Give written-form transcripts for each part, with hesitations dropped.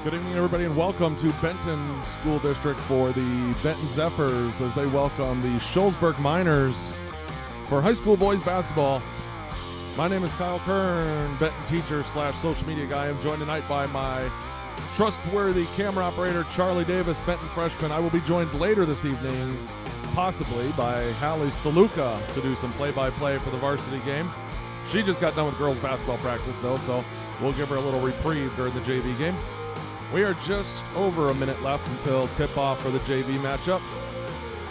Good evening, everybody, and welcome to Benton School District for the Benton Zephyrs as they welcome the Shullsburg Miners for high school boys basketball. My name is Kyle Kern, Benton teacher / social media guy. I'm joined tonight by my trustworthy camera operator, Charlie Davis, Benton freshman. I will be joined later this evening, possibly, by Hallie Staluka to do some play-by-play for the varsity game. She just got done with girls basketball practice, though, so we'll give her a little reprieve during the JV game. We are just over a minute left until tip-off for the JV matchup.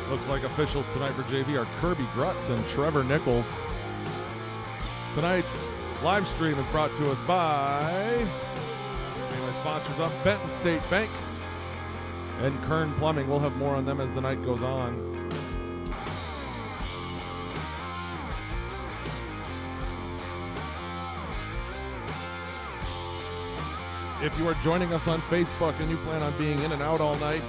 Looks like officials tonight for JV are Kirby Grutz and Trevor Nichols. Tonight's live stream is brought to us by my sponsors up, Benton State Bank and Kern Plumbing. We'll have more on them as the night goes on. If you are joining us on Facebook and you plan on being in and out all night,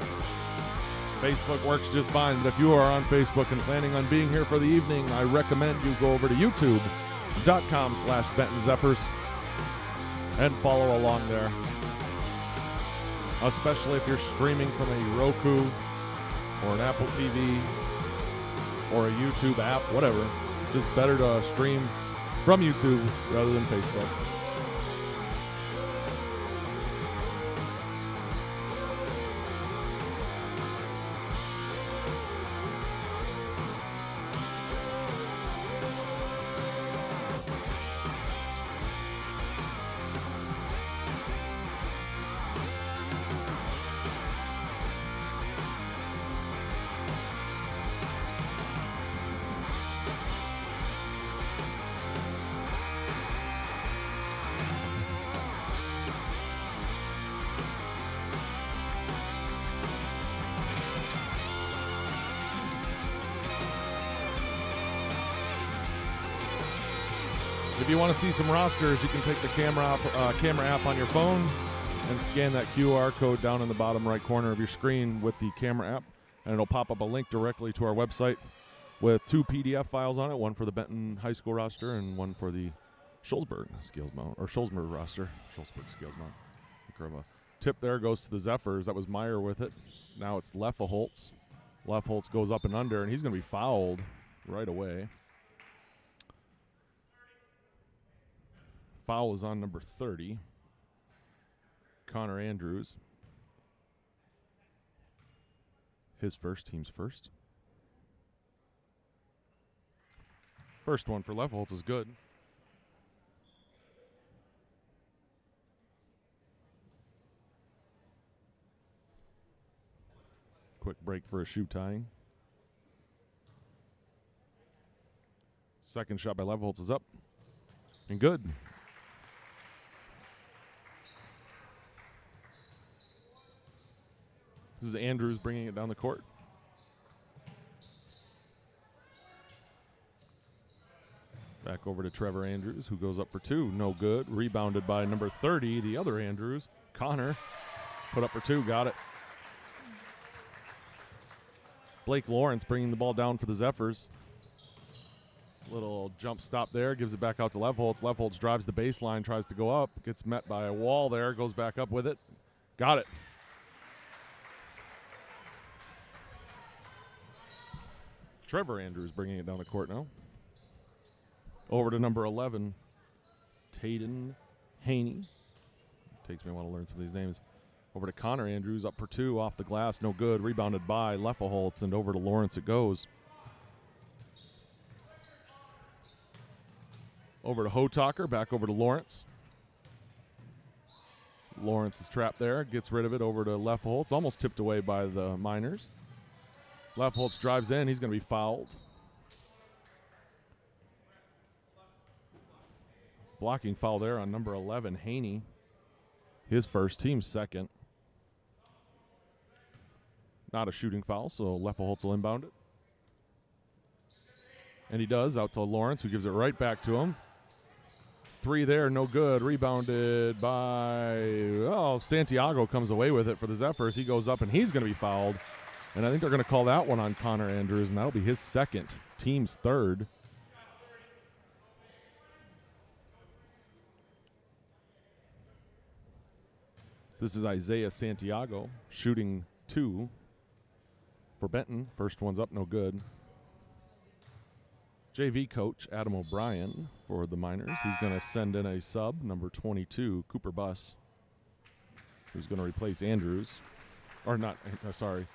Facebook works just fine. But if you are on Facebook and planning on being here for the evening, I recommend you go over to youtube.com/Benton Zephyrs and follow along there. Especially if you're streaming from a Roku or an Apple TV or a YouTube app, whatever. Just better to stream from YouTube rather than Facebook. If you want to see some rosters, you can take the camera app on your phone and scan that QR code down in the bottom right corner of your screen with the camera app, and it'll pop up a link directly to our website with 2 PDF files on it, one for the Benton High School roster and one for the Shullsburg Scales Mount, or Shullsburg roster. Shullsburg Scales Mount. A tip there goes to the Zephyrs. That was Meyer with it. Now it's Leffelholtz. Leffelholtz goes up and under, and he's going to be fouled right away. Foul is on number 30, Connor Andrews. His first, team's first. First one for Leffelholtz is good. Quick break for a shoe tying. Second shot by Leffelholtz is up and good. This is Andrews bringing it down the court. Back over to Trevor Andrews, who goes up for 2. No good. Rebounded by number 30, the other Andrews. Connor put up for 2. Got it. Blake Lawrence bringing the ball down for the Zephyrs. Little jump stop there. Gives it back out to Leffelholtz. Leffelholtz drives the baseline, tries to go up. Gets met by a wall there. Goes back up with it. Got it. Trevor Andrews bringing it down the court now. Over to number 11, Tayden Haney. Takes me a while to learn some of these names. Over to Connor Andrews, up for 2, off the glass, no good. Rebounded by Leffelholtz, and over to Lawrence it goes. Over to Hotaker, back over to Lawrence. Lawrence is trapped there, gets rid of it over to Leffelholtz, almost tipped away by the Miners. Leffelholtz drives in. He's going to be fouled. Blocking foul there on number 11, Haney. His first, team's second. Not a shooting foul, so Leffelholtz will inbound it. And he does, out to Lawrence, who gives it right back to him. 3 there, no good. Rebounded by, Santiago comes away with it for the Zephyrs. He goes up, and he's going to be fouled. And I think they're going to call that one on Connor Andrews, and that'll be his second, team's third. This is Isaiah Santiago shooting 2 for Benton. First one's up, no good. JV coach Adam O'Brien for the Miners. He's going to send in a sub, number 22, Cooper Buss, who's going to replace Andrews. Or not, sorry.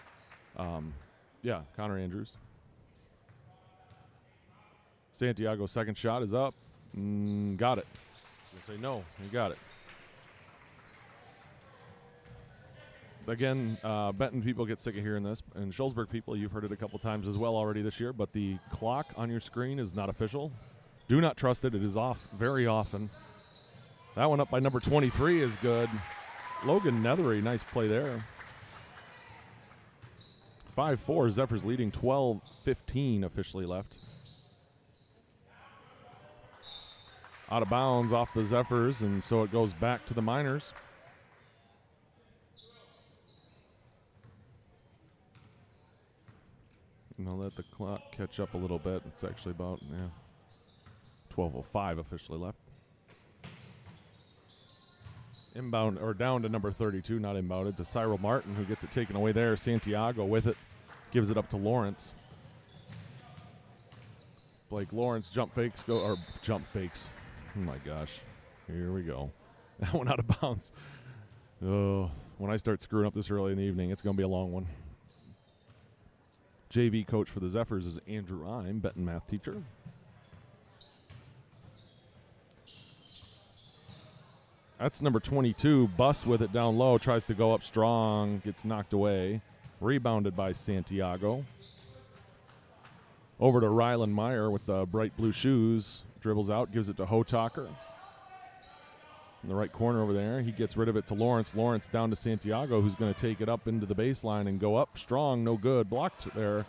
Connor Andrews. Santiago's second shot is up. Got it. I was going to say no, he got it. Again, Benton people get sick of hearing this, and Shullsburg people, you've heard it a couple times as well already this year, but the clock on your screen is not official. Do not trust it. It is off very often. That one up by number 23 is good. Logan Nethery, nice play there. 5-4, Zephyrs leading, 12:15 officially left. Out of bounds off the Zephyrs, and so it goes back to the Miners. And I'll let the clock catch up a little bit. It's actually about 12:05 officially left. Inbound, or down to number 32, not inbounded, to Cyril Martin, who gets it taken away there. Santiago with it, gives it up to Lawrence. Blake Lawrence jump fakes. Oh my gosh, here we go. That one out of bounds. Oh, when I start screwing up this early in the evening, it's going to be a long one. JV coach for the Zephyrs is Andrew Ime, Benton math teacher. That's number 22. Buss with it down low, tries to go up strong, gets knocked away. Rebounded by Santiago. Over to Rylan Meyer with the bright blue shoes. Dribbles out, gives it to Hotaker. In the right corner over there, he gets rid of it to Lawrence. Lawrence down to Santiago, who's going to take it up into the baseline and go up strong. No good. Blocked there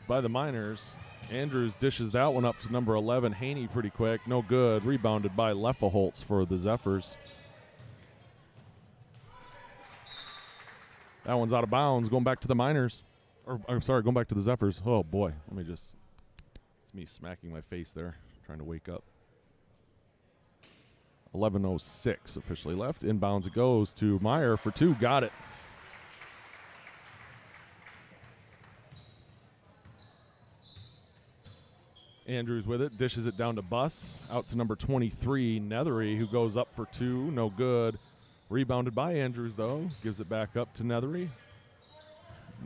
by the Miners. Andrews dishes that one up to number 11. Haney pretty quick. No good. Rebounded by Leffelholtz for the Zephyrs. That one's out of bounds. Going back to the Miners. Going back to the Zephyrs. Oh, boy. It's me smacking my face there, trying to wake up. 11:06 officially left. Inbounds it goes to Meyer for 2. Got it. Andrews with it. Dishes it down to Buss. Out to number 23, Nethery, who goes up for 2. No good. Rebounded by Andrews, though. Gives it back up to Nethery.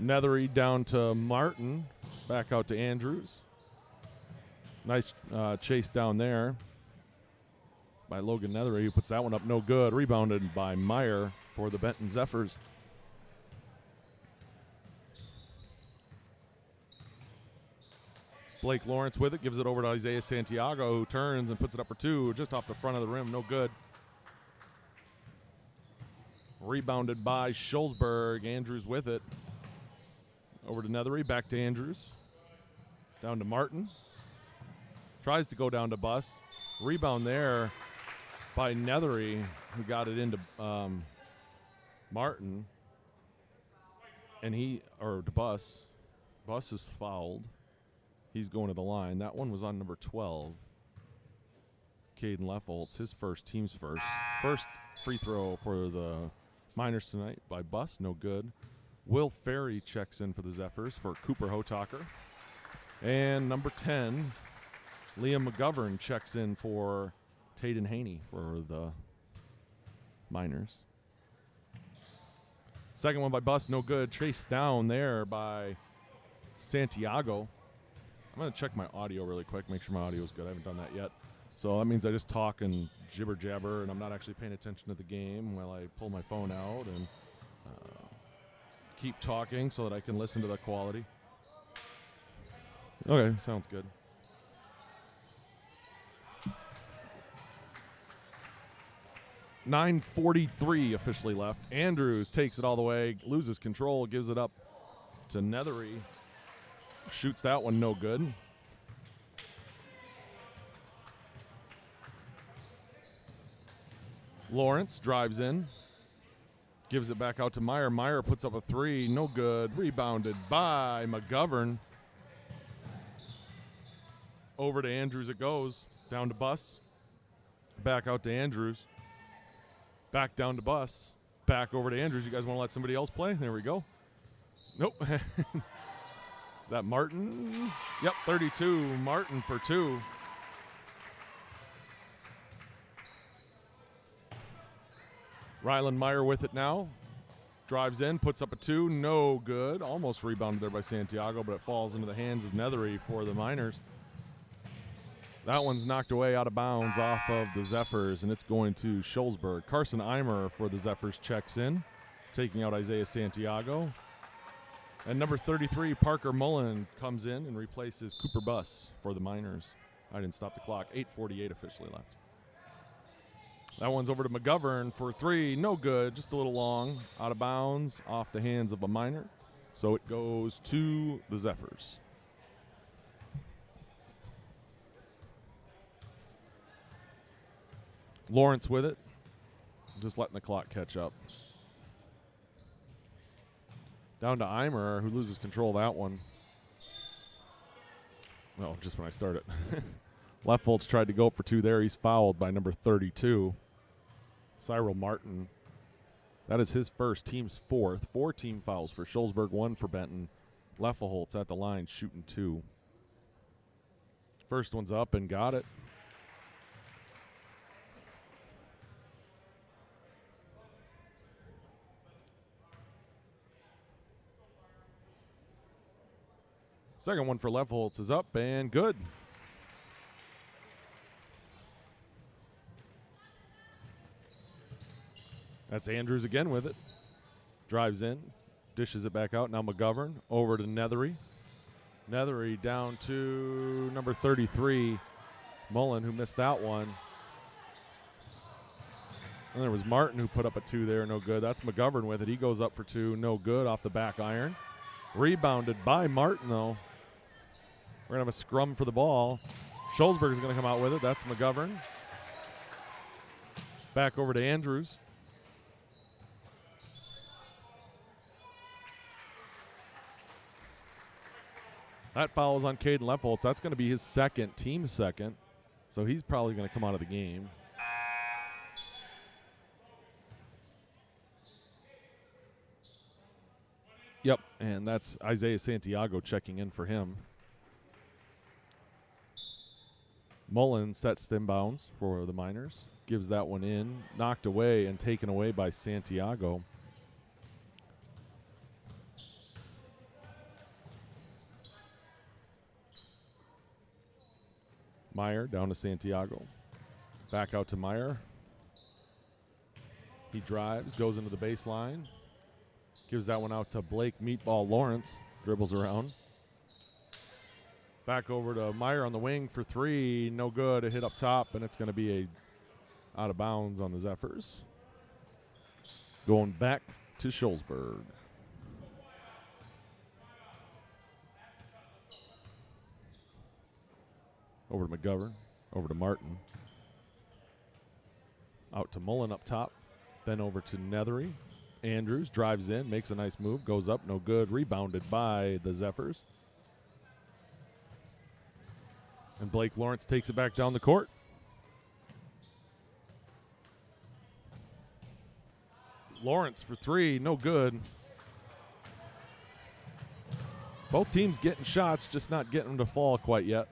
Nethery down to Martin. Back out to Andrews. Nice chase down there by Logan Nethery, who puts that one up. No good. Rebounded by Meyer for the Benton Zephyrs. Blake Lawrence with it, gives it over to Isaiah Santiago, who turns and puts it up for 2, just off the front of the rim. No good. Rebounded by Shullsburg. Andrews with it. Over to Nethery, back to Andrews. Down to Martin. Tries to go down to Buss. Rebound there by Nethery, who got it into Martin. And to Buss. Buss is fouled. He's going to the line. That one was on number 12. Caden Leffelholtz, his team's first. First free throw for the Miners tonight by Buss, no good. Will Ferry checks in for the Zephyrs for Cooper Hotaker. And number 10, Liam McGovern checks in for Tayden Haney for the Miners. Second one by Buss, no good. Chased down there by Santiago. I'm going to check my audio really quick, make sure my audio is good. I haven't done that yet. So that means I just talk and jibber jabber, and I'm not actually paying attention to the game while I pull my phone out and keep talking so that I can listen to the quality. Okay, sounds good. .943 officially left. Andrews takes it all the way, loses control, gives it up to Nethery. Shoots that one, no good. Lawrence drives in. Gives it back out to Meyer. Meyer puts up a 3, no good. Rebounded by McGovern. Over to Andrews it goes. Down to Buss. Back out to Andrews. Back down to Bus. Back over to Andrews. You guys want to let somebody else play? There we go. Nope. Is that Martin? Yep, 32. Martin for 2. Ryland Meyer with it now. Drives in, puts up a 2. No good. Almost rebounded there by Santiago, but it falls into the hands of Nethery for the Miners. That one's knocked away out of bounds off of the Zephyrs, and it's going to Shullsburg. Carson Eimer for the Zephyrs checks in, taking out Isaiah Santiago. And number 33, Parker Mullen, comes in and replaces Cooper Buss for the Miners. I didn't stop the clock. 8:48 officially left. That one's over to McGovern for 3. No good. Just a little long. Out of bounds. Off the hands of a Miner. So it goes to the Zephyrs. Lawrence with it. Just letting the clock catch up. Down to Eimer, who loses control of that one. Oh, just when I start it. Leffoltz tried to go for 2 there. He's fouled by number 32. Cyril Martin. That is his first, team's 4th. 4 team fouls for Shullsburg, 1 for Benton. Leffoltz at the line shooting 2. First one's up and got it. Second one for Leffoltz is up and good. That's Andrews again with it. Drives in, dishes it back out. Now McGovern over to Nethery. Nethery down to number 33, Mullen, who missed that one. And there was Martin who put up a 2 there, no good. That's McGovern with it. He goes up for 2, no good off the back iron. Rebounded by Martin, though. We're going to have a scrum for the ball. Shullsburg is going to come out with it. That's McGovern. Back over to Andrews. That foul is on Caden Leffoltz. That's going to be his second, team second. So he's probably going to come out of the game. Yep, and that's Isaiah Santiago checking in for him. Mullen sets inbounds for the Miners. Gives that one in. Knocked away and taken away by Santiago. Meyer down to Santiago. Back out to Meyer. He drives, goes into the baseline. Gives that one out to Blake Meatball Lawrence. Dribbles around. Back over to Meyer on the wing for 3. No good. A hit up top, and it's going to be a out of bounds on the Zephyrs. Going back to Shullsburg. Over to McGovern. Over to Martin. Out to Mullen up top. Then over to Nethery. Andrews drives in, makes a nice move, goes up, no good. Rebounded by the Zephyrs. And Blake Lawrence takes it back down the court. Lawrence for 3, no good. Both teams getting shots, just not getting them to fall quite yet.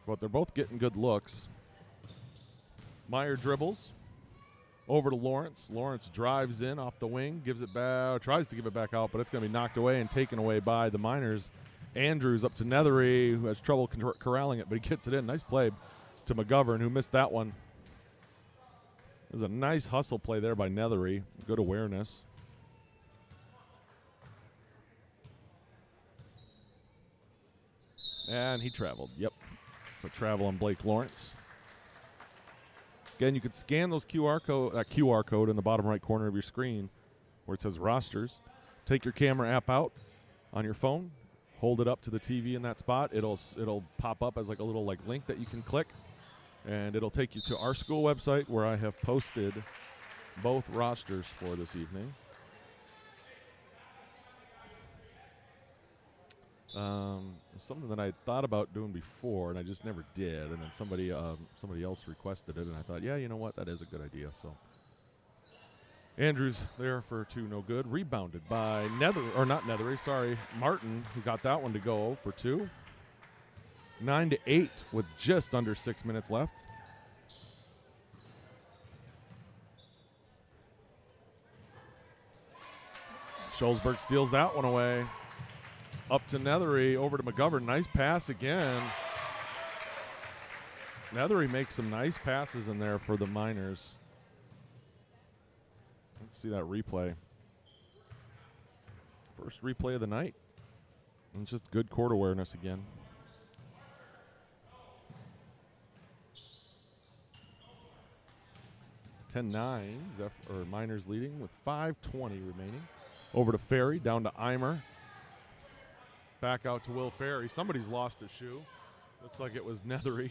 But they're both getting good looks. Meyer dribbles. Over to Lawrence. Lawrence drives in off the wing, gives it back, tries to give it back out, but it's going to be knocked away and taken away by the Miners. Andrews up to Nethery, who has trouble corralling it, but he gets it in. Nice play to McGovern, who missed that one. There's a nice hustle play there by Nethery. Good awareness. And he traveled. Yep. It's a travel on Blake Lawrence. Again, you could scan those QR code in the bottom right corner of your screen where it says rosters. Take your camera app out on your phone, hold it up to the TV in that spot. It'll pop up as like a little link that you can click, and it'll take you to our school website where I have posted both rosters for this evening. Something that I thought about doing before, and I just never did. And then somebody else requested it, and I thought, yeah, you know what, that is a good idea. So Andrews there for 2, no good. Rebounded by Martin, who got that one to go for 2. 9-8 with just under 6 minutes left. Shullsburg steals that one away. Up to Nethery, over to McGovern. Nice pass again. Nethery makes some nice passes in there for the Miners. Let's see that replay. First replay of the night. And it's just good court awareness again. Miners leading with 5:20 remaining. Over to Ferry, down to Eimer. Back out to Will Ferry. Somebody's lost a shoe. Looks like it was Nethery.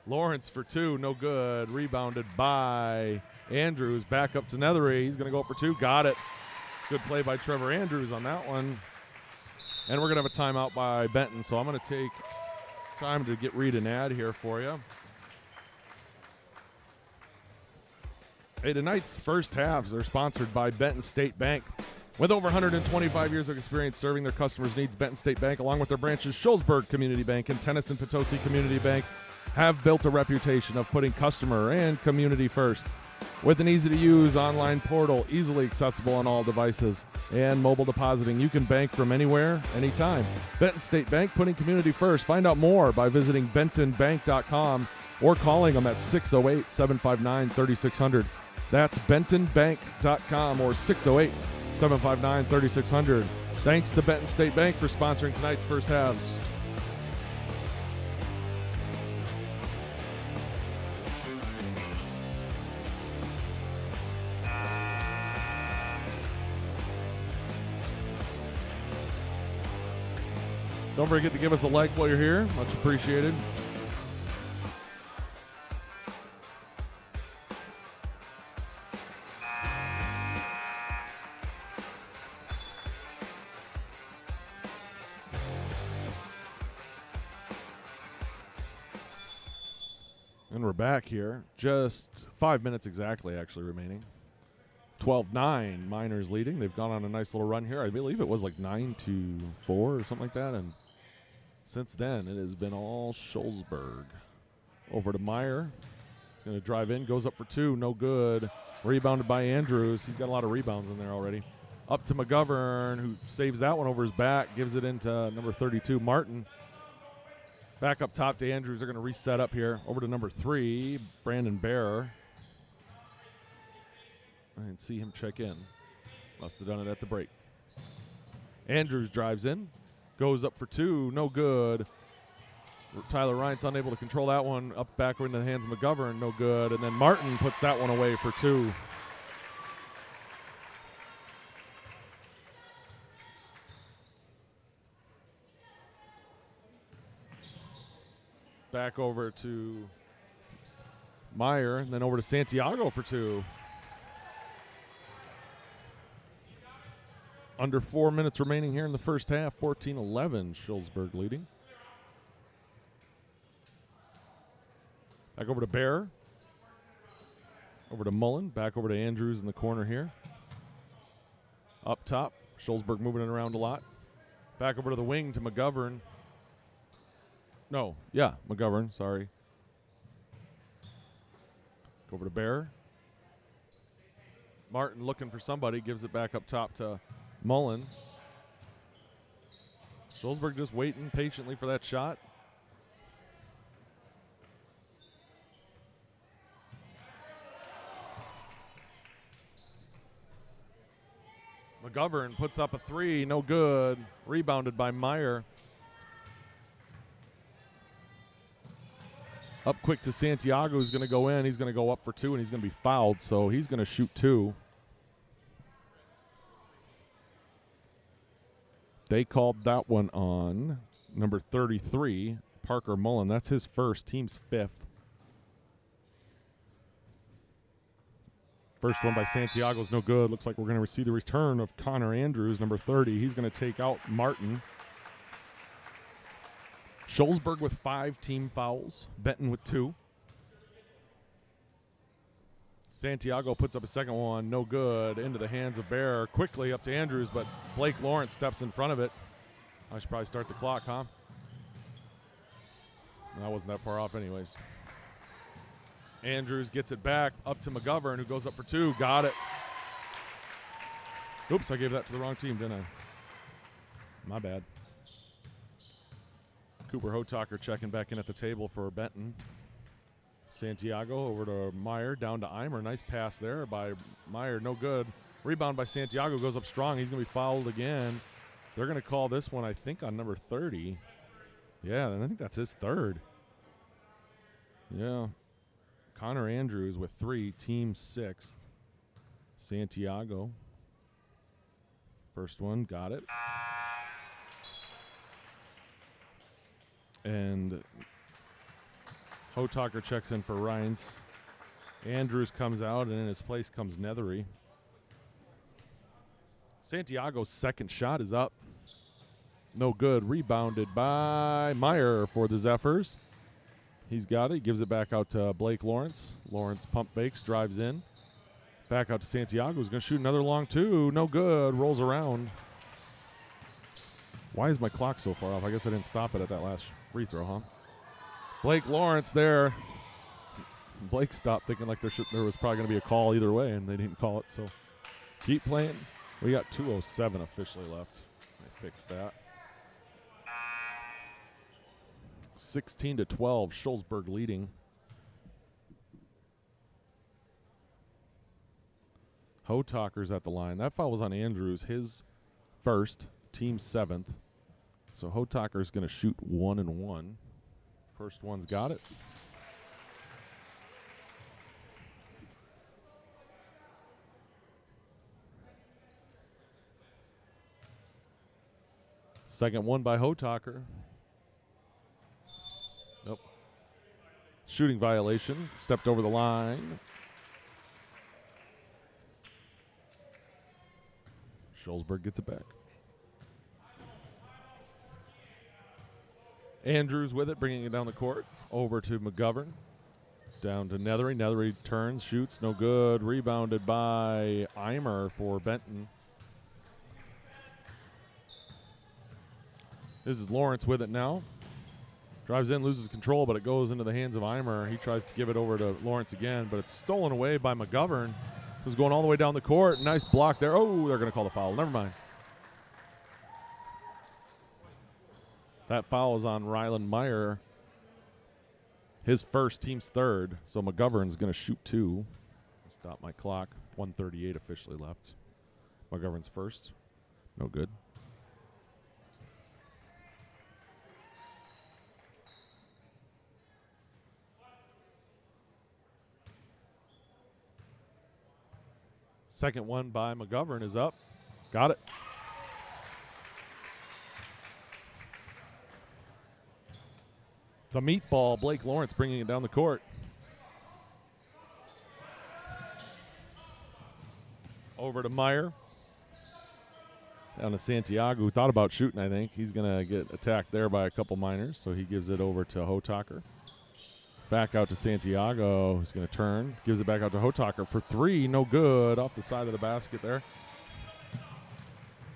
Lawrence for 2, no good. Rebounded by Andrews. Back up to Nethery. He's going to go for 2. Got it. Good play by Trevor Andrews on that one. And we're going to have a timeout by Benton, so I'm going to take time to read an ad here for you. Hey, tonight's first halves are sponsored by Benton State Bank. With over 125 years of experience serving their customers' needs, Benton State Bank, along with their branches Shullsburg Community Bank and Tennyson Potosi Community Bank, have built a reputation of putting customer and community first. With an easy-to-use online portal, easily accessible on all devices, and mobile depositing, you can bank from anywhere, anytime. Benton State Bank, putting community first. Find out more by visiting bentonbank.com or calling them at 608-759-3600. That's bentonbank.com or 608-759-3600. Thanks to Benton State Bank for sponsoring tonight's first halves. Don't forget to give us a like while you're here. Much appreciated. And we're back here. Just 5 minutes exactly, actually, remaining. 12-9, Miners leading. They've gone on a nice little run here. I believe it was like 9-4 or something like that. And since then, it has been all Shullsburg. Over to Meyer. Going to drive in. Goes up for 2. No good. Rebounded by Andrews. He's got a lot of rebounds in there already. Up to McGovern, who saves that one over his back. Gives it into number 32, Martin. Back up top to Andrews. They're going to reset up here. Over to number 3, Brandon Bear. I didn't see him check in. Must have done it at the break. Andrews drives in. Goes up for 2. No good. Tyler Ryan's unable to control that one. Up back into the hands of McGovern. No good. And then Martin puts that one away for 2. Back over to Meyer, and then over to Santiago for 2. Under 4 minutes remaining here in the first half. 14-11, Shullsburg leading. Back over to Bear. Over to Mullen. Back over to Andrews in the corner here. Up top, Shullsburg moving it around a lot. Back over to the wing to McGovern. No, yeah, McGovern, sorry. Go over to Bear. Martin looking for somebody, gives it back up top to Mullen. Shullsburg just waiting patiently for that shot. McGovern puts up a 3, no good. Rebounded by Meyer. Up quick to Santiago, who's going to go in. He's going to go up for 2, and he's going to be fouled, so he's going to shoot 2. They called that one on number 33, Parker Mullen. That's his first, team's 5th. First one by Santiago is no good. Looks like we're going to see the return of Connor Andrews, number 30. He's going to take out Martin. Shullsburg with 5 team fouls. Benton with 2. Santiago puts up a second one. No good. Into the hands of Bear. Quickly up to Andrews, but Blake Lawrence steps in front of it. I should probably start the clock, huh? That wasn't that far off anyways. Andrews gets it back up to McGovern, who goes up for 2. Got it. Oops, I gave that to the wrong team, didn't I? My bad. Cooper Hotaker checking back in at the table for Benton. Santiago over to Meyer, down to Eimer. Nice pass there by Meyer, no good. Rebound by Santiago, goes up strong. He's going to be fouled again. They're going to call this one, I think, on number 30. Yeah, and I think that's his 3rd. Yeah. Connor Andrews with 3, team 6th. Santiago. First one, got it. And Hotaker checks in for Rhines. Andrews comes out, and in his place comes Nethery. Santiago's second shot is up. No good. Rebounded by Meyer for the Zephyrs. He's got it. He gives it back out to Blake Lawrence. Lawrence pump fakes, drives in. Back out to Santiago. He's going to shoot another long 2. No good. Rolls around. Why is my clock so far off? I guess I didn't stop it at that last free throw, huh? Blake Lawrence there. Blake stopped thinking like there was probably going to be a call either way, and they didn't call it. So keep playing. We got 2:07 officially left. They fixed that. 16-12, Shullsburg leading. Hotaker's at the line. That foul was on Andrews, his first, team 7th. So Hotaker's going to shoot 1 and 1. First one's got it. Second one by Hotaker. Nope. Shooting violation. Stepped over the line. Shullsburg gets it back. Andrews with it, bringing it down the court. Over to McGovern. Down to Nethery. Nethery turns, shoots, no good. Rebounded by Eimer for Benton. This is Lawrence with it now. Drives in, loses control, but it goes into the hands of Eimer. He tries to give it over to Lawrence again, but it's stolen away by McGovern, who's going all the way down the court. Nice block there. Oh, they're going to call the foul. Never mind. That foul is on Ryland Meyer. His first, team's 3rd. So McGovern's going to shoot 2. Stop my clock. 1:38 officially left. McGovern's first. No good. Second one by McGovern is up. Got it. The meatball, Blake Lawrence bringing it down the court. Over to Meyer. Down to Santiago, who thought about shooting, I think. He's going to get attacked there by a couple Miners, so he gives it over to Hotaker. Back out to Santiago, who's going to turn. Gives it back out to Hotaker for 3. No good. Off the side of the basket there.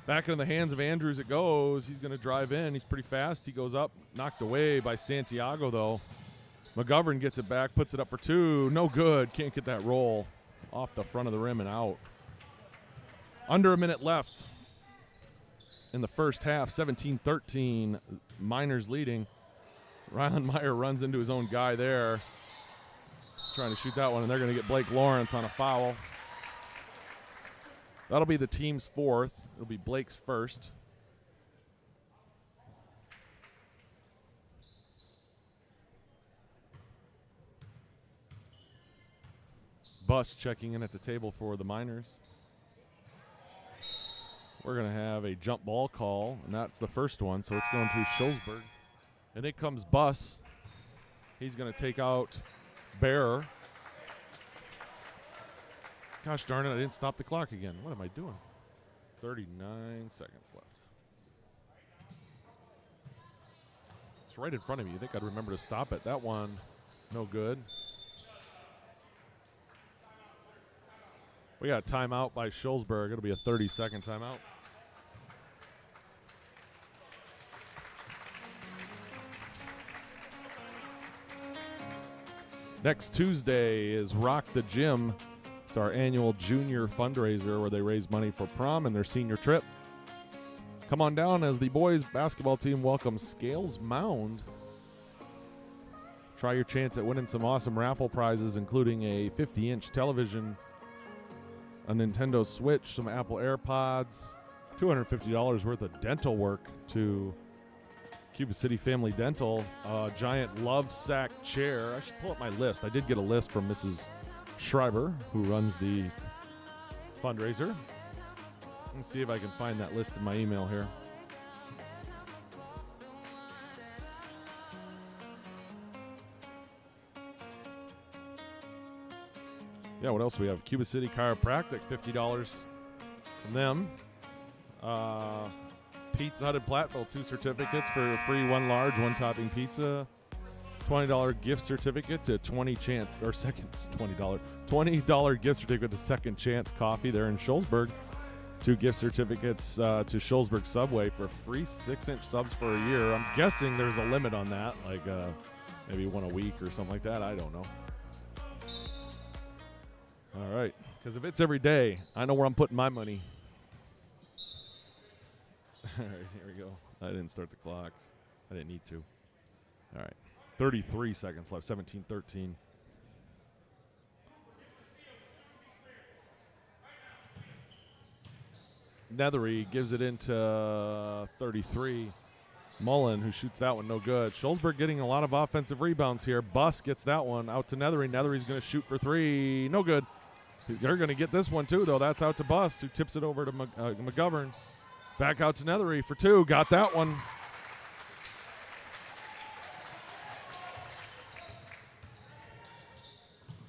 Back into the hands of Andrews it goes. He's going to drive in. He's pretty fast. He goes up. Knocked away by Santiago, though. McGovern gets it back. Puts it up for 2. No good. Can't get that roll. Off the front of the rim and out. Under a minute left in the first half. 17-13. Miners leading. Ryland Meyer runs into his own guy there. Trying to shoot that one, and they're going to get Blake Lawrence on a foul. That'll be the team's 4th. It'll be Blake's first. Bus checking in at the table for the Miners. We're going to have a jump ball call, and that's the first one, so it's going to Shullsburg. And it comes Bus. He's going to take out Bearer. Gosh darn it, I didn't stop the clock again. What am I doing? 39 seconds left. What's right in front of me. You think I'd remember to stop it. That one, no good. We got a timeout by Shullsburg. It'll be a 30-second timeout. Next Tuesday is Rock the Gym. It's our annual junior fundraiser where they raise money for prom and their senior trip. Come on down as the boys basketball team welcomes Scales Mound. Try your chance at winning some awesome raffle prizes, including a 50-inch television, a Nintendo Switch, some Apple AirPods, $250 worth of dental work to Cuba City Family Dental, a giant love sack chair. I should pull up my list. I did get a list from Mrs. Schreiber, who runs the fundraiser. Let's see if I can find that list in my email here. Yeah, what else do we have? Cuba City Chiropractic, $50 from them. Pizza Hut in Platteville, 2 certificates for free 1 large, 1 topping pizza. $20 gift certificate to $20 gift certificate to Second Chance Coffee there in Shullsburg. 2 gift certificates to Shullsburg Subway for free 6-inch subs for a year. I'm guessing there's a limit on that, like maybe 1 a week or something like that. I don't know. All right, because if it's every day, I know where I'm putting my money. All right, here we go. I didn't start the clock. I didn't need to. All right, 33 seconds left, 17-13. Nethery gives it into 33. Mullen, who shoots that one, no good. Shullsburg getting a lot of offensive rebounds here. Buss gets that one out to Nethery. Nethery's going to shoot for 3. No good. They're going to get this one, too, though. That's out to Buss, who tips it over to McGovern. Back out to Nethery for 2. Got that one.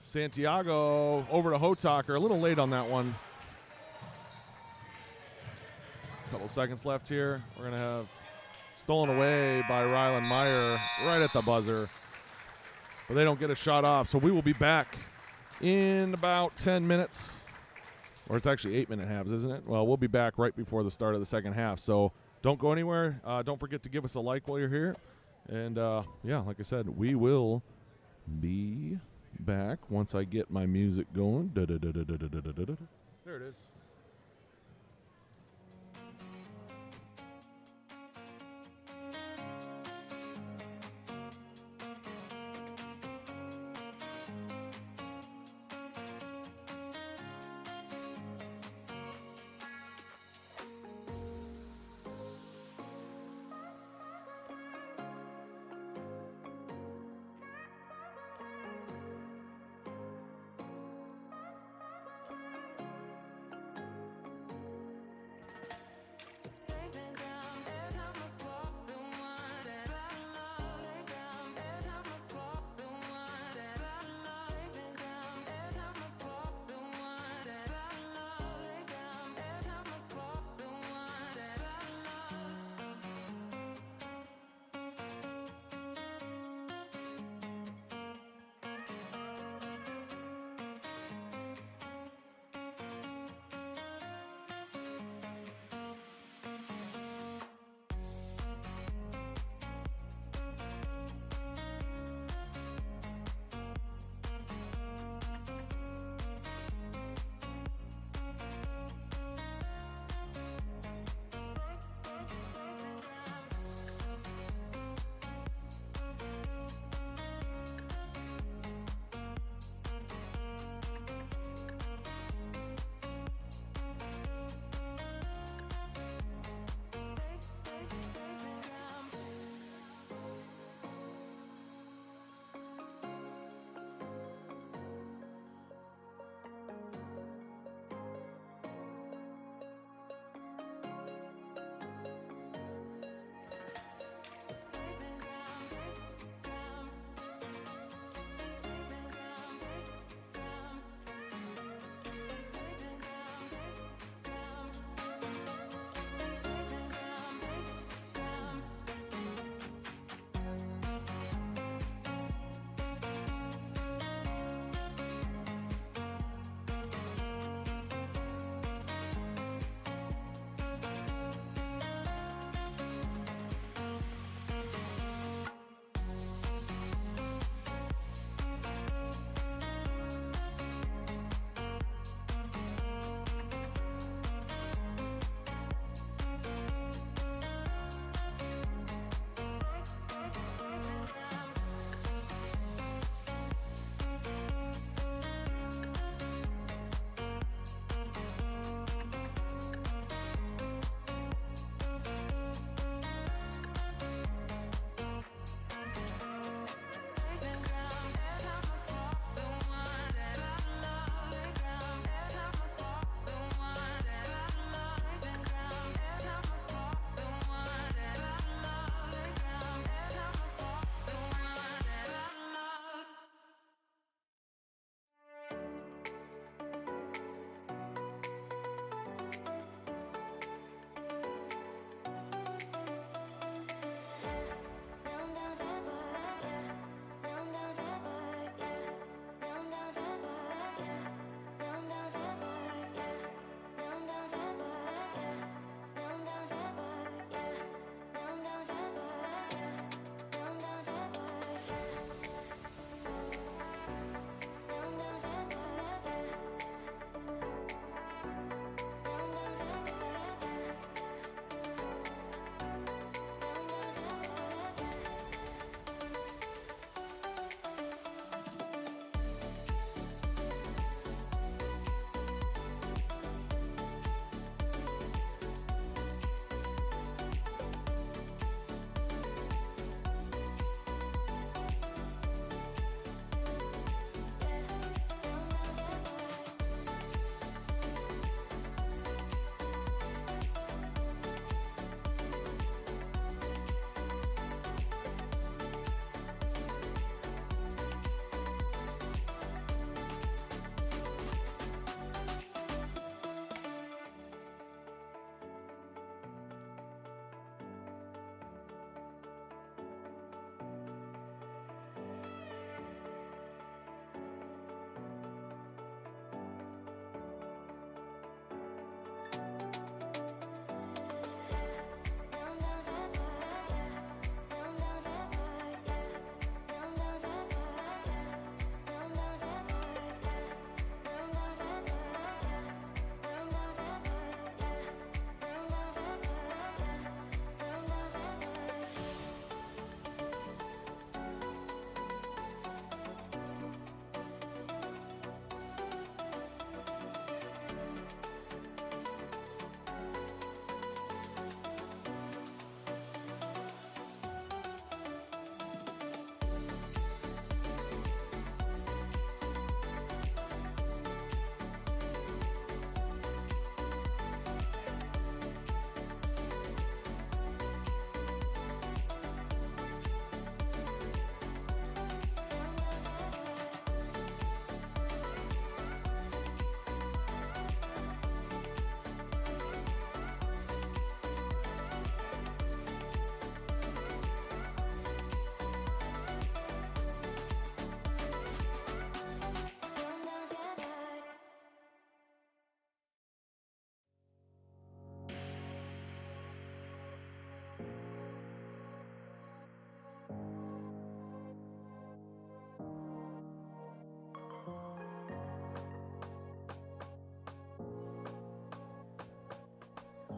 Santiago over to Hotaker. A little late on that one. Couple seconds left here. We're going to have stolen away by Rylan Meyer right at the buzzer. But they don't get a shot off. So we will be back in about 10 minutes. Or it's actually 8-minute halves, isn't it? Well, we'll be back right before the start of the second half. So don't go anywhere. Don't forget to give us a like while you're here. And, yeah, like I said, we will be back once I get my music going. There it is.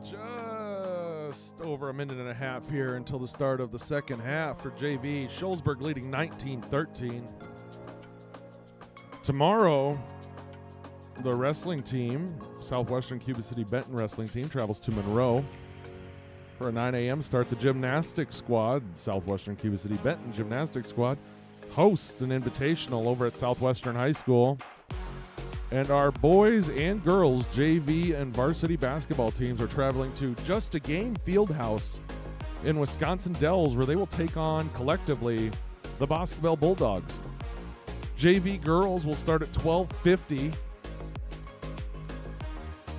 Just over a minute and a half here until the start of the second half for JV. Shullsburg leading 19-13. Tomorrow, the wrestling team, Southwestern Cuba City Benton wrestling team, travels to Monroe for a 9 a.m. start. The gymnastics squad, Southwestern Cuba City Benton gymnastics squad, hosts an invitational over at Southwestern High School. And our boys and girls JV and varsity basketball teams are traveling to Just a Game Fieldhouse in Wisconsin Dells, where they will take on collectively the Basketball Bulldogs. JV girls will start at 12:50,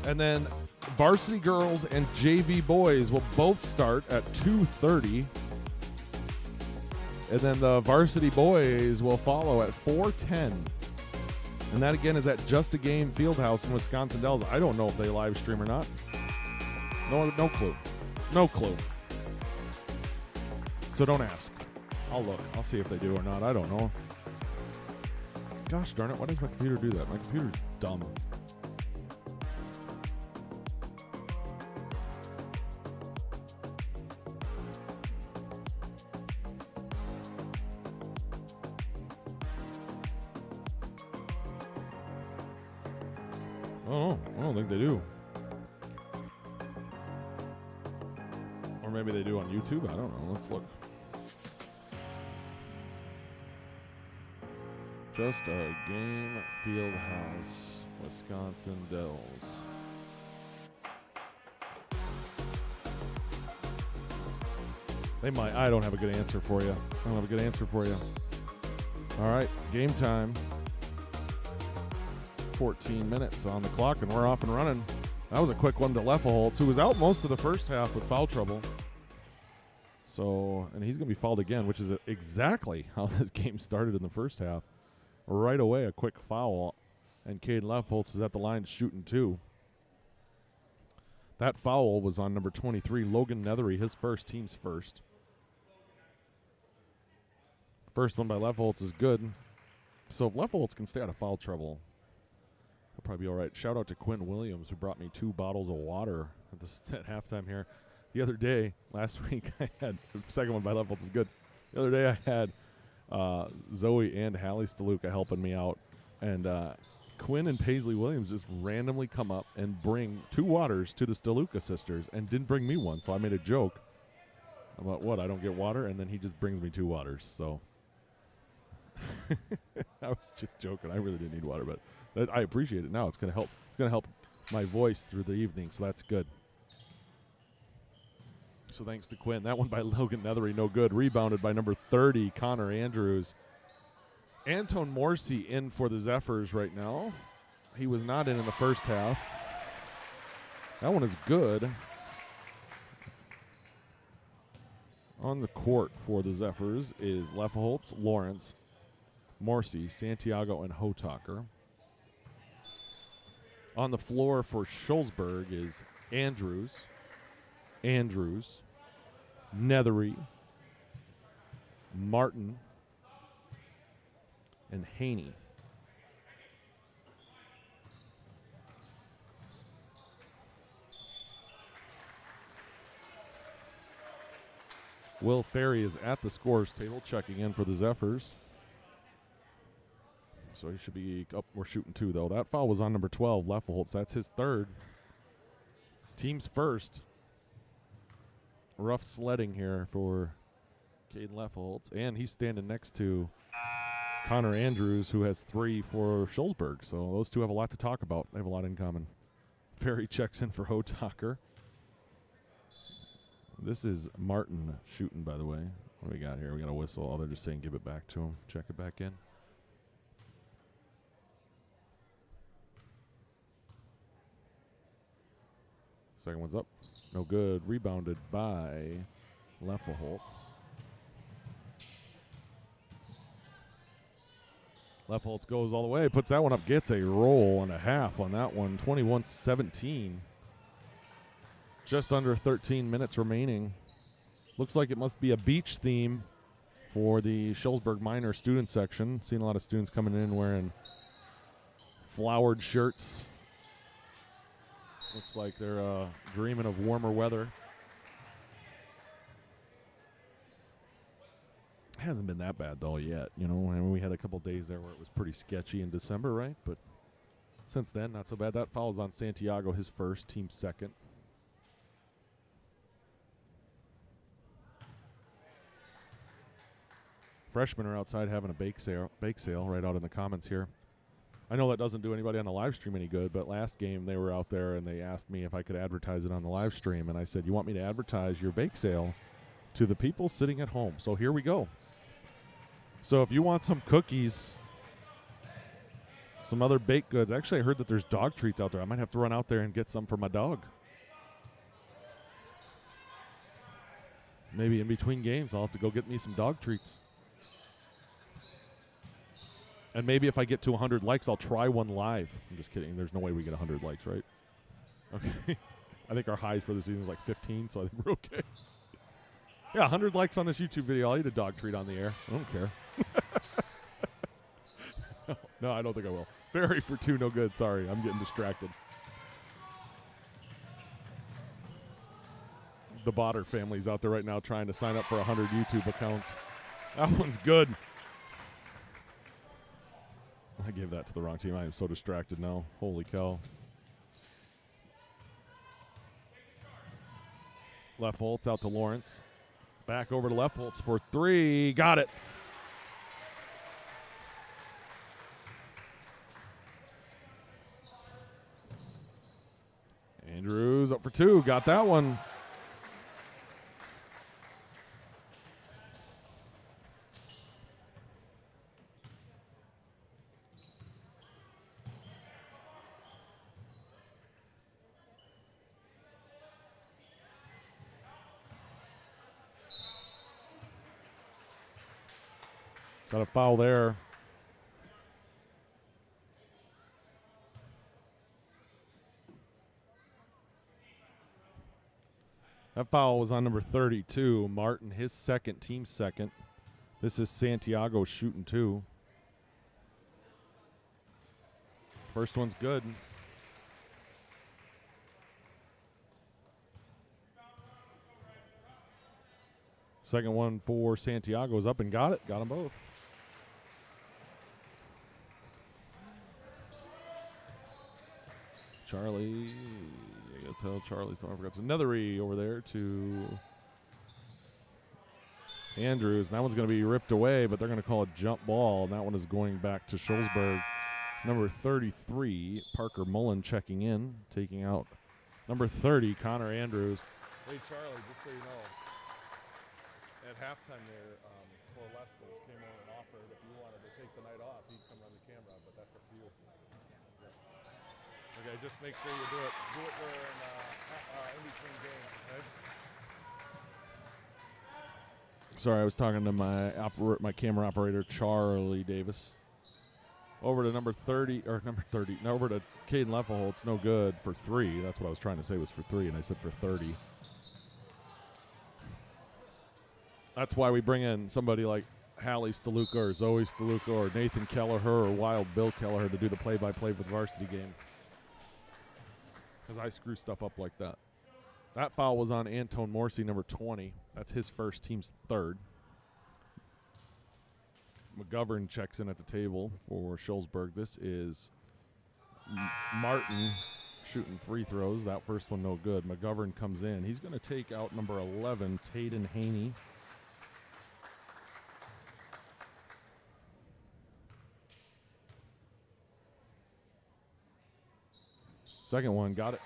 and then varsity girls and JV boys will both start at 2:30, and then the varsity boys will follow at 4:10. And that, again, is at Just a Game Fieldhouse in Wisconsin Dells. I don't know if they live stream or not. No clue. No clue. So don't ask. I'll look. I'll see if they do or not. I don't know. Gosh darn it. Why does my computer do that? My computer's dumb. Oh, I don't think they do. Or maybe they do on YouTube. I don't know. Let's look. Just a Game Fieldhouse, Wisconsin Dells. They might. I don't have a good answer for you. All right, game time. 14 minutes on the clock, and we're off and running. That was a quick one to Leffelholtz, who was out most of the first half with foul trouble. So, and he's going to be fouled again, which is exactly how this game started in the first half. Right away, a quick foul, and Caden Leffelholtz is at the line shooting two. That foul was on number 23, Logan Nethery, his first, team's first. First one by Leffelholtz is good. So if Leffelholtz can stay out of foul trouble, he'll probably be all right. Shout out to Quinn Williams, who brought me 2 bottles of water at halftime here. The other day, last week, I had the second one by Leffelholtz is good. The other day, I had Zoe and Hallie Staluka helping me out, and Quinn and Paisley Williams just randomly come up and bring 2 waters to the Staluka sisters, and didn't bring me one. So I made a joke about what, I don't get water, and then he just brings me 2 waters. So I was just joking. I really didn't need water, but I appreciate it now. It's gonna help. It's gonna help my voice through the evening, so that's good. So thanks to Quinn. That one by Logan Nethery, no good. Rebounded by number 30, Connor Andrews. Anton Morsi in for the Zephyrs right now. He was not in the first half. That one is good. On the court for the Zephyrs is Leffelholtz, Lawrence, Morsi, Santiago, and Hotaker. On the floor for Shullsburg is Andrews, Nethery, Martin, and Haney. Will Ferry is at the scores table checking in for the Zephyrs. So he should be up. We're shooting 2, though. That foul was on number 12, Leffelholtz. That's his third. Team's first. Rough sledding here for Caden Leffelholtz. And he's standing next to Connor Andrews, who has 3 for Shullsburg. So those two have a lot to talk about. They have a lot in common. Ferry checks in for Hotaker. This is Martin shooting, by the way. What do we got here? We got a whistle. Oh, they're just saying give it back to him. Check it back in. Second one's up. No good. Rebounded by Leffelholtz. Leffelholtz goes all the way. Puts that one up. Gets a roll and a half on that one. 21-17. Just under 13 minutes remaining. Looks like it must be a beach theme for the Shullsburg Miners student section. Seen a lot of students coming in wearing flowered shirts. Looks like they're dreaming of warmer weather. Hasn't been that bad, though, yet. You know, I mean, we had a couple days there where it was pretty sketchy in December, right? But since then, not so bad. That foul's on Santiago, his first, team second. Freshmen are outside having a bake sale right out in the comments here. I know that doesn't do anybody on the live stream any good, but last game they were out there and they asked me if I could advertise it on the live stream, and I said, you want me to advertise your bake sale to the people sitting at home? So here we go. So if you want some cookies, some other baked goods, actually I heard that there's dog treats out there. I might have to run out there and get some for my dog. Maybe in between games I'll have to go get me some dog treats. And maybe if I get to 100 likes, I'll try one live. I'm just kidding. There's no way we get 100 likes, right? Okay. I think our highs for the season is like 15, so I think we're okay. Yeah, 100 likes on this YouTube video. I'll eat a dog treat on the air. I don't care. No, I don't think I will. Ferry for 2, no good. Sorry, I'm getting distracted. The Botter family's out there right now trying to sign up for 100 YouTube accounts. That one's good. I gave that to the wrong team. I am so distracted now. Holy cow. Left Holtz out to Lawrence. Back over to Left Holtz for 3. Got it. Andrews up for 2. Got that one. Got a foul there. That foul was on number 32. Martin, his second, team second. This is Santiago shooting 2. First one's good. Second one for Santiago is up and got it. Got them both. Charlie, I gotta tell Charlie, so I forgot. Another E over there to Andrews. And that one's going to be ripped away, but they're going to call a jump ball, and that one is going back to Shullsburg. Number 33, Parker Mullen checking in, taking out number 30, Connor Andrews. Hey, Charlie, just so you know, at halftime there, Corlescos came over and offered if you wanted to take the night off, he'd come run the camera, but that's up to you. Okay, just make sure you do it. Do it during in between games, okay? Sorry, I was talking to my camera operator, Charlie Davis. Over to number 30, no, over to Caden Leffelholtz, no good for 3. That's what I was trying to say was for 3, and I said for 30. That's why we bring in somebody like Hallie Steluka or Zoe Steluka or Nathan Kelleher or Wild Bill Kelleher to do the play-by-play for the varsity game. Because I screw stuff up like that. That foul was on Antone Morrissey, number 20. That's his first, team's third. McGovern checks in at the table for Shullsburg. This is Martin shooting free throws. That first one no good. McGovern comes in. He's going to take out number 11, Tayden Haney. Second one, got it.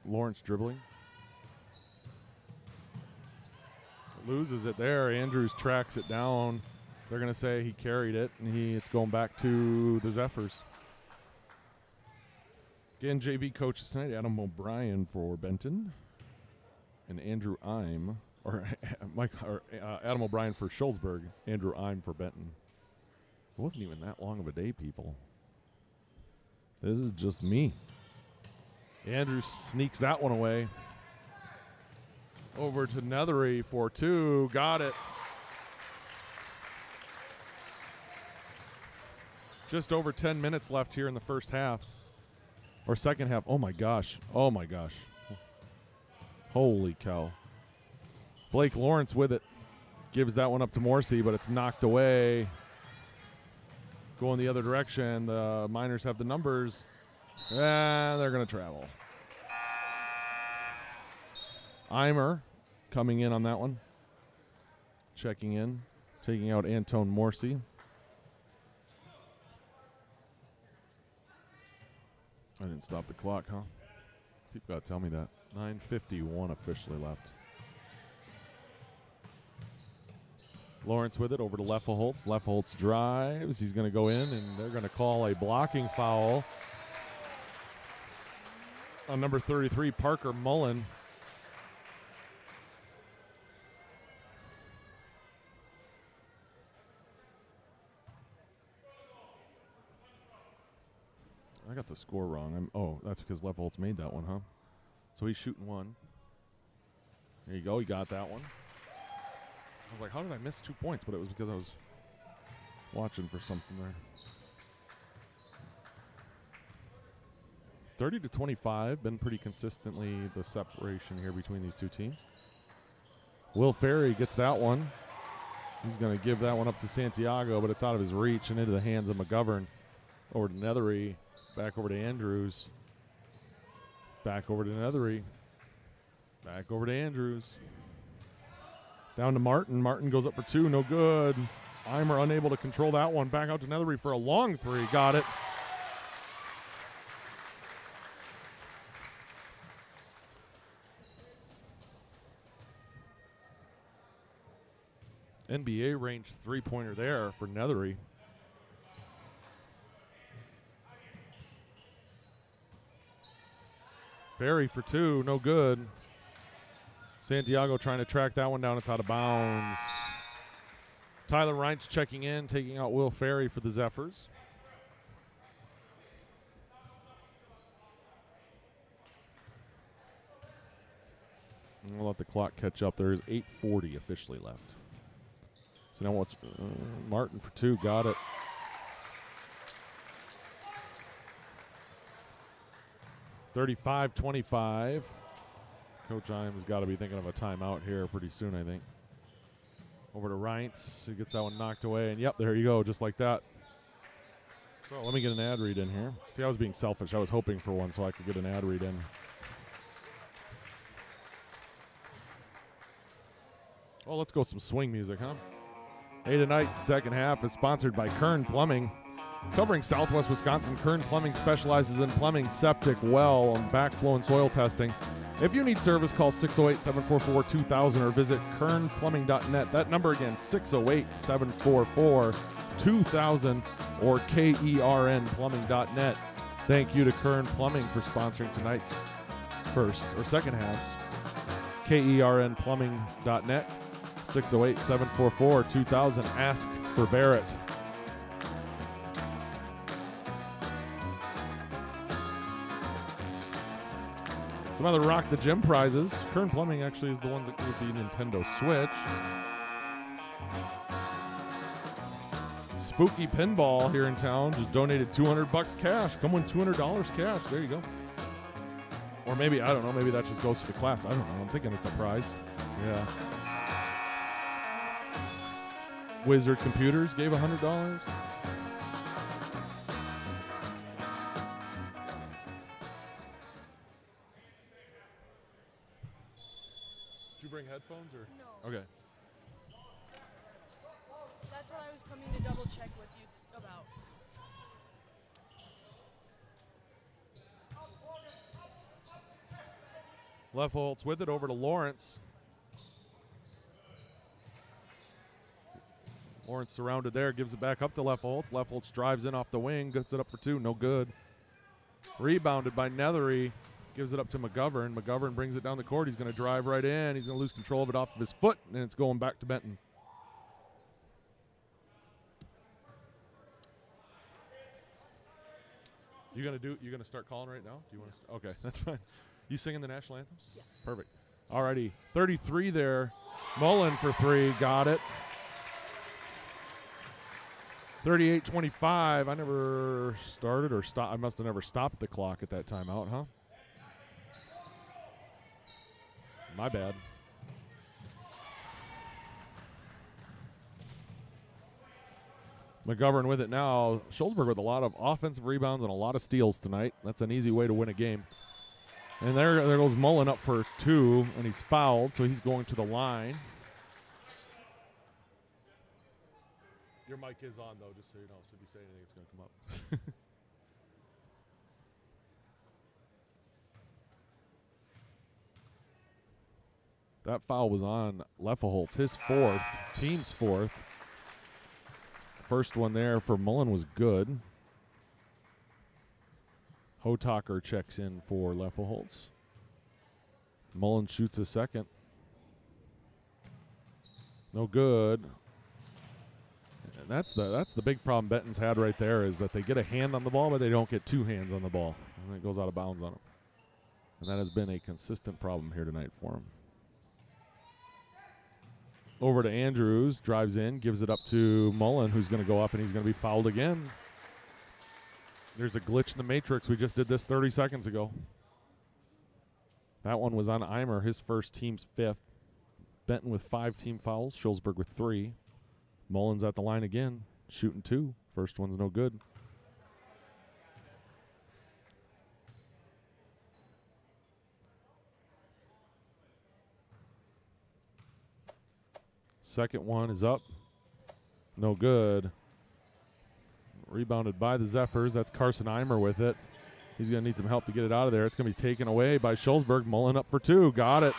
Lawrence dribbling. Loses it there. Andrews tracks it down. They're going to say he carried it, and it's going back to the Zephyrs. Again, JV coaches tonight, Adam O'Brien for Benton and Andrew Eim, Adam O'Brien for Shullsburg, Andrew Eim for Benton. It wasn't even that long of a day, people. This is just me. Andrews sneaks that one away. Over to Nethery for 2. Got it. Just over 10 minutes left here in the first half. Or second half. Oh, my gosh. Oh, my gosh. Holy cow. Blake Lawrence with it. Gives that one up to Morrissey, but it's knocked away. Going the other direction. The Miners have the numbers. And they're going to travel. Eimer coming in on that one. Checking in. Taking out Antone Morrissey. I didn't stop the clock, huh? People got to tell me that. 9:51 officially left. Lawrence with it over to Leffelholtz. Leffelholtz drives. He's going to go in, and they're going to call a blocking foul on number 33, Parker Mullen. I got the score wrong. Oh, that's because Leffelholtz made that one, huh? So he's shooting one. There you go. He got that one. I was like, how did I miss 2 points? But it was because I was watching for something there. 30-25. Been pretty consistently the separation here between these two teams. Will Ferry gets that one. He's going to give that one up to Santiago, but it's out of his reach and into the hands of McGovern. Over to Nethery. Back over to Andrews. Back over to Nethery. Back over to Andrews. Down to Martin. Martin goes up for two. No good. Eimer unable to control that one. Back out to Nethery for a long three. Got it. NBA range three-pointer there for Nethery. Ferry for two, no good. Santiago trying to track that one down. It's out of bounds. Tyler Reintz checking in, taking out Will Ferry for the Zephyrs. And we'll let the clock catch up. There is 8:40 officially left. So now what's Martin for two, got it. (35-25). Coach Imes has got to be thinking of a timeout here pretty soon, I think. Over to Reintz, who gets that one knocked away. And, yep, there you go, just like that. So let me get an ad read in here. See, I was being selfish. I was hoping for one so I could get an ad read in. Oh, let's go some swing music, huh? Hey, tonight's second half is sponsored by Kern Plumbing. Covering Southwest Wisconsin, Kern Plumbing specializes in plumbing, septic, well, and backflow and soil testing. If you need service, call 608-744-2000 or visit kernplumbing.net. That number again, 608-744-2000 or kernplumbing.net. Thank you to Kern Plumbing for sponsoring tonight's second halves. kernplumbing.net, 608-744-2000. Ask for Barrett. Some other Rock the Gym prizes. Kern Plumbing actually is the ones that with the Nintendo Switch. Spooky Pinball here in town just donated $200 cash. Come win $200 cash. There you go. Or maybe, I don't know, maybe that just goes to the class. I don't know. I'm thinking it's a prize. Yeah. Wizard Computers gave $100. Headphones or no? Okay. That's what I was coming to double check with you about. Leffelholtz with it over to Lawrence. Lawrence surrounded there, gives it back up to Leffelholtz. Leffelholtz drives in off the wing, gets it up for two, no good. Rebounded by Nethery. Gives it up to McGovern. McGovern brings it down the court. He's going to drive right in. He's going to lose control of it off of his foot, and it's going back to Benton. You're going to start calling right now? Do you want to? Okay, that's fine. You singing the national anthem? Yeah. Perfect. Alrighty, 33 there. Mullen for three, got it. 38-25. I never started or stopped. I must have never stopped the clock at that timeout, huh? My bad. McGovern with it now. Shullsburg with a lot of offensive rebounds and a lot of steals tonight. That's an easy way to win a game. And there goes Mullen up for 2, and he's fouled, so he's going to the line. Your mic is on, though, just so you know. So if you say anything, it's going to come up. That foul was on Leffelholtz, his 4th, team's 4th. First one there for Mullen was good. Hotaker checks in for Leffelholtz. Mullen shoots a second. No good. And that's the big problem Benton's had right there, is that they get a hand on the ball, but they don't get 2 hands on the ball. And it goes out of bounds on them. And that has been a consistent problem here tonight for them. Over to Andrews, drives in, gives it up to Mullen, who's going to go up, and he's going to be fouled again. There's a glitch in the matrix. We just did this 30 seconds ago. That one was on Eimer, his first, team's 5th. Benton with 5 team fouls, Shullsburg with 3. Mullen's at the line again, shooting 2. First one's no good. Second one is up. No good. Rebounded by the Zephyrs. That's Carson Eimer with it. He's going to need some help to get it out of there. It's going to be taken away by Shullsburg. Mullen up for 2. Got it.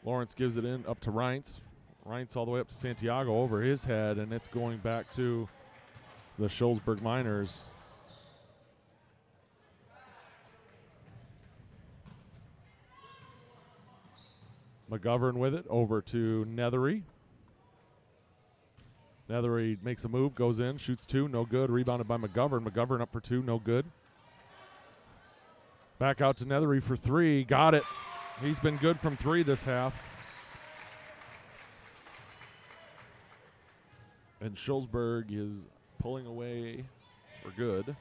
Lawrence gives it in up to Reintz. Reintz all the way up to Santiago over his head, and it's going back to the Shullsburg Miners. McGovern with it over to Nethery. Nethery makes a move, goes in, shoots 2, no good. Rebounded by McGovern. McGovern up for 2, no good. Back out to Nethery for 3, got it. He's been good from 3 this half. And Shullsburg is pulling away for good.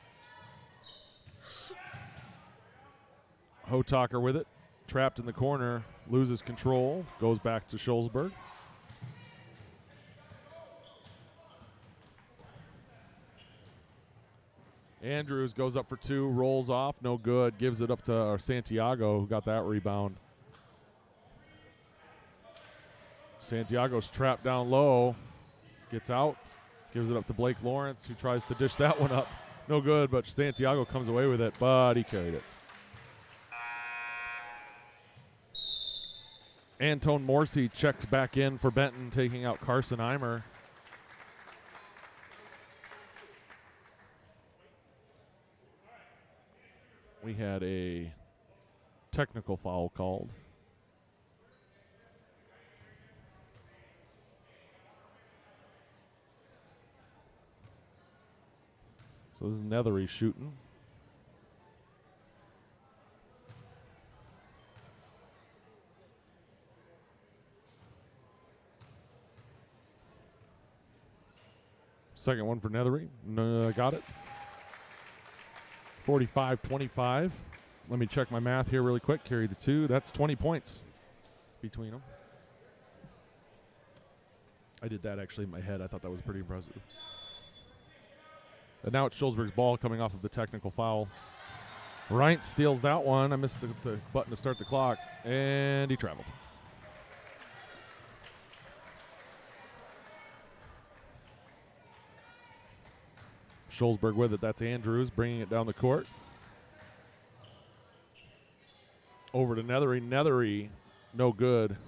Hotaker with it. Trapped in the corner, loses control, goes back to Shullsburg. Andrews goes up for 2, rolls off, no good, gives it up to Santiago, who got that rebound. Santiago's trapped down low, gets out, gives it up to Blake Lawrence, who tries to dish that one up. No good, but Santiago comes away with it, but he carried it. Antone Morsi checks back in for Benton, taking out Carson Eimer. We had a technical foul called. So this is Nethery shooting. Second one for Nethery. Got it. 45-25. Let me check my math here really quick. Carry the 2. That's 20 points between them. I did that actually in my head. I thought that was pretty impressive. And now it's Shullsburg's ball coming off of the technical foul. Reintz steals that one. I missed the button to start the clock, and he traveled. Shullsburg with it. That's Andrews bringing it down the court. Over to Nethery. Nethery, no good.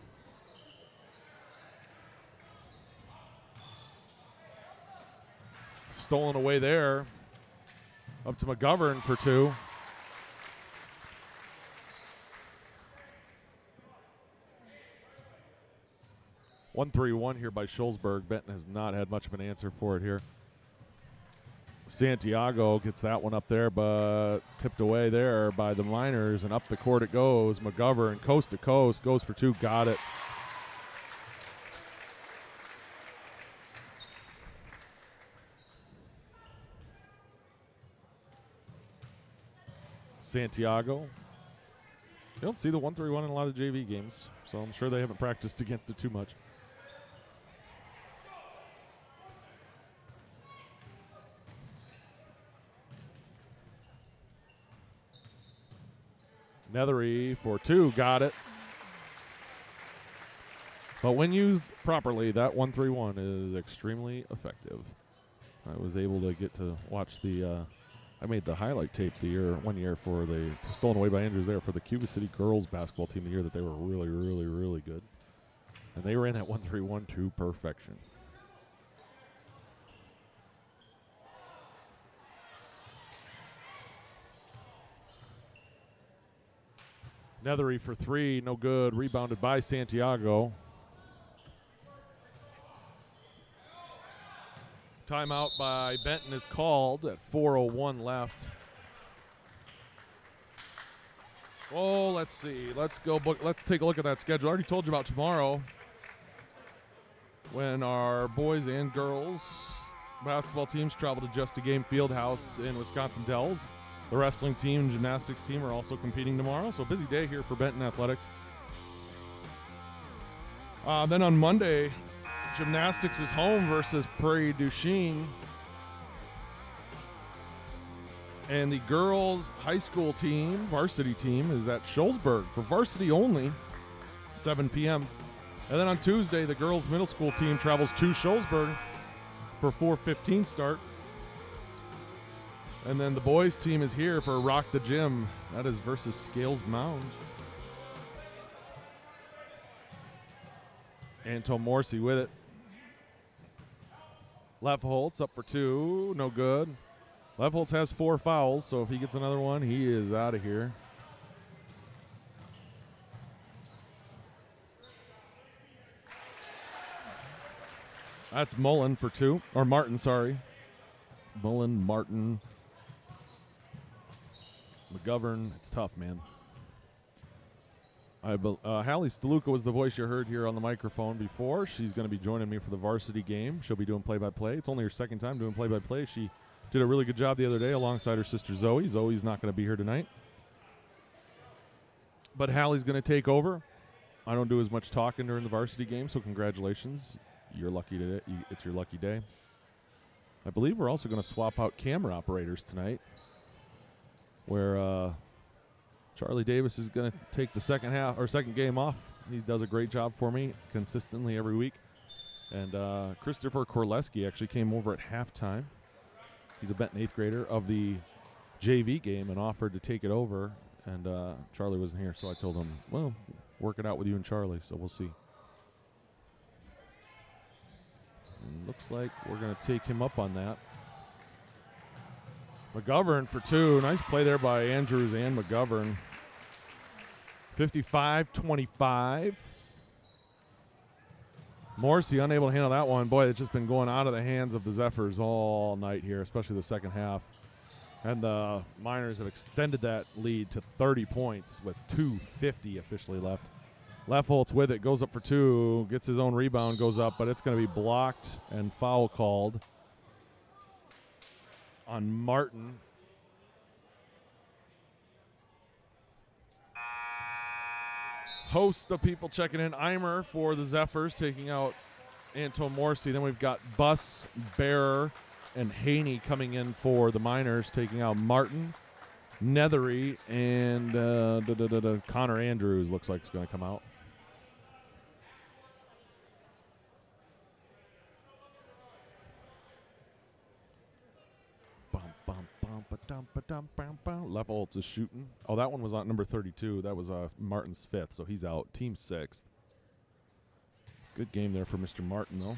Stolen away there. Up to McGovern for 2. One 3-1 here by Shullsburg. Benton has not had much of an answer for it here. Santiago gets that one up there, but tipped away there by the Miners, and up the court it goes. McGovern, coast to coast, goes for two, got it. Santiago. You don't see the 1-3-1 in a lot of JV games, so I'm sure they haven't practiced against it too much. Nethery for two, got it. But when used properly, that 1-3-1 is extremely effective. I was able to get to watch the I made the highlight tape one year for the stolen away by Andrews there for the Cuba City girls basketball team the year that they were really, really, really good. And they ran that 1-3-1 to perfection. Nethery for three, no good. Rebounded by Santiago. Timeout by Benton is called at 4:01 left. Oh, let's see. Let's take a look at that schedule. I already told you about tomorrow when our boys and girls basketball teams travel to Just a Game Fieldhouse in Wisconsin Dells. The wrestling team and gymnastics team are also competing tomorrow, so busy day here for Benton Athletics. Then on Monday, gymnastics is home versus Prairie du Chien. And the girls' high school team, varsity team, is at Shullsburg for varsity only, 7 p.m. And then on Tuesday, the girls' middle school team travels to Shullsburg for 4:15 start. And then the boys' team is here for Rock the Gym. That is versus Scales Mound. Anton Morsi with it. Lefholtz up for two, no good. Lefholtz has 4 fouls, so if he gets another one, he is out of here. That's Mullen for two, or Martin, sorry. Mullen, Martin, McGovern. It's tough, man. Hallie Staluka was the voice you heard here on the microphone before. She's going to be joining me for the varsity game. She'll be doing play-by-play. It's only her second time doing play-by-play. She did a really good job the other day alongside her sister Zoe. Zoe's not going to be here tonight. But Hallie's going to take over. I don't do as much talking during the varsity game, so congratulations. You're lucky today. It's your lucky day. I believe we're also going to swap out camera operators tonight, where Charlie Davis is going to take the second game off. He does a great job for me consistently every week. And Christopher Korleski actually came over at halftime. He's a Benton 8th grader of the JV game and offered to take it over. And Charlie wasn't here, so I told him, well, work it out with you and Charlie, so we'll see. And looks like we're going to take him up on that. McGovern for two. Nice play there by Andrews and McGovern. 55-25. Morrissey unable to handle that one. Boy, it's just been going out of the hands of the Zephyrs all night here, especially the second half. And the Miners have extended that lead to 30 points with 2:50 officially left. Lefholtz with it, goes up for two, gets his own rebound, goes up, but it's going to be blocked and foul called on Martin. Host of people checking in. Eimer for the Zephyrs taking out Anton Morsi. Then we've got Buss, Bearer, and Haney coming in for the Miners taking out Martin, Nethery, and Connor Andrews looks like it's going to come out. Lefholtz is shooting. Oh, that one was on number 32. That was Martin's 5th, so he's out. Team 6th. Good game there for Mr. Martin, though.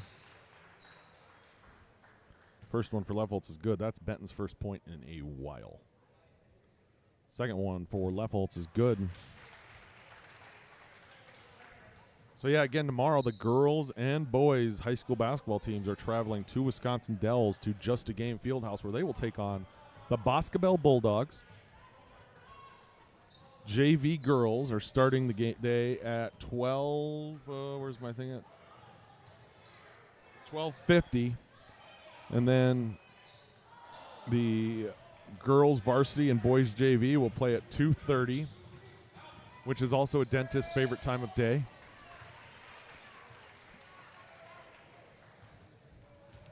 First one for Lefholtz is good. That's Benton's first point in a while. Second one for Lefholtz is good. So, yeah, again, tomorrow the girls and boys high school basketball teams are traveling to Wisconsin Dells to Just a Game Fieldhouse, where they will take on the Basketball Bulldogs. JV girls are starting the game day at 12. Where's my thing at? 12:50. And then the girls varsity and boys JV will play at 2:30, which is also a dentist's favorite time of day.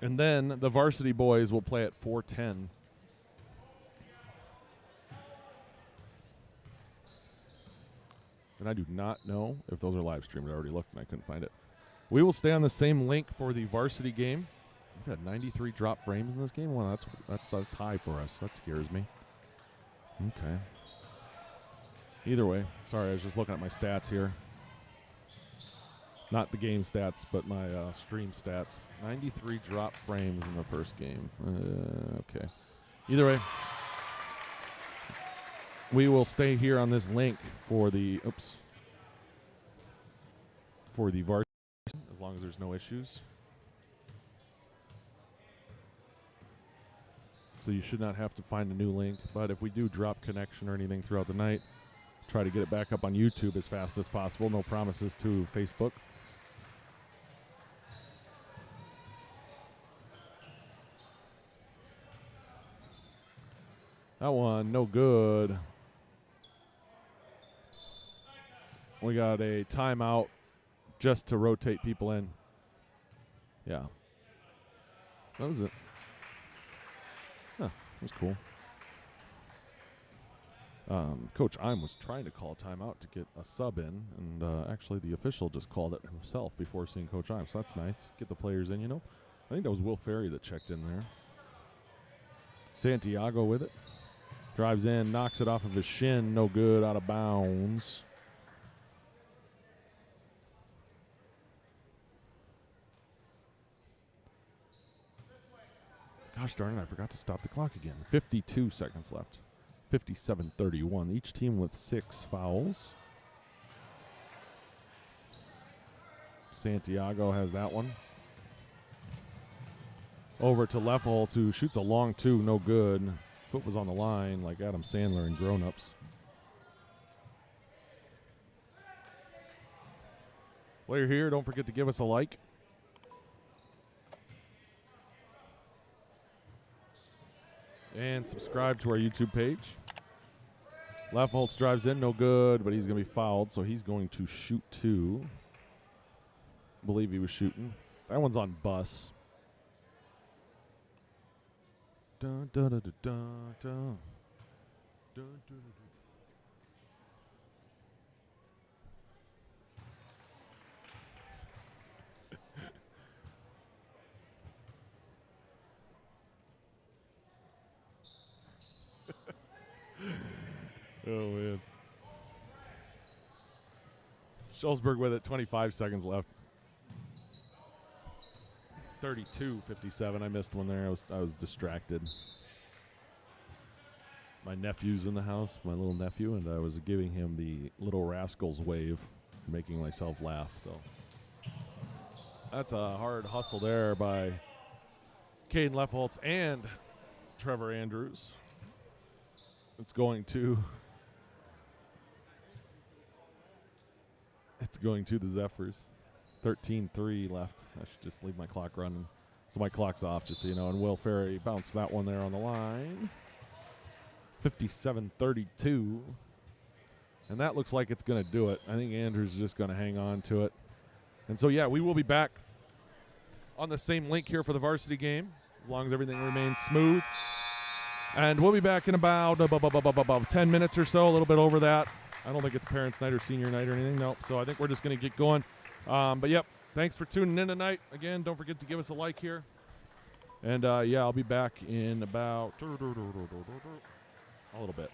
And then the varsity boys will play at 4:10. And I do not know if those are live streamed. I already looked and I couldn't find it. We will stay on the same link for the varsity game. We've had 93 drop frames in this game. Well, that's a tie for us. That scares me. Okay. Either way, sorry, I was just looking at my stats here. Not the game stats, but my stream stats. 93 drop frames in the first game. Okay. Either way, we will stay here on this link for the varsity, as long as there's no issues. So you should not have to find a new link. But if we do drop connection or anything throughout the night, try to get it back up on YouTube as fast as possible. No promises to Facebook. That one, no good. We got a timeout just to rotate people in. Yeah. That was it. Huh, that was cool. Coach Im was trying to call a timeout to get a sub in, and actually the official just called it himself before seeing Coach Im, so that's nice. Get the players in, you know. I think that was Will Ferry that checked in there. Santiago with it. Drives in, knocks it off of his shin. No good, out of bounds. Gosh darn it, I forgot to stop the clock again. 52 seconds left. 57-31. Each team with 6 fouls. Santiago has that one. Over to Lefholtz, who shoots a long 2, no good. Foot was on the line like Adam Sandler in Grown Ups. While you're here, don't forget to give us a like. And subscribe to our YouTube page. Lefholtz drives in, no good, but he's going to be fouled, so he's going to shoot 2. Believe he was shooting. That one's on bus. Dun, dun, dun, dun, dun, dun. Dun, dun, dun. Oh, man. Shullsburg with it, 25 seconds left. 32-57. I missed one there. I was distracted. My nephew's in the house, my little nephew, and I was giving him the Little Rascals wave, making myself laugh. So that's a hard hustle there by Caden Lefholtz and Trevor Andrews. It's going to the Zephyrs. 13-3 left. I should just leave my clock running. So my clock's off, just so you know. And Will Ferry bounced that one there on the line. 57-32. And that looks like it's going to do it. I think Andrews is just going to hang on to it. And so, yeah, we will be back on the same link here for the varsity game, as long as everything remains smooth. And we'll be back in about 10 minutes or so, a little bit over that. I don't think it's parents' night or senior night or anything. Nope. So I think we're just going to get going. But, yep, thanks for tuning in tonight. Again, don't forget to give us a like here. And, yeah, I'll be back in about a little bit.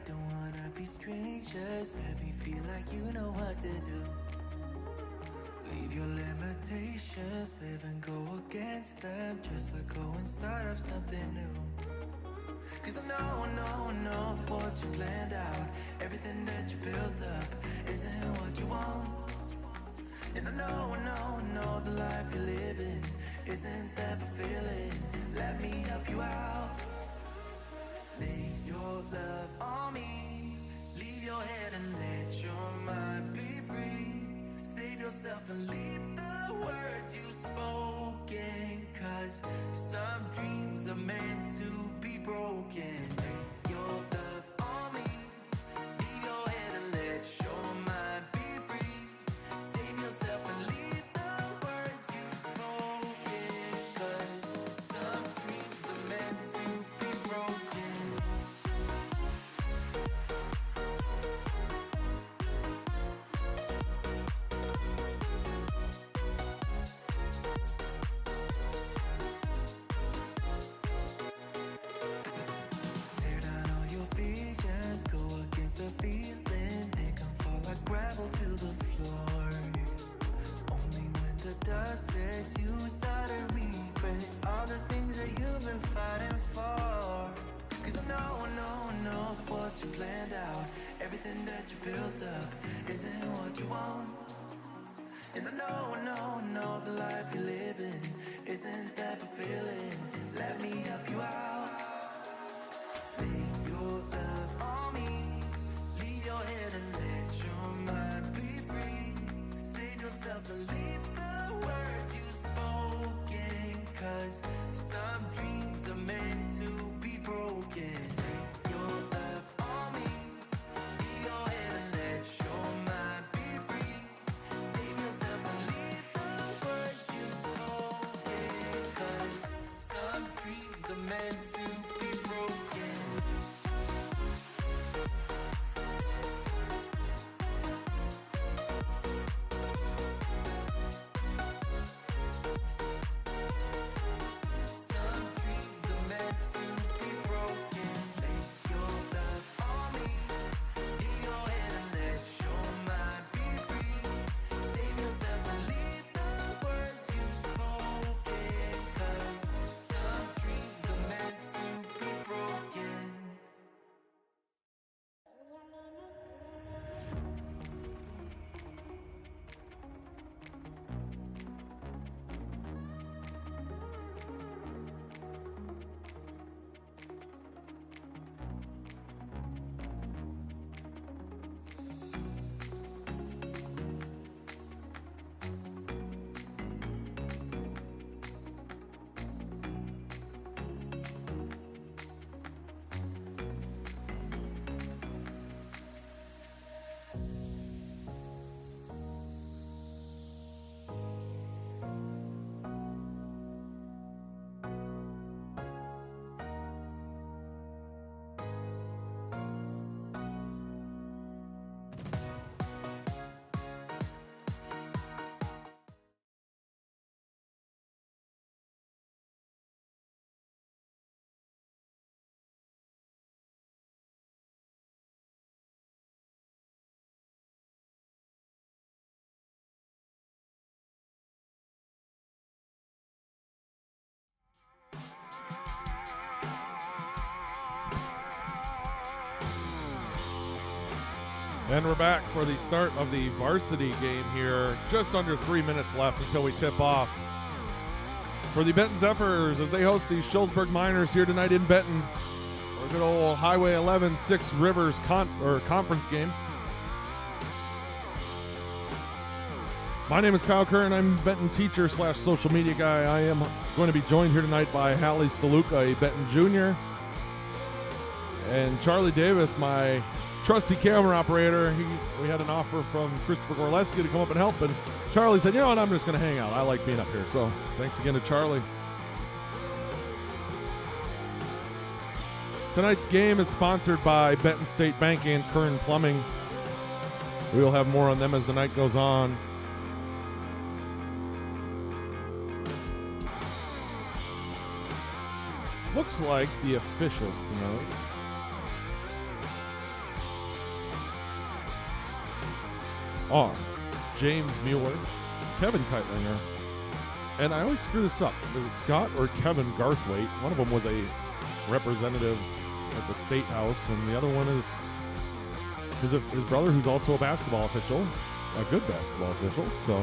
don't wanna be strangers. Let me feel like you know what to do. Leave your limitations, live and go against them. Just let go and start up something new. Cause I know that what you planned out, everything that you built up, isn't what you want. And I know the life you're living isn't that fulfilling. Let me help you out. Lay your love on me. Leave your head and let your mind be free. Save yourself and leave the words you spoken. Cause some dreams are meant to be broken. Lay your love on me. Leave your head and let your mind be free. Save yourself and leave the words you spoken. Cause some dreams are meant to be broken. Tear down all your visions, go against the feeling. They can fall like gravel to the floor. Only when the dust settles, you start to regret all the things that you've been fighting for. Cause I know that what you planned out, everything that you built up, isn't what you want. And I know the life you're living isn't that fulfilling. Let me help you out. Lay your love on me. Leave your head and let your mind be free. Save yourself and leave the words you spoken. Cause some dreams are meant to be broken. Lay your love on me. Leave your head and let your mind be free. Save yourself and leave the words you spoken. Cause some dreams are meant to be broken. Some dreams are meant to be broken. Lay your love on me. Leave your head and let your mind be free. Save yourself and leave the words you spoken. Cause some dreams are meant to be broken. And we're back for the start of the varsity game here. Just under 3 minutes left until we tip off. For the Benton Zephyrs as they host the Shullsburg Miners here tonight in Benton. For a good old Highway 11 Six Rivers conference game. My name is Kyle Curran. I'm Benton teacher / social media guy. I am going to be joined here tonight by Hallie Staluka, a Benton junior. And Charlie Davis, my trusty camera operator. We had an offer from Christopher Gorleski to come up and help, and Charlie said, you know what, I'm just going to hang out. I like being up here. So thanks again to Charlie. Tonight's game is sponsored by Benton State Bank and Kern Plumbing. We will have more on them as the night goes on. Looks like the officials tonight are James Mueller, Kevin Keitlinger, and I always screw this up. Is it Scott or Kevin Garthwaite? One of them was a representative at the State House, and the other one is his brother, who's also a basketball official, a good basketball official. So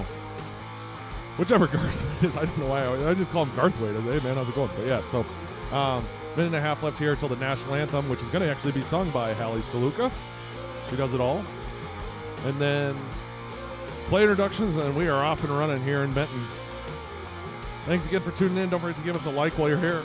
whichever Garthwaite is, I don't know why I just call him Garthwaite. Hey man, how's it going? But yeah, so minute and a half left here until the national anthem, which is going to actually be sung by Hallie Staluka. She does it all. And then play introductions, and we are off and running here in Benton. Thanks again for tuning in. Don't forget to give us a like while you're here.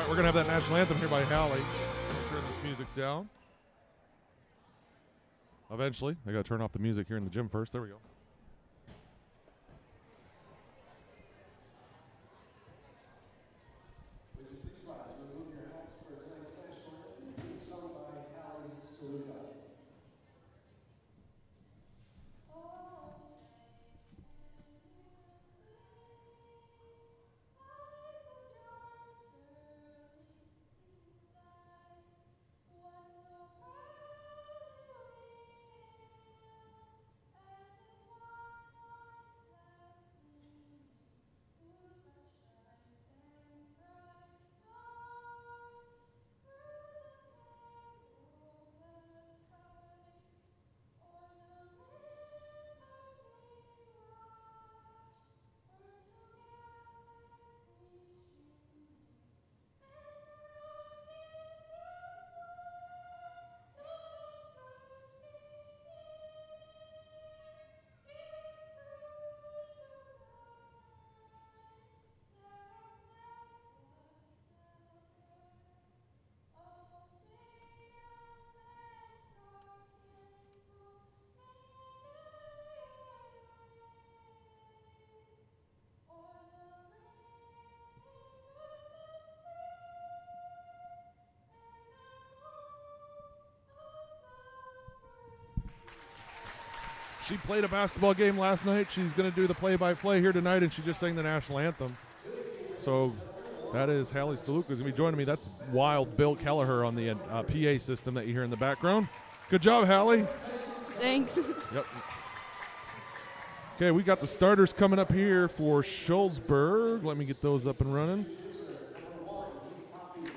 We're going to have that national anthem here by Hallie. Turn this music down. Eventually. I got to turn off the music here in the gym first. There we go. Would you please rise and remove your hats for tonight's national anthem being sung by Hallie Staluka. She played a basketball game last night. She's going to do the play-by-play here tonight, and she just sang the national anthem. So that is Hallie Staluka is going to be joining me. That's Wild Bill Kelleher on the PA system that you hear in the background. Good job, Hallie. Thanks. Yep. Okay, we got the starters coming up here for Shullsburg. Let me get those up and running.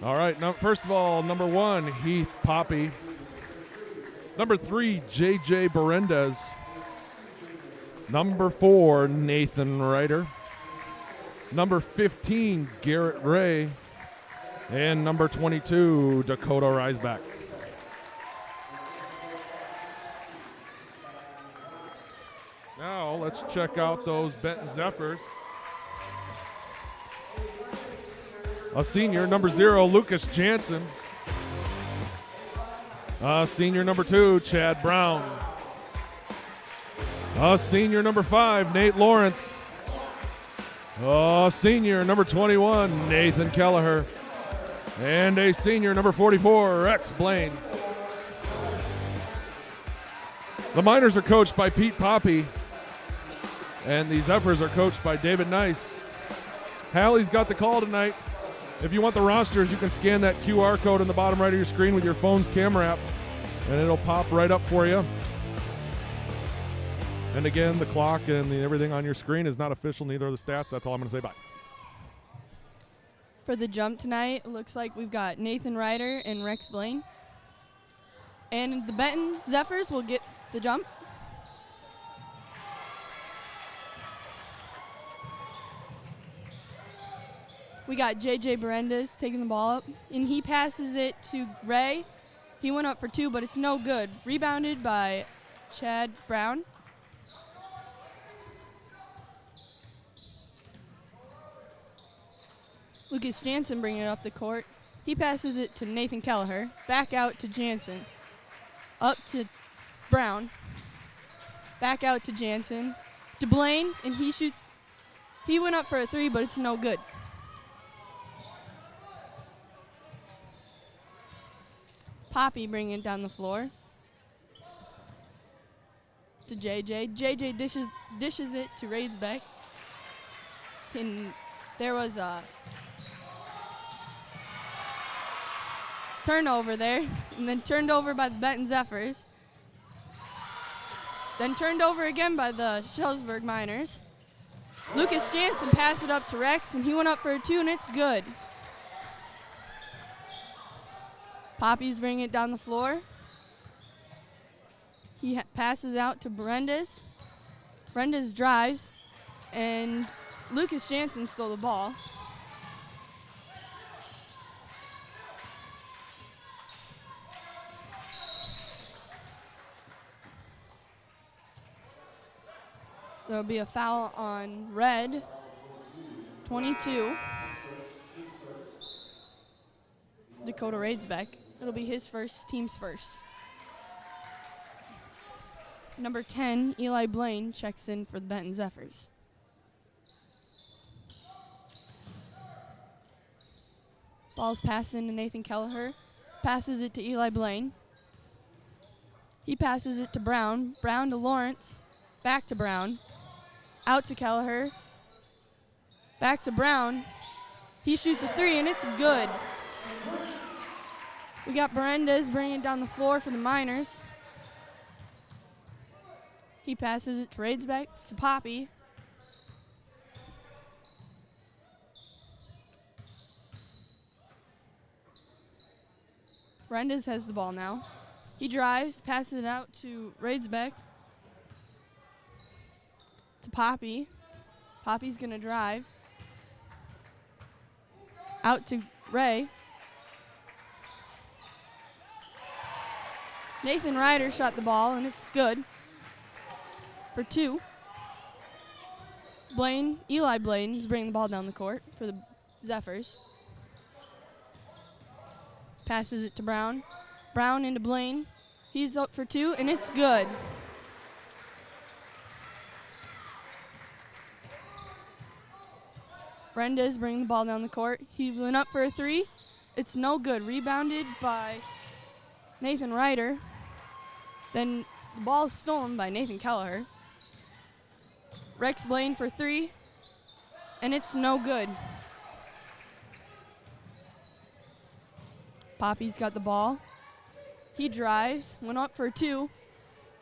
All right, now, first of all, number 1, Heath Poppy. Number 3, J.J. Berendez. Number 4, Nathan Ryder. Number 15, Garrett Ray. And number 22, Dakota Reisbach. Now let's check out those Benton Zephyrs. A senior, number 0, Lucas Jansen. Senior number 2, Chad Brown. Senior number 5, Nate Lawrence. Senior number 21, Nathan Kelleher. And a senior number 44, Rex Blaine. The Miners are coached by Pete Poppy. And the Zephyrs are coached by David Nice. Hallie's got the call tonight. If you want the rosters, you can scan that QR code in the bottom right of your screen with your phone's camera app, and it'll pop right up for you. And again, the clock and everything on your screen is not official, neither are the stats. That's all I'm going to say. Bye. For the jump tonight, it looks like we've got Nathan Ryder and Rex Blaine. And the Benton Zephyrs will get the jump. We got J.J. Berendez taking the ball up, and he passes it to Ray. He went up for 2, but it's no good. Rebounded by Chad Brown. Lucas Jansen bringing it up the court. He passes it to Nathan Kelleher. Back out to Jansen. Up to Brown. Back out to Jansen. To Blaine, and he shoots. He went up for a 3, but it's no good. Poppy bringing it down the floor to JJ. JJ dishes it to Raisbeck. And there was a turnover there, and then turned over by the Benton Zephyrs. Then turned over again by the Shullsburg Miners. Lucas Jansen passed it up to Rex, and he went up for a 2, and it's good. Poppy's bringing it down the floor. He passes out to Berendez. Berendez drives, and Lucas Jansen stole the ball. There'll be a foul on red, 22. Dakota Raisbeck. It'll be his first, team's first. Number 10, Eli Blaine, checks in for the Benton Zephyrs. Ball's passed into Nathan Kelleher. Passes it to Eli Blaine. He passes it to Brown. Brown to Lawrence. Back to Brown. Out to Kelleher. Back to Brown. He shoots a 3, and it's good. We got Berendez bringing it down the floor for the Miners. He passes it to Raisbeck, to Poppy. Berendez has the ball now. He drives, passes it out to Raisbeck. To Poppy. Poppy's going to drive. Out to Ray. Nathan Ryder shot the ball, and it's good for 2. Eli Blaine is bringing the ball down the court for the Zephyrs. Passes it to Brown. Brown into Blaine. He's up for 2, and it's good. Berendez bringing the ball down the court. He went up for a 3. It's no good. Rebounded by Nathan Ryder. Then the ball is stolen by Nathan Kelleher. Rex Blaine for 3, and it's no good. Poppy's got the ball. He drives, went up for 2.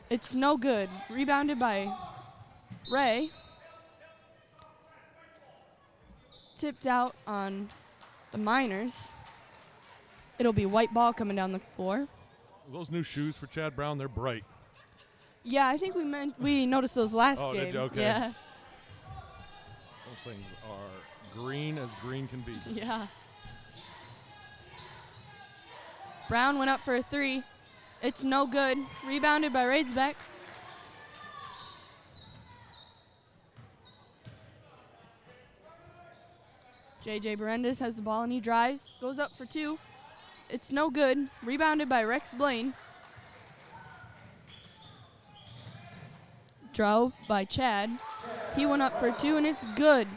It's no good. Rebounded by Ray. Tipped out on the Miners. It'll be white ball coming down the floor. Those new shoes for Chad Brown, they're bright. Yeah, I think we noticed those last game. Did you? Okay. Yeah. Those things are green as green can be. Yeah. Brown went up for a 3. It's no good. Rebounded by Raisbeck. J.J. Berendez has the ball, and he drives. Goes up for 2. It's no good. Rebounded by Rex Blaine. Drove by Chad. He went up for 2, and it's good.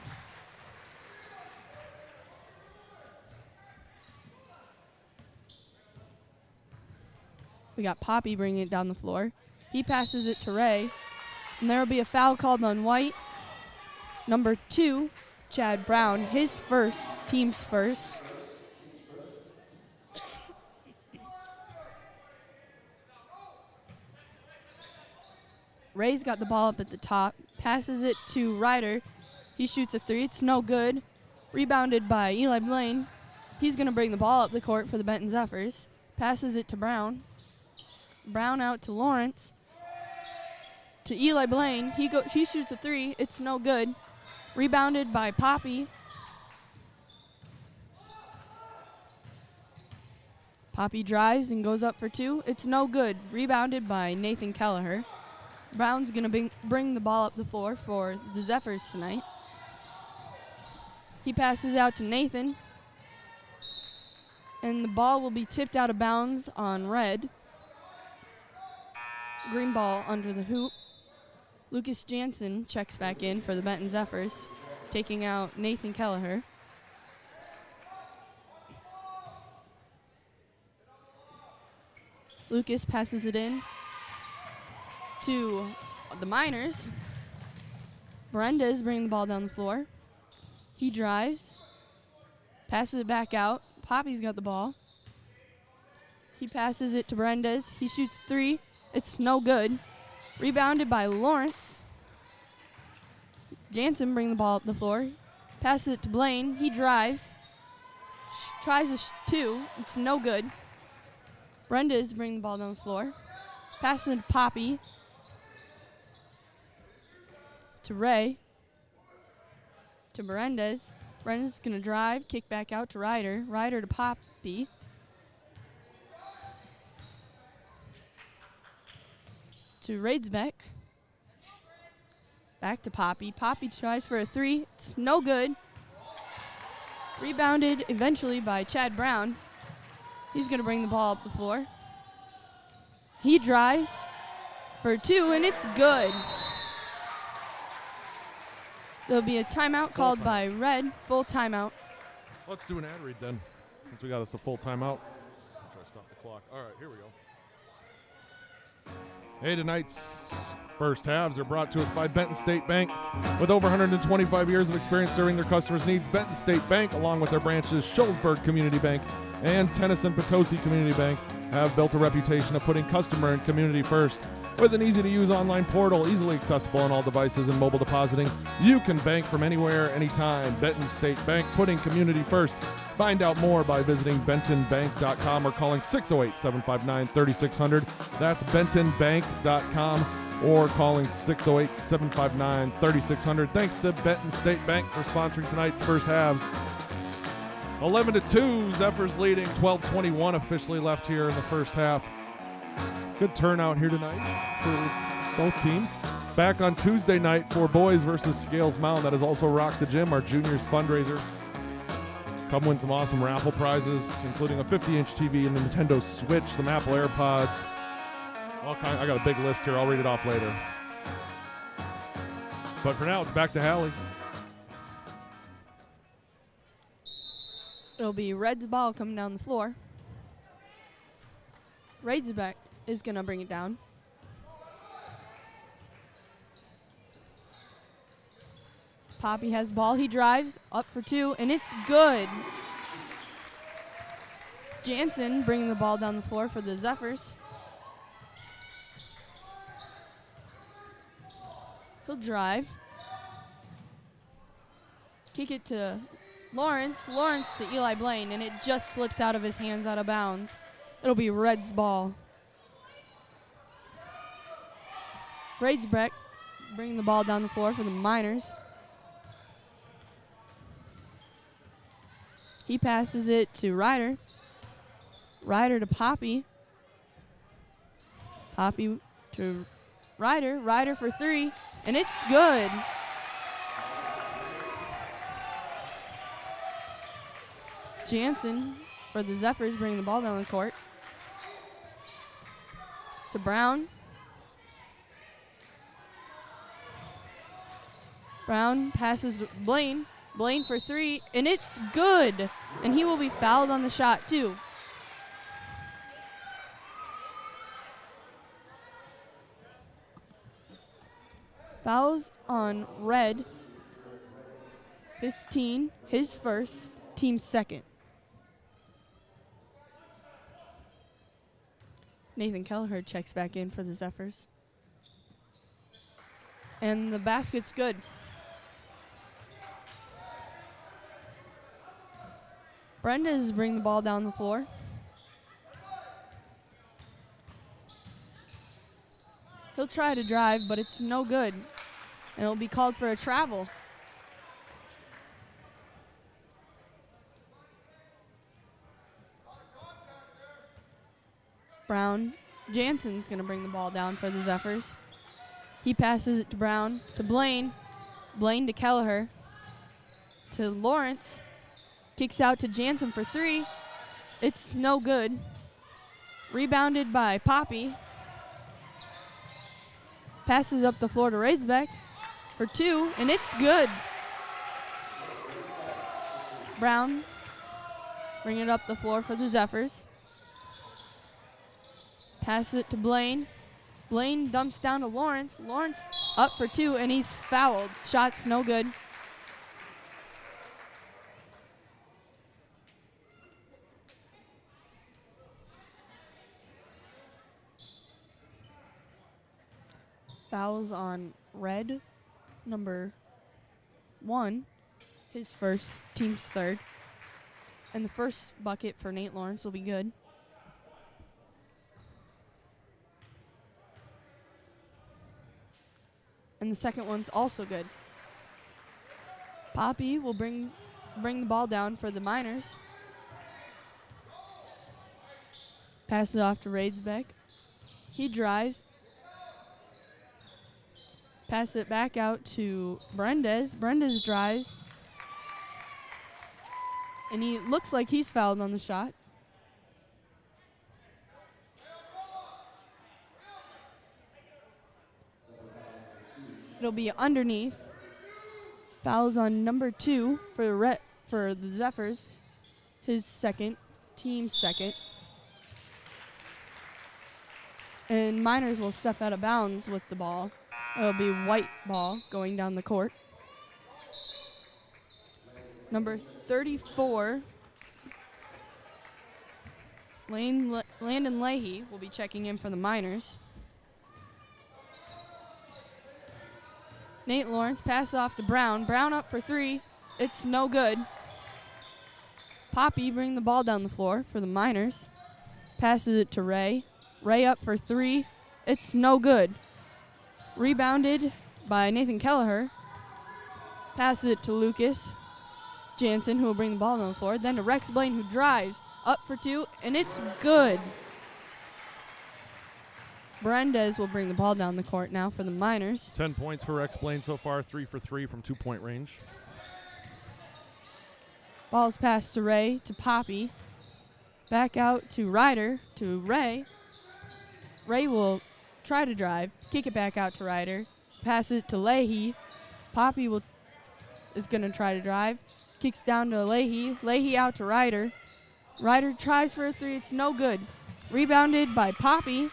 We got Poppy bringing it down the floor. He passes it to Ray. And there will be a foul called on White. Number 2, Chad Brown, his first, team's first. Ray's got the ball up at the top. Passes it to Ryder. He shoots a 3. It's no good. Rebounded by Eli Blaine. He's going to bring the ball up the court for the Benton Zephyrs. Passes it to Brown. Brown out to Lawrence. To Eli Blaine. He shoots a three. It's no good. Rebounded by Poppy. Poppy drives and goes up for two. It's no good. Rebounded by Nathan Kelleher. Brown's going to bring the ball up the floor for the Zephyrs tonight. He passes out to Nathan. And the ball will be tipped out of bounds on red. Green ball under the hoop. Lucas Jansen checks back in for the Benton Zephyrs, taking out Nathan Kelleher. Lucas passes it in to the Miners. Melendez bringing the ball down the floor. He drives, passes it back out. Poppy's got the ball. He passes it to Melendez. He shoots three. It's no good. Rebounded by Lawrence. Jansen bringing the ball up the floor. Passes it to Blaine. He drives. Tries a two. It's no good. Melendez bringing the ball down the floor. Passes it to Poppy. To Ray. To Melendez. Melendez going to drive. Kick back out to Ryder. Ryder to Poppy. To Raidsbeck. Back to Poppy. Poppy tries for a three. It's no good. Rebounded eventually by Chad Brown. He's going to bring the ball up the floor. He drives for two, and it's good. There'll be a timeout called by Red. Full timeout. Let's do an ad read then, since we got us a full timeout. Try to stop the clock. All right, here we go. Hey, tonight's first halves are brought to us by Benton State Bank. With over 125 years of experience serving their customers' needs, Benton State Bank, along with their branches Shullsburg Community Bank and Tennyson Potosi Community Bank, have built a reputation of putting customer and community first. With an easy-to-use online portal, easily accessible on all devices and mobile depositing, you can bank from anywhere, anytime. Benton State Bank, putting community first. Find out more by visiting bentonbank.com or calling 608-759-3600. That's bentonbank.com or calling 608-759-3600. Thanks to Benton State Bank for sponsoring tonight's first half. 11-2, Zephyrs leading. 12:21 officially left here in the first half. Good turnout here tonight for both teams. Back on Tuesday night for boys versus Scales Mountain. That is also Rock the Gym, our juniors fundraiser. Come win some awesome raffle prizes, including a 50-inch TV and a Nintendo Switch, some Apple AirPods. I got a big list here. I'll read it off later. But for now, it's back to Hallie. It'll be Red's ball coming down the floor. Raidsbeck is going to bring it down. Poppy has the ball. He drives up for two, and it's good. Jansen bringing the ball down the floor for the Zephyrs. He'll drive. Kick it to Lawrence. Lawrence to Eli Blaine, and it just slips out of his hands out of bounds. It'll be Red's ball. Raidsbeck bringing the ball down the floor for the Miners. He passes it to Ryder. Ryder to Poppy. Poppy to Ryder. Ryder for three, and it's good. Jansen for the Zephyrs bringing the ball down the court. To Brown. Brown passes to Blaine. Blaine for three, and it's good. And he will be fouled on the shot, too. Fouls on Red. 15, his first, team second. Nathan Kelleher checks back in for the Zephyrs. And the basket's good. Brenda is bringing the ball down the floor. He'll try to drive, but it's no good. And it'll be called for a travel. Jansen's going to bring the ball down for the Zephyrs. He passes it to Brown, to Blaine. Blaine to Kelleher. To Lawrence. Kicks out to Jansen for 3. It's no good. Rebounded by Poppy. Passes up the floor to Razorback for 2, and it's good. Brown bring it up the floor for the Zephyrs. Pass it to Blaine. Blaine dumps down to Lawrence. Lawrence up for 2, and he's fouled. Shot's no good. Fouls on Red, number 1, his first, team's third. And the first bucket for Nate Lawrence will be good. And the second one's also good. Poppy will bring the ball down for the Miners. Pass it off to Radsbeck. He drives. Pass it back out to Brendez. Brendez drives. And he looks like he's fouled on the shot. It'll be underneath. Fouls on number 2 for the Zephyrs. His second, team's second. And Miners will step out of bounds with the ball. It'll be white ball going down the court. Number 34, Landon Leahy will be checking in for the Miners. Nate Lawrence pass off to Brown. Brown up for 3. It's no good. Poppy bring the ball down the floor for the Miners. Passes it to Ray. Ray up for 3. It's no good. Rebounded by Nathan Kelleher. Passes it to Lucas Jansen, who will bring the ball down the floor. Then to Rex Blaine, who drives up for 2, and it's good. Brendez will bring the ball down the court now for the Miners. 10 points for Rex Blaine so far, 3 for 3 from 2-point range. Ball's passed to Ray, to Poppy. Back out to Ryder, to Ray. Ray will try to drive, kick it back out to Ryder. Pass it to Leahy. Poppy is going to try to drive. Kicks down to Leahy. Leahy out to Ryder. Ryder tries for a 3. It's no good. Rebounded by Poppy.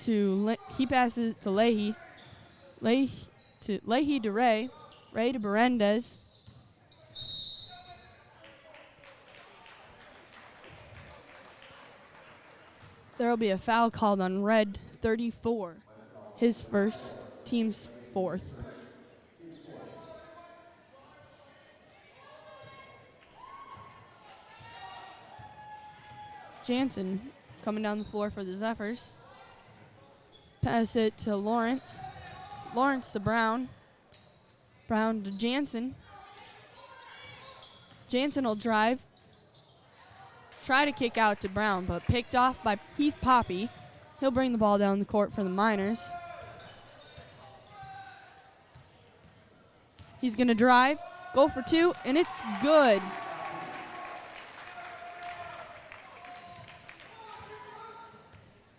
He passes to Leahy. Leahy to Ray. Ray to Berendez. There will be a foul called on Red 34. His first, team's 4th. Jansen coming down the floor for the Zephyrs. Pass it to Lawrence. Lawrence to Brown. Brown to Jansen. Jansen will drive. Try to kick out to Brown, but picked off by Heath Poppy. He'll bring the ball down the court for the Miners. He's going to drive, go for 2, and it's good.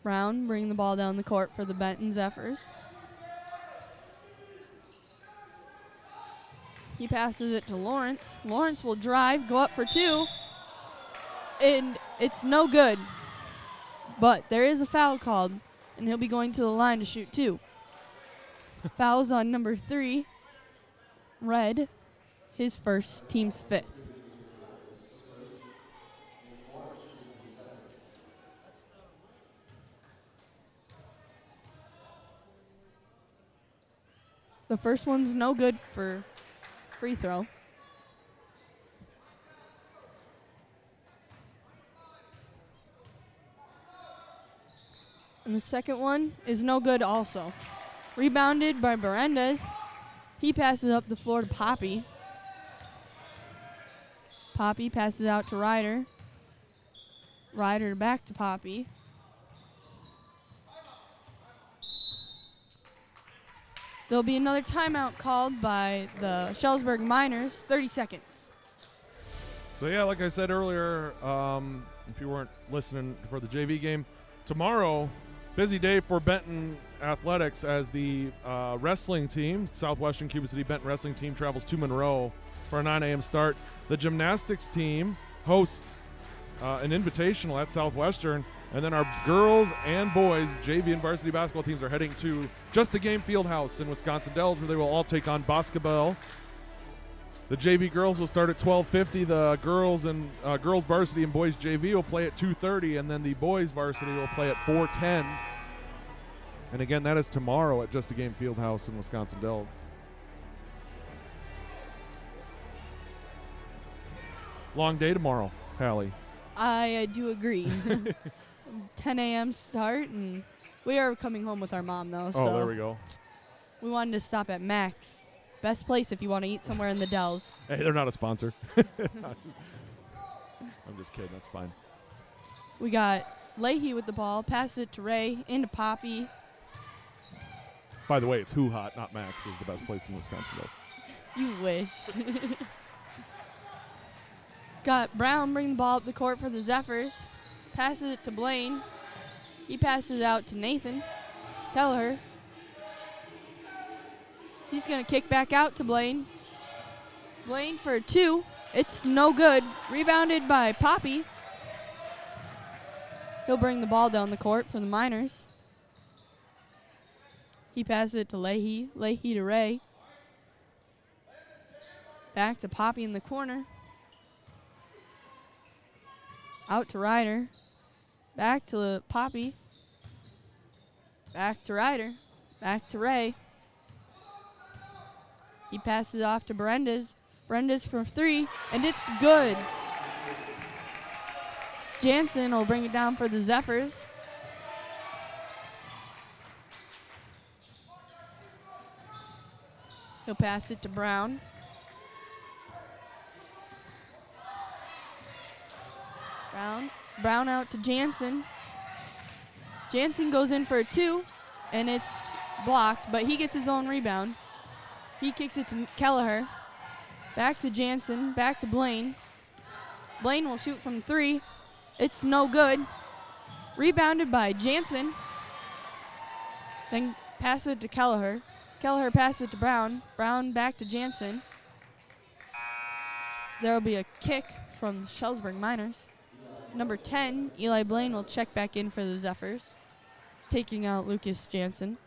Brown bring the ball down the court for the Benton Zephyrs. He passes it to Lawrence. Lawrence will drive, go up for 2, and it's no good. But there is a foul called, and he'll be going to the line to shoot 2. Fouls on number 3, Red, his first, team's 5th. The first one's no good for free throw. And the The second one is no good also. Rebounded by Berendez. He passes up the floor to Poppy. Poppy passes out to Ryder. Ryder back to Poppy. There'll be another timeout called by the Shullsburg Miners, 30 seconds. So, yeah, like I said earlier, if you weren't listening for the JV game, tomorrow, busy day for Benton Athletics as the wrestling team, Southwestern Cuba City Benton wrestling team, travels to Monroe for a 9 a.m. start. The gymnastics team hosts an invitational at Southwestern, and then our girls and boys JV and varsity basketball teams are heading to Just a Game Fieldhouse in Wisconsin Dells, where they will all take on basketball. The JV girls will start at 12:50. The girls and girls varsity and boys JV will play at 2:30, and then the boys varsity will play at 4:10. And again, that is tomorrow at Just a Game Fieldhouse in Wisconsin Dells. Long day tomorrow, Hallie. I do agree. 10 a.m. start, and we are coming home with our mom, though. Oh, so there we go. we wanted to stop at Max. Best place if you want to eat somewhere in the Dells. Hey, they're not a sponsor. I'm just kidding. That's fine. We got Leahy with the ball. Pass it to Ray, into Poppy. By the way, it's Who Hot, not Max, is the best place in Wisconsin Dells. You wish. Got Brown bring the ball up the court for the Zephyrs. Passes it to Blaine. He passes it out to Nathan Kelleher. He's going to kick back out to Blaine. Blaine for a 2. It's no good. Rebounded by Poppy. He'll bring the ball down the court for the Miners. He passes it to Leahy. Leahy to Ray. Back to Poppy in the corner. Out to Ryder. Back to Poppy. Back to Ryder. Back to Ray. He passes it off to Berendez. Berendez for 3, and it's good. Jansen will bring it down for the Zephyrs. He'll pass it to Brown. Brown out to Jansen. Jansen goes in for a 2, and it's blocked, but he gets his own rebound. He kicks it to Kelleher. Back to Jansen. Back to Blaine. Blaine will shoot from 3. It's no good. Rebounded by Jansen. Then pass it to Kelleher. Kelleher passes it to Brown. Brown back to Jansen. There will be a kick from the Shullsburg Miners. Number 10, Eli Blaine, will check back in for the Zephyrs, taking out Lucas Jansen.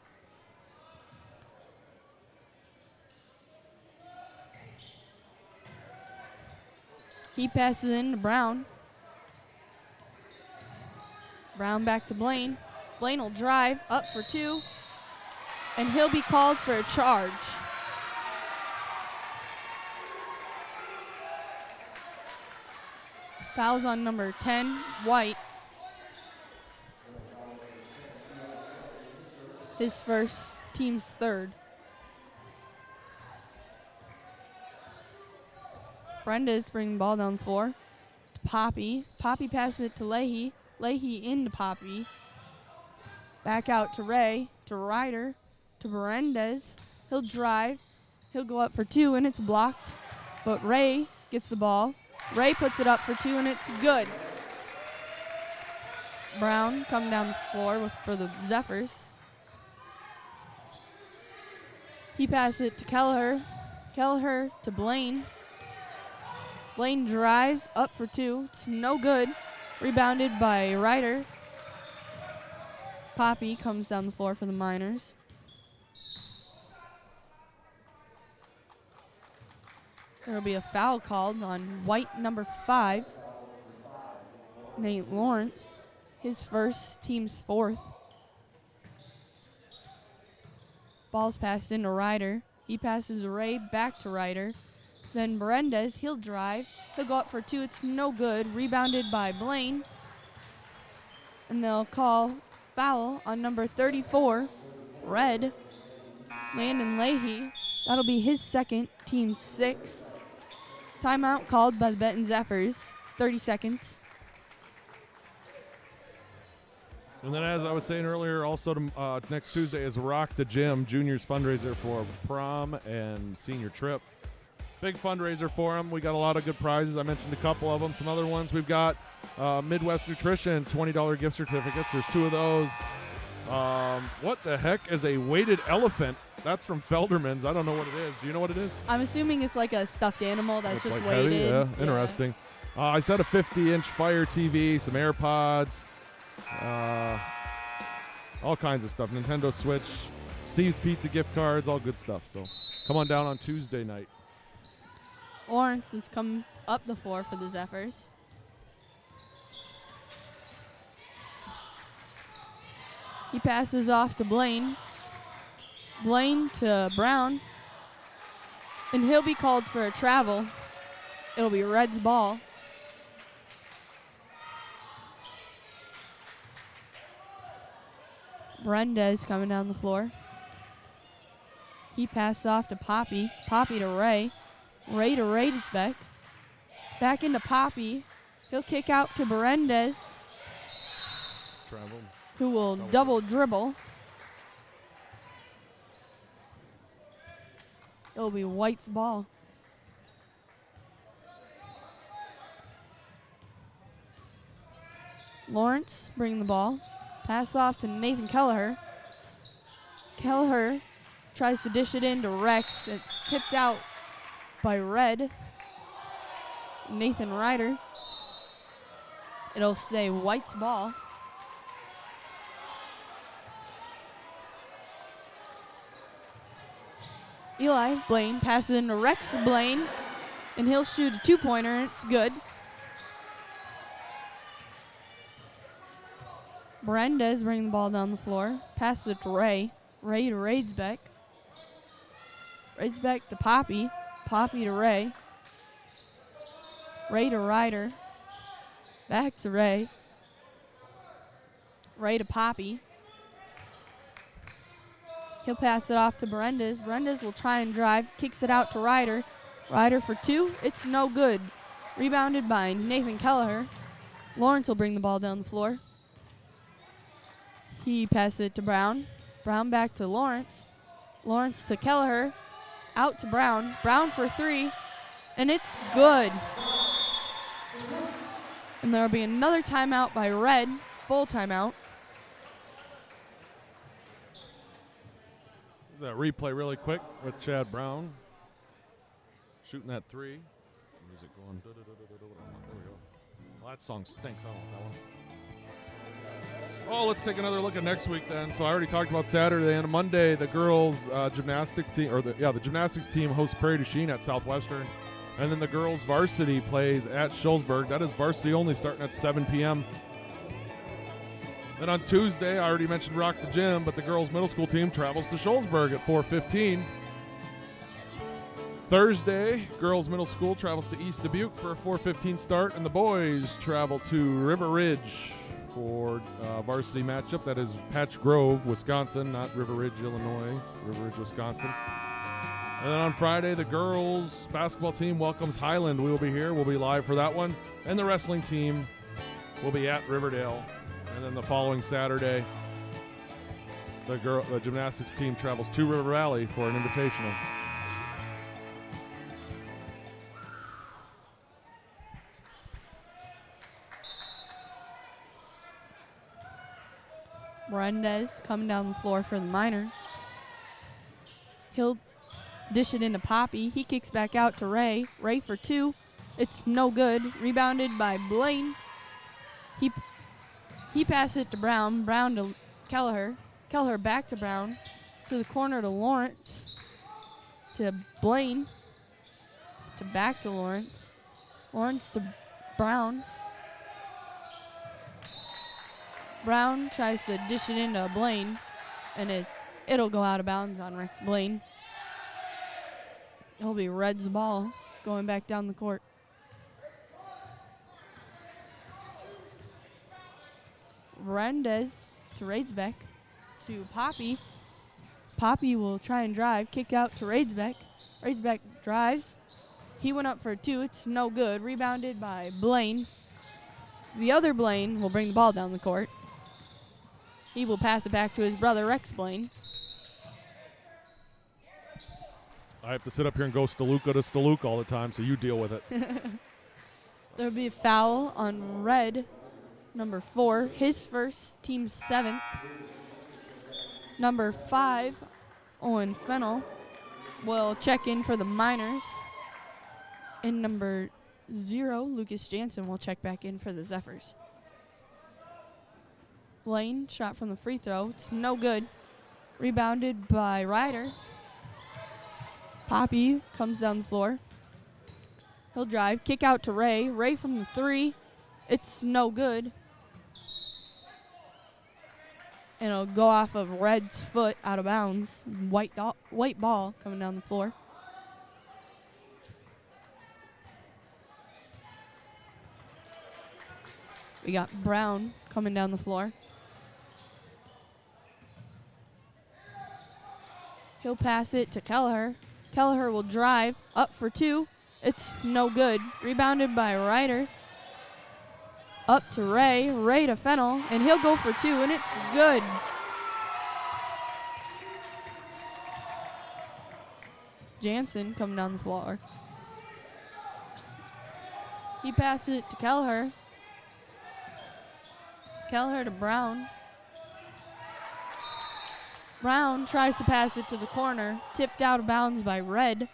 He passes in to Brown. Brown back to Blaine. Blaine will drive up for 2, and he'll be called for a charge. Fouls on number 10, White. His first, team's third. Brenda's bringing the ball down the floor to Poppy. Poppy passes it to Leahy. Leahy into Poppy. Back out to Ray, to Ryder, to Berendez. He'll drive. He'll go up for 2, and it's blocked. But Ray gets the ball. Ray puts it up for 2, and it's good. Brown coming down the floor for the Zephyrs. He passes it to Kelleher. Kelleher to Blaine. Blaine drives up for 2. It's no good. Rebounded by Ryder. Poppy comes down the floor for the Miners. There will be a foul called on White, number 5. Nate Lawrence, his first, team's 4th. Ball's passed into Ryder. He passes Ray back to Ryder. Then Berendez, he'll drive. He'll go up for 2. It's no good. Rebounded by Blaine. And they'll call foul on number 34, Red, Landon Leahy. That'll be his second, team 6. Timeout called by the Benton Zephyrs, 30 seconds. And then, as I was saying earlier, also next Tuesday is Rock the Gym, juniors fundraiser for prom and senior trip. Big fundraiser for them. We got a lot of good prizes. I mentioned a couple of them. Some other ones we've got Midwest Nutrition, $20 gift certificates. There's 2 of those. What the heck is a weighted elephant? That's from Felderman's. I don't know what it is. Do you know what it is? I'm assuming it's like a stuffed animal that's It's just like heavy, weighted. yeah, interesting. I said a 50-inch Fire TV, some AirPods, all kinds of stuff. Nintendo Switch, Steve's Pizza gift cards, all good stuff. So come on down on Tuesday night. Lawrence has come up the floor for the Zephyrs. He passes off to Blaine. Blaine to Brown. And he'll be called for a travel. It'll be Red's ball. Brenda is coming down the floor. He passes off to Poppy. Poppy to Ray. Ray to Radesbeck. Back into Poppy. He'll kick out to Berendez, Travel. who will double dribble. It'll be White's ball. Lawrence bringing the ball. Pass off to Nathan Kelleher. Kelleher tries to dish it in to Rex. It's tipped out by Red. Nathan Ryder. It'll stay White's ball. Eli Blaine passes into Rex Blaine, and he'll shoot a 2-pointer, and it's good. Berendez bringing the ball down the floor. Passes it to Ray. Ray to Radesbeck. Radesbeck to Poppy. Poppy to Ray. Ray to Ryder. Back to Ray. Ray to Poppy. He'll pass it off to Berendez. Berendez will try and drive. Kicks it out to Ryder. Ryder for 2. It's no good. Rebounded by Nathan Kelleher. Lawrence will bring the ball down the floor. He passes it to Brown. Brown back to Lawrence. Lawrence to Kelleher. Out to Brown. Brown for 3. And it's good. And there will be another timeout by Red. Full timeout. That replay really quick with Chad Brown shooting that 3. Some music going. There we go. Well, that song stinks. I don't know that one. Oh, let's take another look at next week then. So I already talked about Saturday and Monday. The girls' gymnastics team, the gymnastics team hosts Prairie du Chien at Southwestern, and then the girls' varsity plays at Shullsburg. That is varsity only, starting at 7 p.m. Then on Tuesday, I already mentioned Rock the Gym, but the girls' middle school team travels to Shullsburg at 4:15. Thursday, girls' middle school travels to East Dubuque for a 4:15 start, and the boys travel to River Ridge for varsity matchup. That is Patch Grove, Wisconsin, not River Ridge, Illinois. River Ridge, Wisconsin. And then on Friday, the girls' basketball team welcomes Highland. We will be here. We'll be live for that one. And the wrestling team will be at Riverdale. And then the following Saturday, the gymnastics team travels to River Valley for an invitational. Berendez coming down the floor for the Miners. He'll dish it into Poppy. He kicks back out to Ray. Ray for 2. It's no good. Rebounded by Blaine. He passed it to Brown. Brown to Kelleher. Kelleher back to Brown. To the corner to Lawrence. To Blaine. To back to Lawrence. Lawrence to Brown. Brown tries to dish it into Blaine, and it'll go out of bounds on Rex Blaine. It'll be Red's ball going back down the court. Berendez to Radesbeck to Poppy. Poppy will try and drive, kick out to Radesbeck. Radesbeck drives. He went up for 2. It's no good. Rebounded by Blaine. The other Blaine will bring the ball down the court. He will pass it back to his brother, Rex Blaine. I have to sit up here and go Staluka to Staluka all the time, so you deal with it. There will be a foul on red, number 4, his first, team 7th. Number 5, Owen Fennell, will check in for the Miners. And number 0, Lucas Jansen, will check back in for the Zephyrs. Blaine shot from the free throw. It's no good. Rebounded by Ryder. Poppy comes down the floor. He'll drive, kick out to Ray. Ray from the 3. It's no good. And it'll go off of Red's foot out of bounds. White ball coming down the floor. We got Brown coming down the floor. He'll pass it to Kelleher. Kelleher will drive up for 2. It's no good. Rebounded by Ryder. Up to Ray. Ray to Fennell. And he'll go for 2, and it's good. Jansen coming down the floor. He passes it to Kelleher. Kelleher to Brown. Brown tries to pass it to the corner. Tipped out of bounds by Red.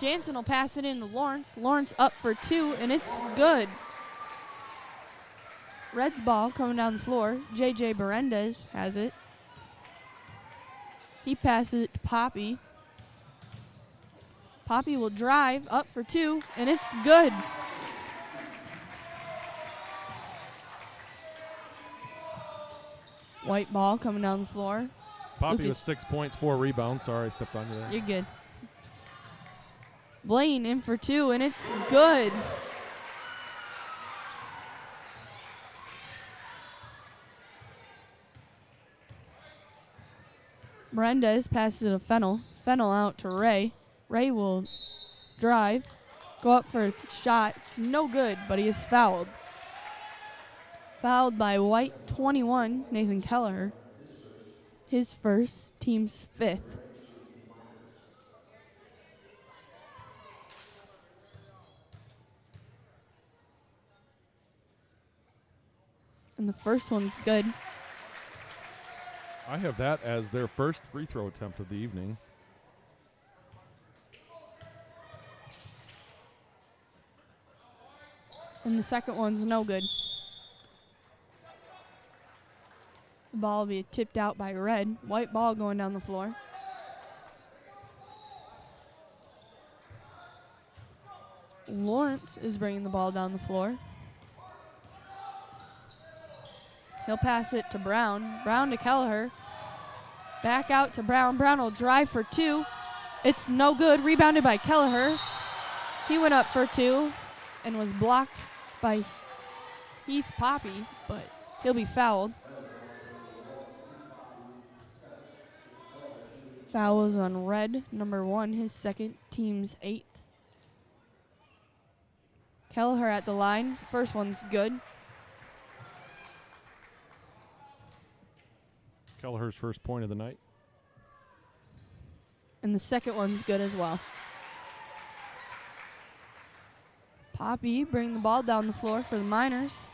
Jansen will pass it in to Lawrence. Lawrence up for 2, and it's good. Red's ball coming down the floor. J.J. Berendez has it. He passes it to Poppy. Poppy will drive up for 2, and it's good. White ball coming down the floor. Poppy with 6 points, 4 rebounds. Sorry, I stepped on you there. You're good. Blaine in for 2, and it's good. Melendez passes it to Fennell. Fennell out to Ray. Ray will drive, go up for a shot. It's no good, but he is fouled. Fouled by White, 21, Nathan Kelleher. His first, team's 5th. And the first one's good. I have that as their first free throw attempt of the evening. And the second one's no good. The ball will be tipped out by Red. White ball going down the floor. Lawrence is bringing the ball down the floor. He'll pass it to Brown. Brown to Kelleher. Back out to Brown. Brown will drive for 2. It's no good. Rebounded by Kelleher. He went up for 2 and was blocked by Heath Poppy, but he'll be fouled. Foul is on Red, number 1, his second, team's 8th. Kelleher at the line. First one's good. Kelleher's first point of the night. And the second one's good as well. Poppy bringing the ball down the floor for the Miners.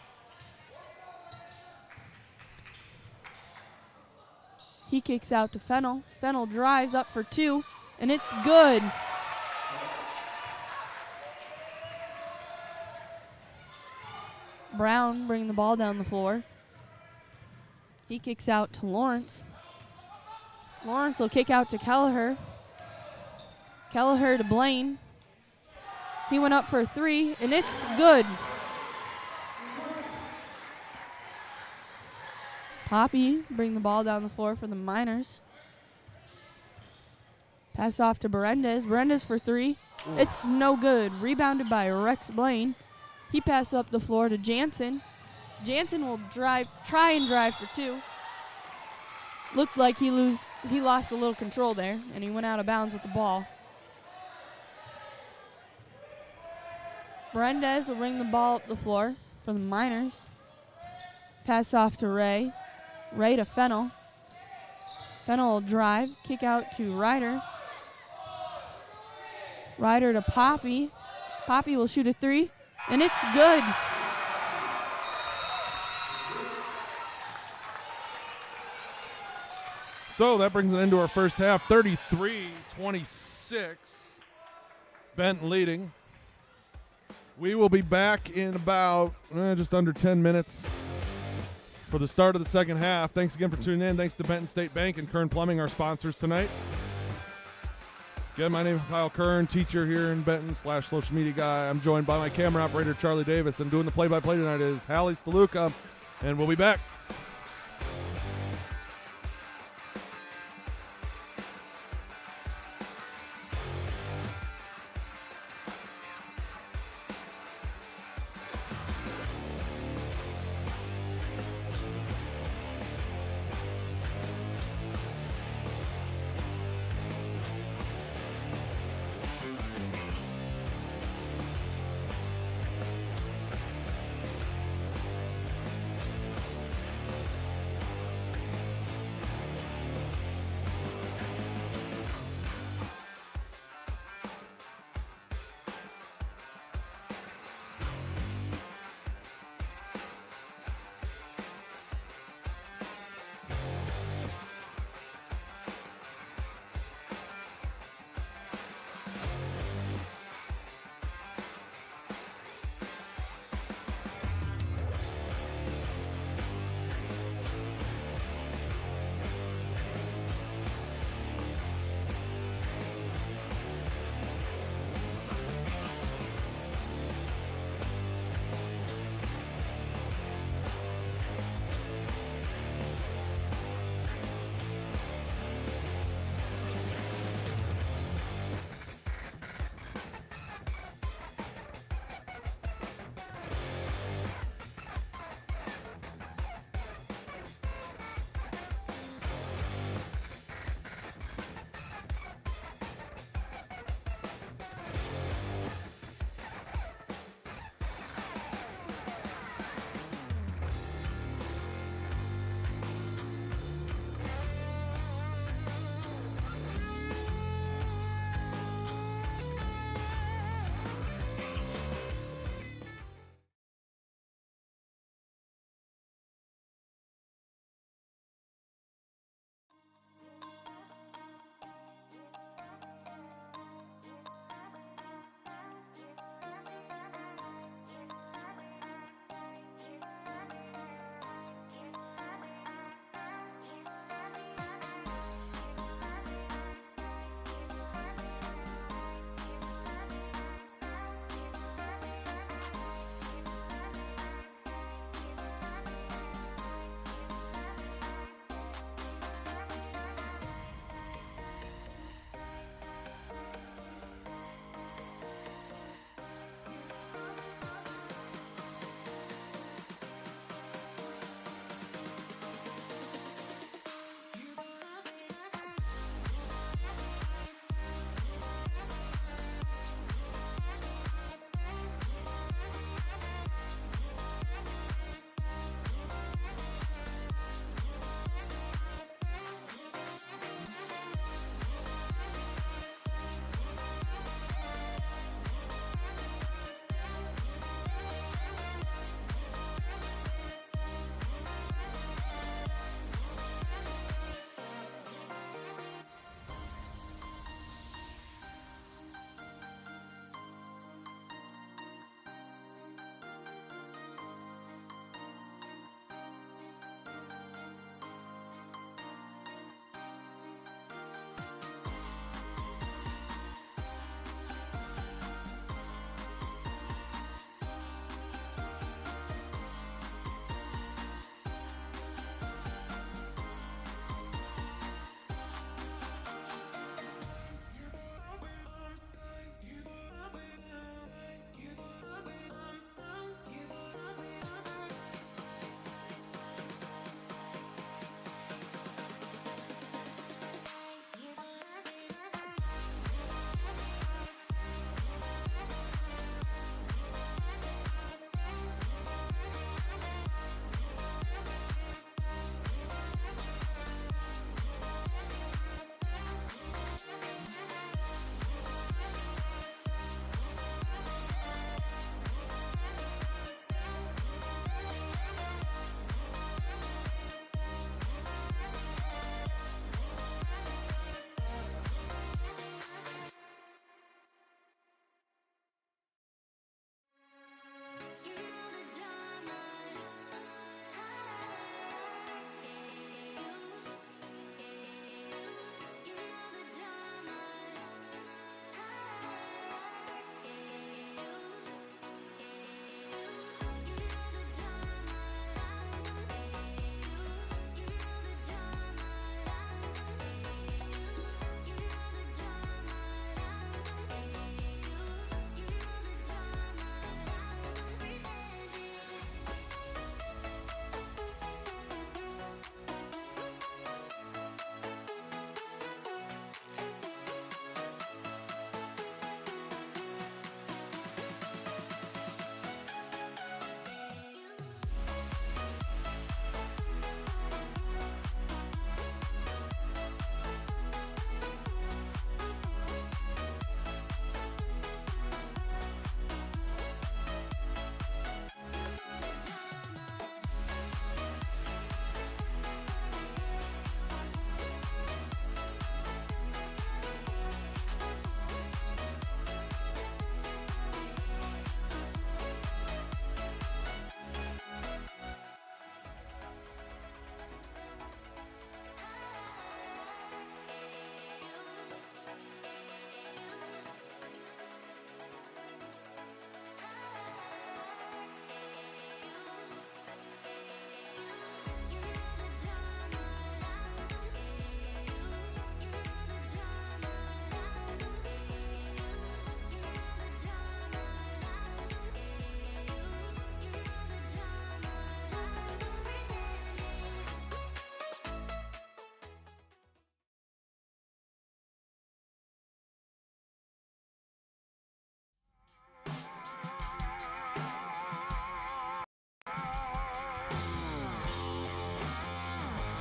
He kicks out to Fennell. Fennell drives up for 2, and it's good. Brown bringing the ball down the floor. He kicks out to Lawrence. Lawrence will kick out to Kelleher. Kelleher to Blaine. He went up for 3, and it's good. Poppy bring the ball down the floor for the Miners. Pass off to Berendez. Berendez for three. It's no good. Rebounded by Rex Blaine. He passes up the floor to Jansen. Jansen will try and drive for two. Looked like he lost a little control there, and he went out of bounds with the ball. Berendez will bring the ball up the floor for the Miners. Pass off to Ray. Ray to Fennel. Fennel will drive, kick out to Ryder. Ryder to Poppy. Poppy will shoot a three, and it's good. So that brings it into our first half, 33-26. Benton leading. We will be back in about just under 10 minutes for the start of the second half. Thanks again for tuning in. Thanks to Benton State Bank and Kern Plumbing, our sponsors tonight. Again, my name is Kyle Kern, teacher here in Benton / social media guy. I'm joined by my camera operator, Charlie Davis, and doing the play-by-play tonight is Hallie Staluka, and we'll be back.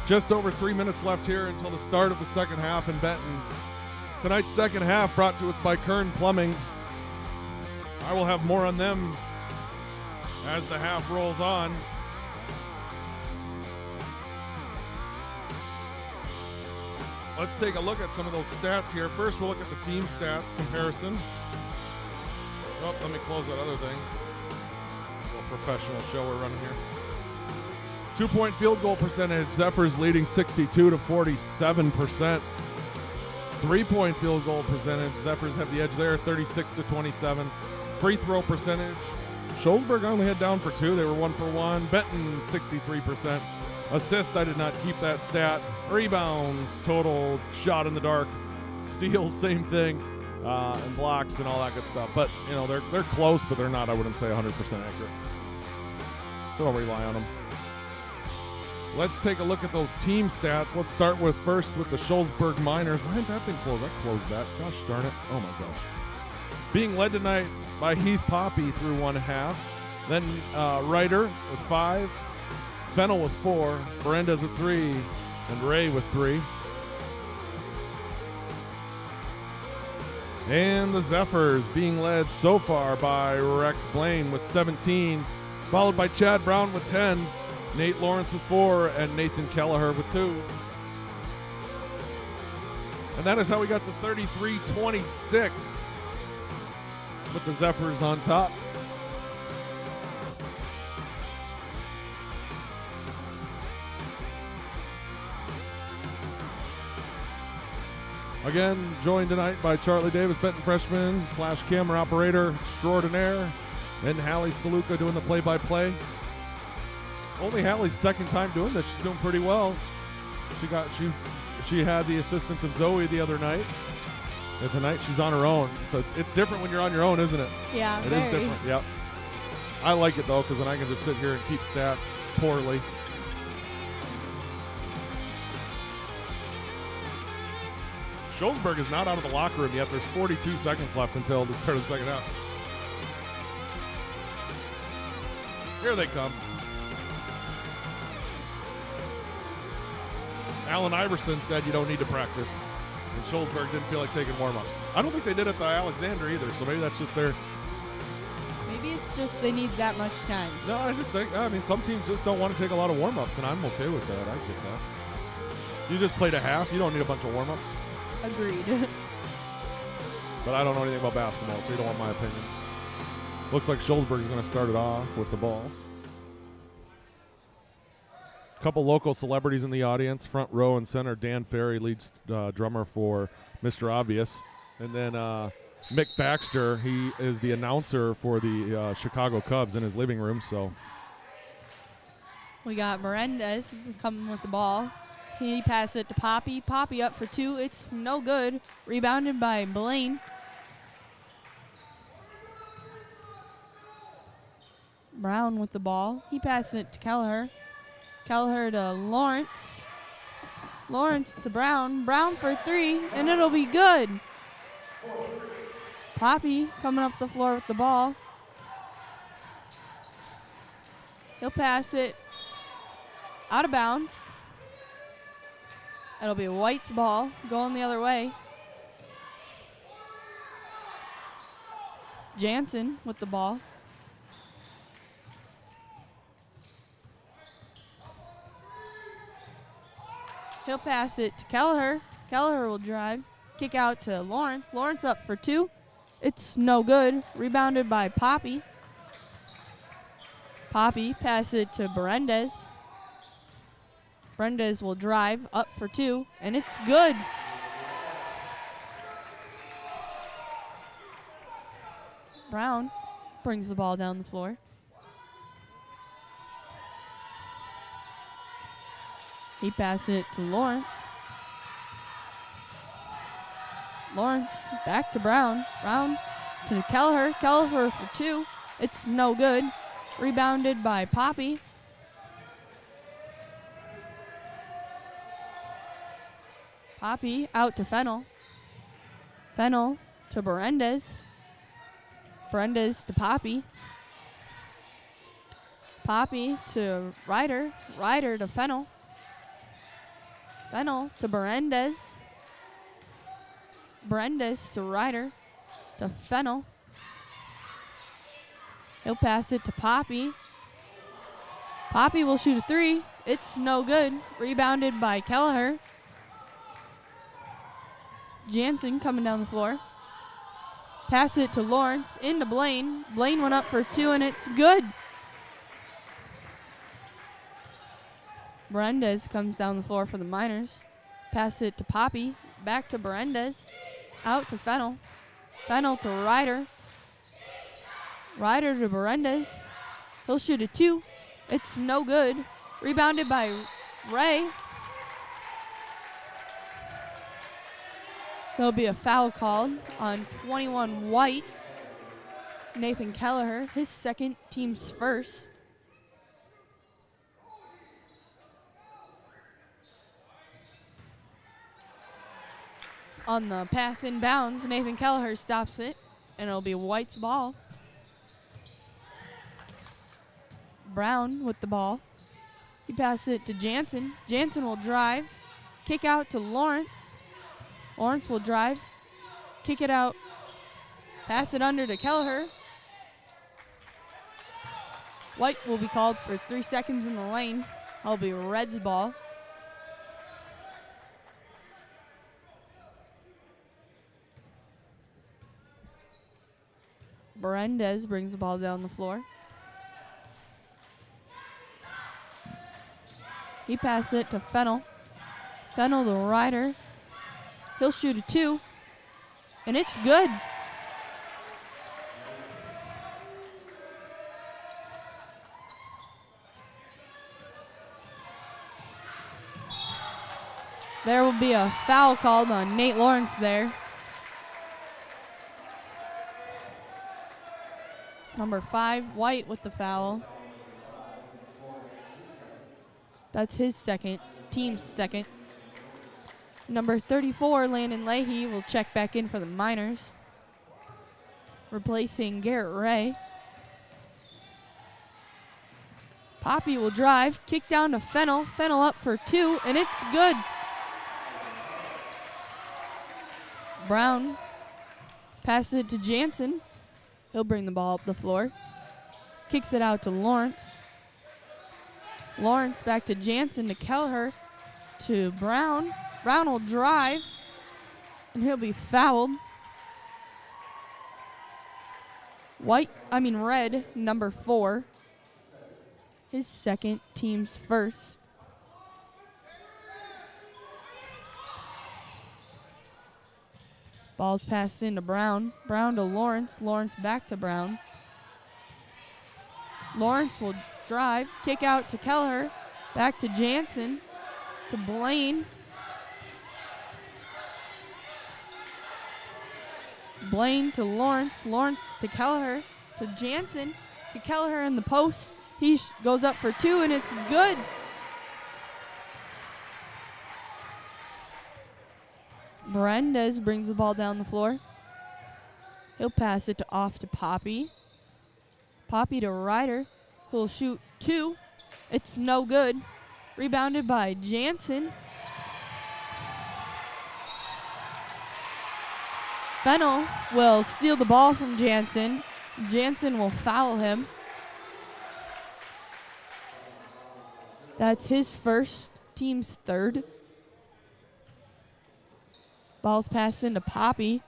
Just over 3 minutes left here until the start of the second half in Benton. Tonight's second half brought to us by Kern Plumbing. I will have more on them as the half rolls on. Let's take a look at some of those stats here. First, we'll look at the team stats comparison. Oh, let me close that other thing. A little professional show we're running here. 2-point field goal percentage, Zephyrs leading 62 to 47%. 3-point field goal percentage, Zephyrs have the edge there, 36 to 27. Free throw percentage, Shullsburg only had down for 2. They were 1 for 1. Benton 63%. Assist, I did not keep that stat. Rebounds, total, shot in the dark. Steals, same thing. And blocks and all that good stuff. But, you know, they're close, but they're not, I wouldn't say, 100% accurate. So don't rely on them. Let's take a look at those team stats. Let's start with first with the Shullsburg Miners. Why didn't that thing close? I closed that. Gosh darn it. Oh, my gosh. Being led tonight by Heath Poppy through one half. Then Ryder with 5. Fennel with 4. Berendez with 3. And Ray with 3. And the Zephyrs being led so far by Rex Blaine with 17. Followed by Chad Brown with 10. Nate Lawrence with 4, and Nathan Kelleher with 2. And that is how we got to 33-26 with the Zephyrs on top. Again, joined tonight by Charlie Davis, Benton freshman / camera operator extraordinaire, and Hallie Staluka doing the play-by-play. Only Hallie's second time doing this. She's doing pretty well. She had the assistance of Zoe the other night. And tonight she's on her own. So it's different when you're on your own, isn't it? Yeah, It is different, yep. I like it, though, because then I can just sit here and keep stats poorly. Shullsburg is not out of the locker room yet. There's 42 seconds left until the start of the second half. Here they come. Alan Iverson said you don't need to practice. And Shullsburg didn't feel like taking warm-ups. I don't think they did it to Alexander either, so maybe that's just their... Maybe it's just they need that much time. No, I just think, some teams just don't want to take a lot of warm-ups, and I'm okay with that. I get that. You just played a half. You don't need a bunch of warm-ups. Agreed. But I don't know anything about basketball, so you don't want my opinion. Looks like Shullsburg's going to start it off with the ball. Couple local celebrities in the audience. Front row and center, Dan Ferry, leads drummer for Mr. Obvious. And then Mick Baxter, he is the announcer for the Chicago Cubs in his living room. So We got Berendez coming with the ball. He passed it to Poppy. Poppy up for 2. It's no good. Rebounded by Blaine. Brown with the ball. He passed it to Kelleher. Kelleher to Lawrence. Lawrence to Brown. Brown for 3, and it'll be good. Poppy coming up the floor with the ball. He'll pass it out of bounds. It'll be White's ball going the other way. Jansen with the ball. He'll pass it to Kelleher. Kelleher will drive. Kick out to Lawrence. Lawrence up for 2. It's no good. Rebounded by Poppy. Poppy pass it to Berendez. Berendez will drive up for 2, and it's good. Brown brings the ball down the floor. He passed it to Lawrence. Lawrence back to Brown. Brown to Kelleher. Kelleher for 2. It's no good. Rebounded by Poppy. Poppy out to Fennel. Fennel to Berendez. Berendez to Poppy. Poppy to Ryder. Ryder to Fennel. Fennel to Berendez. Berendez to Ryder. To Fennel. He'll pass it to Poppy. Poppy will shoot a three. It's no good. Rebounded by Kelleher. Jansen coming down the floor. Pass it to Lawrence. Into Blaine. Blaine went up for two, and it's good. Berendez comes down the floor for the Miners. Pass it to Poppy. Back to Berendez. Out to Fennel. Fennel to Ryder. Ryder to Berendez. He'll shoot a two. It's no good. Rebounded by Ray. There'll be a foul called on 21 White. Nathan Kelleher, his second, team's first. On the pass inbounds, Nathan Kelleher stops it, and it'll be White's ball. Brown with the ball. He passes it to Jansen. Jansen will drive. Kick out to Lawrence. Lawrence will drive. Kick it out. Pass it under to Kelleher. White will be called for 3 seconds in the lane. That'll be Red's ball. Berendez brings the ball down the floor. He passes it to Fennel. Fennel to Ryder. He'll shoot a two, and it's good. There will be a foul called on Nate Lawrence there. Number 5, White with the foul. That's his second, team's second. Number 34, Landon Leahy, will check back in for the Miners, replacing Garrett Ray. Poppy will drive, kick down to Fennel. Fennel up for two, and it's good. Brown passes it to Jansen. He'll bring the ball up the floor. Kicks it out to Lawrence. Lawrence back to Jansen to Kelleher to Brown. Brown will drive, and he'll be fouled. Red, number 4. His second, team's first. Ball's passed into Brown. Brown to Lawrence. Lawrence back to Brown. Lawrence will drive. Kick out to Kelleher. Back to Jansen. To Blaine. Blaine to Lawrence. Lawrence to Kelleher. To Jansen. To Kelleher in the post. He goes up for two, and it's good. Berendez brings the ball down the floor. He'll pass it off to Poppy. Poppy to Ryder, who'll shoot two. It's no good. Rebounded by Jansen. Fennel will steal the ball from Jansen. Jansen will foul him. That's his first, team's third. Ball's passed into Poppy.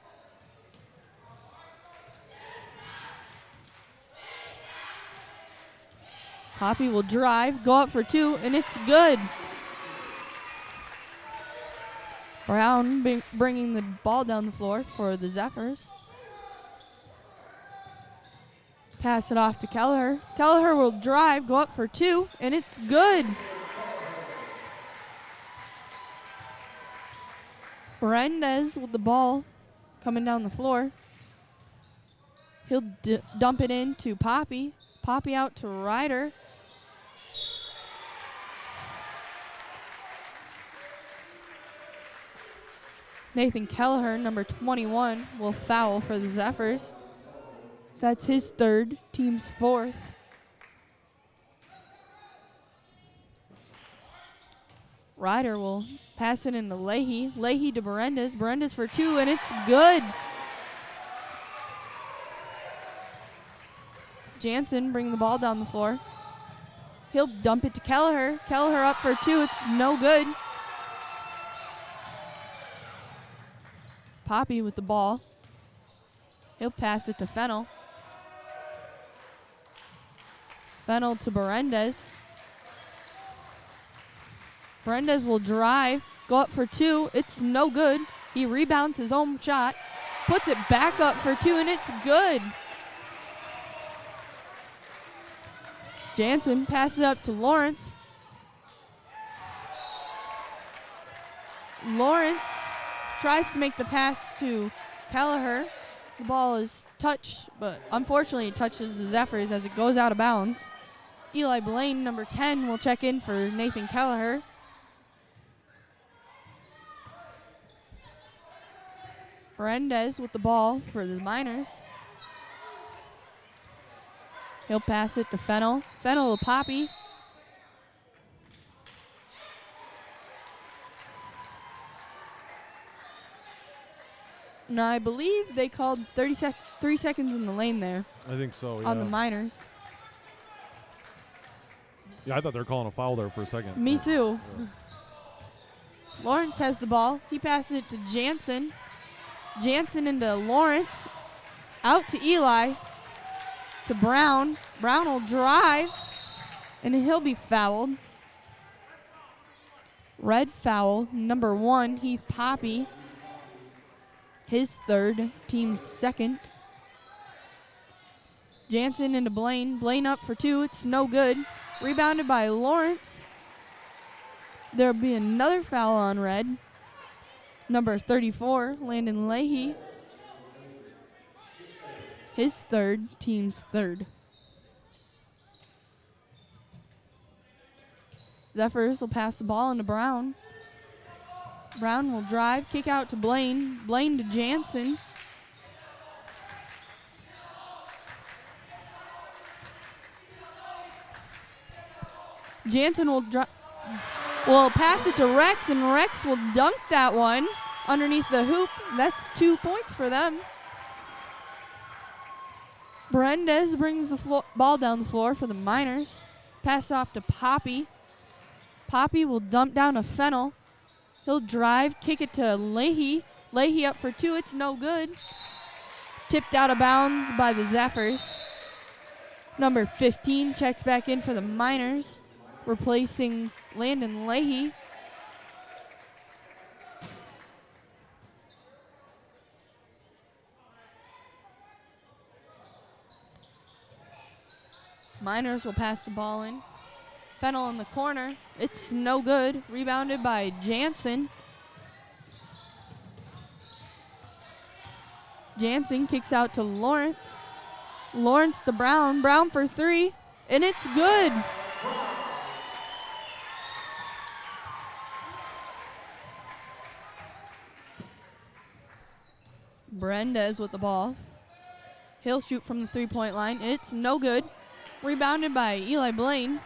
Poppy will drive, go up for two, and it's good. Brown bringing the ball down the floor for the Zephyrs. Pass it off to Kelleher. Kelleher will drive, go up for two, and it's good. Berendez with the ball coming down the floor. He'll dump it into Poppy. Poppy out to Ryder. Nathan Kelleher, number 21, will foul for the Zephyrs. That's his third, team's fourth. Ryder will pass it into Leahy. Leahy to Berendez. Berendez for 2, and it's good. Jansen bring the ball down the floor. He'll dump it to Kelleher. Kelleher up for 2. It's no good. Poppy with the ball. He'll pass it to Fennel. Fennel to Berendez. Berendez will drive, go up for 2. It's no good. He rebounds his own shot, puts it back up for 2, and it's good. Jansen passes up to Lawrence. Lawrence tries to make the pass to Kelleher. The ball is touched, but unfortunately it touches the Zephyrs as it goes out of bounds. Eli Blaine, number 10, will check in for Nathan Kelleher. Berendez with the ball for the Miners. He'll pass it to Fennel. Fennel to Poppy. No, I believe they called 3 seconds in the lane there I think so, yeah. on the Miners. Yeah, I thought they were calling a foul there for a second. Me too. Yeah. Lawrence has the ball. He passes it to Jansen. Jansen into Lawrence. Out to Eli. To Brown. Brown will drive. And he'll be fouled. Red foul. Number 1, Heath Poppy. His third, team's second. Jansen into Blaine. Blaine up for 2. It's no good. Rebounded by Lawrence. There'll be another foul on red. Number 34, Landon Leahy. His third, team's third. Zephyrs will pass the ball into Brown. Brown will drive, kick out to Blaine. Blaine to Jansen. Jansen will pass it to Rex, and Rex will dunk that one underneath the hoop. That's 2 points for them. Berendez brings the ball down the floor for the Miners. Pass off to Poppy. Poppy will dump down to Fennel. He'll drive, kick it to Leahy. Leahy up for 2. It's no good. Tipped out of bounds by the Zephyrs. Number 15 checks back in for the Miners, replacing Landon Leahy. Miners will pass the ball in. Fennel in the corner. It's no good. Rebounded by Jansen. Jansen kicks out to Lawrence. Lawrence to Brown. Brown for 3. And it's good. Berendez with the ball. He'll shoot from the 3-point line. It's no good. Rebounded by Eli Blaine.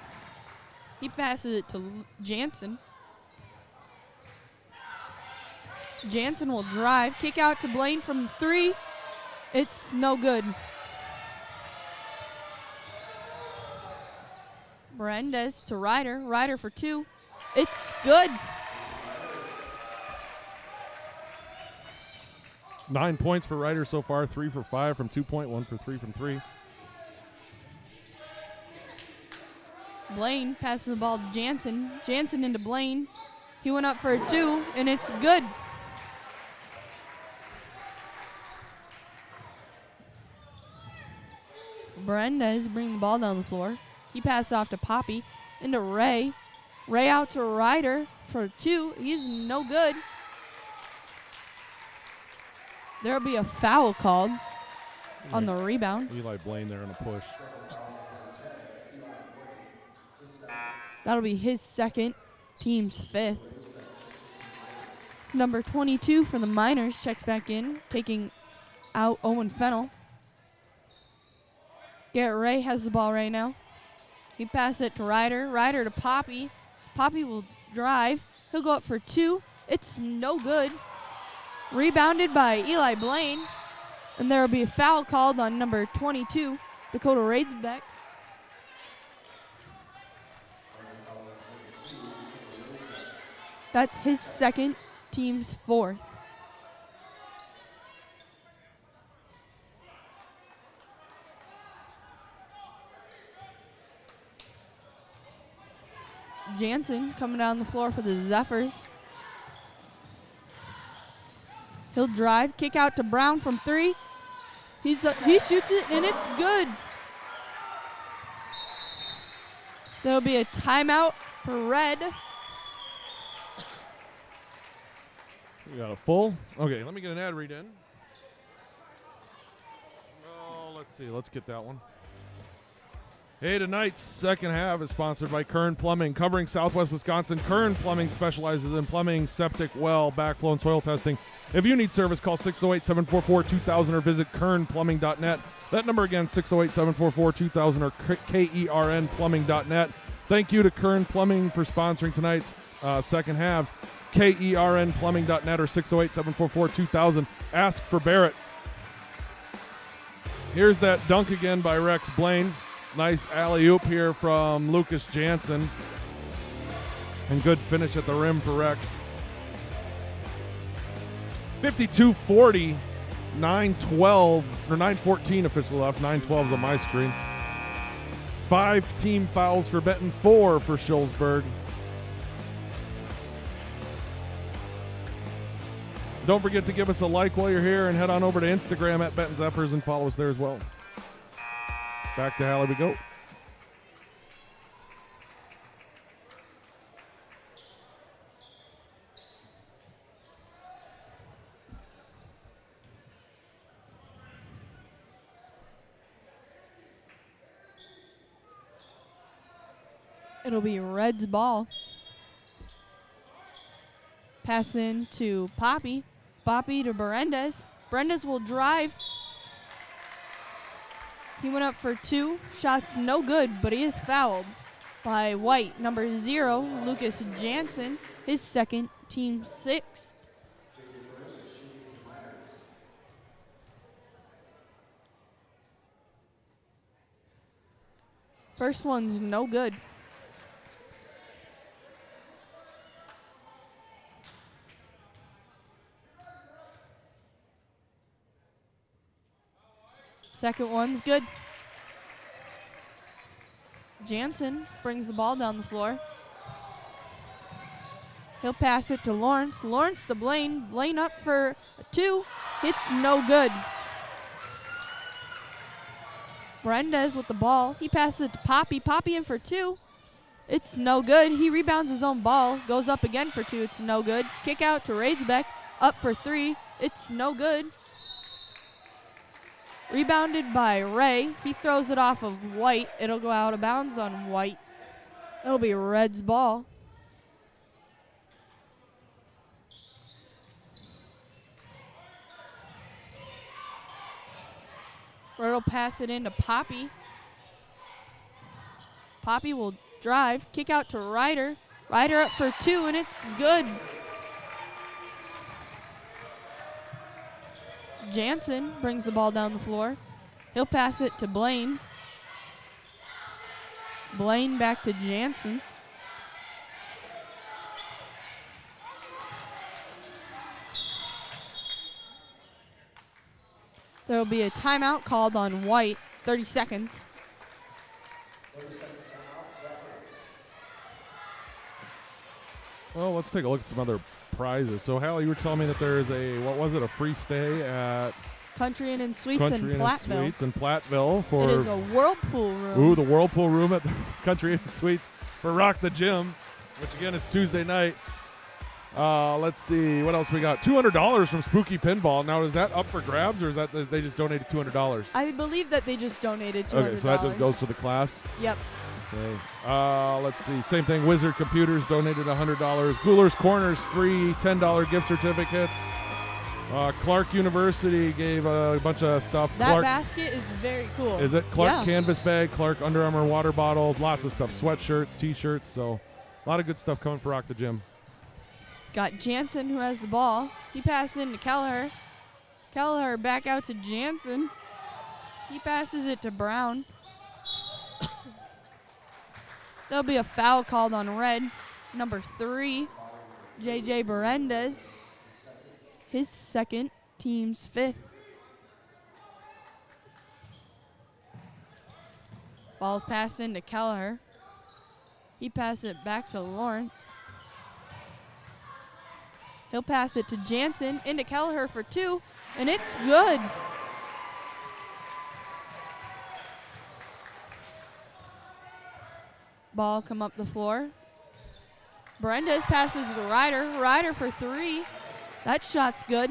He passes it to Jansen. Jansen will drive. Kick out to Blaine from 3. It's no good. Berendez to Ryder. Ryder for 2. It's good. 9 points for Ryder so far. 3 for 5 from 2-point, 1 for 3 from 3. Blaine passes the ball to Jansen. Jansen into Blaine. He went up for a 2, and it's good. Berendez bringing the ball down the floor. He passes off to Poppy. Into Ray. Ray out to Ryder for 2. He's no good. There'll be a foul called on the rebound. Eli Blaine there on a push. That'll be his second, team's 5th. Number 22 for the Miners checks back in, taking out Owen Fennel. Garrett Ray has the ball right now. He passes it to Ryder. Ryder to Poppy. Poppy will drive. He'll go up for 2. It's no good. Rebounded by Eli Blaine. And there will be a foul called on number 22, Dakota Raisbeck. That's his second, team's 4th. Jansen coming down the floor for the Zephyrs. He'll drive, kick out to Brown from 3. He shoots it, and it's good. There'll be a timeout for Red. We got a full. Okay, let me get an ad read in. Oh, let's see. Let's get that one. Hey, tonight's second half is sponsored by Kern Plumbing. Covering Southwest Wisconsin, Kern Plumbing specializes in plumbing, septic, well, backflow, and soil testing. If you need service, call 608-744-2000 or visit kernplumbing.net. That number again, 608-744-2000 or kernplumbing.net. Thank you to Kern Plumbing for sponsoring tonight's second halves. kernplumbing.net or 608-744-2000. Ask for Barrett. Here's that dunk again by Rex Blaine. Nice alley-oop here from Lucas Jansen. And good finish at the rim for Rex. 52-40, 9-12, or 9-14 officially left. 9-12 is on my screen. 5 team fouls for Benton, 4 for Shullsburg. Don't forget to give us a like while you're here and head on over to Instagram at Benton Zephyrs and follow us there as well. Back to Hallie we go. It'll be Red's ball. Pass in to Poppy. Poppy to Berendez. Berendez will drive. He went up for 2. Shots no good, but he is fouled by White. Number 0, Lucas Jansen. His second, team 6th. First one's no good. Second one's good. Jansen brings the ball down the floor. He'll pass it to Lawrence. Lawrence to Blaine. Blaine up for 2. It's no good. Berendez with the ball. He passes it to Poppy. Poppy in for 2. It's no good. He rebounds his own ball. Goes up again for 2. It's no good. Kick out to Raisbeck. Up for 3. It's no good. Rebounded by Ray. He throws it off of White. It'll go out of bounds on White. It'll be Red's ball. Red will pass it into Poppy. Poppy will drive. Kick out to Ryder. Ryder up for 2, and it's good. Jansen brings the ball down the floor. He'll pass it to Blaine. Blaine back to Jansen. There will be a timeout called on White. 30 seconds. 30-second timeout, Zephyrs. Well, let's take a look at some other prizes. So, Hallie, you were telling me that there is a free stay at Country Inn and Suites in Country Inn and Platteville. Suites in Platteville for It is a whirlpool room. the Whirlpool room at the Country Inn and Suites for Rock the Gym, which again is Tuesday night. Let's see what else we got. $200 from Spooky Pinball. Now, is that up for grabs, or is that they just donated $200? I believe that they just donated $200. Okay, so that just goes to the class. Yep. Okay. Let's see. Same thing. Wizard Computers donated $100. Gouler's Corners, 3 $10 gift certificates. Clark University gave a bunch of stuff. That Clark, basket is very cool. is it Clark Yeah. canvas bag, Clark Under Armour water bottle, lots of stuff, sweatshirts, T-shirts. So A lot of good stuff coming for Rock the Gym. Got Jansen who has the ball. He passes into Kelleher. Kelleher back out to Jansen. He passes it to Brown. There'll be a foul called on red. Number 3, J.J. Berendez. His second, team's 5th. Ball's passed into Kelleher. He passes it back to Lawrence. He'll pass it to Jansen, into Kelleher for 2, and it's good. Ball come up the floor. Berendez passes to Ryder. Ryder for 3. That shot's good.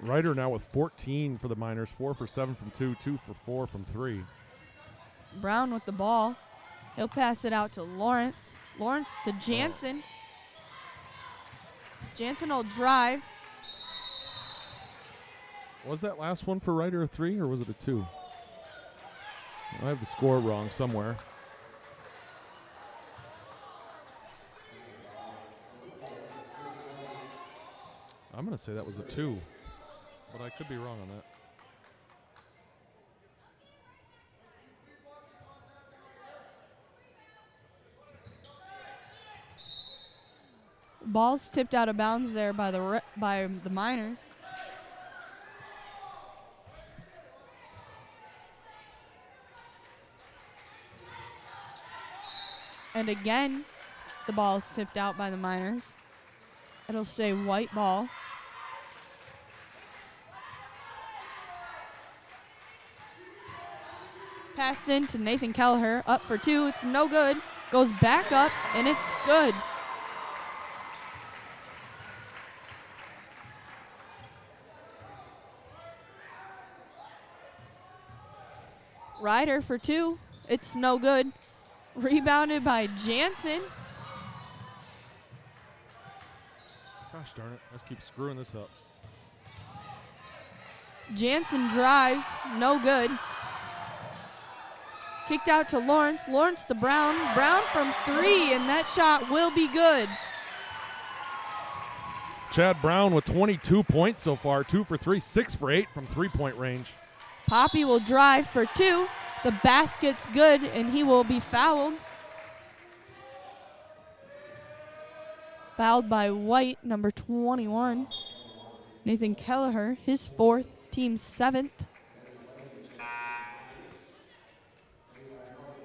Ryder now with 14 for the Miners. 4 for 7 from 2, 2 for 4 from 3. Brown with the ball. He'll pass it out to Lawrence. Lawrence to Jansen. Jansen will drive. Was that last one for Ryder a 3 or was it a 2? I have the score wrong somewhere. I'm going to say that was a 2, but I could be wrong on that. Ball's tipped out of bounds there by the Miners. And again, the ball is tipped out by the Miners. It'll say white ball. Passed in to Nathan Kelleher, up for 2. It's no good. Goes back up, and it's good. Ryder for 2. It's no good. Rebounded by Jansen. Gosh darn it. Let's keep screwing this up. Jansen drives. No good. Kicked out to Lawrence. Lawrence to Brown. Brown from 3, and that shot will be good. Chad Brown with 22 points so far. 2 for 3, 6 for 8 from 3-point range. Poppy will drive for 2. The basket's good, and he will be fouled. Fouled by White, number 21. Nathan Kelleher, his 4th, team's 7th.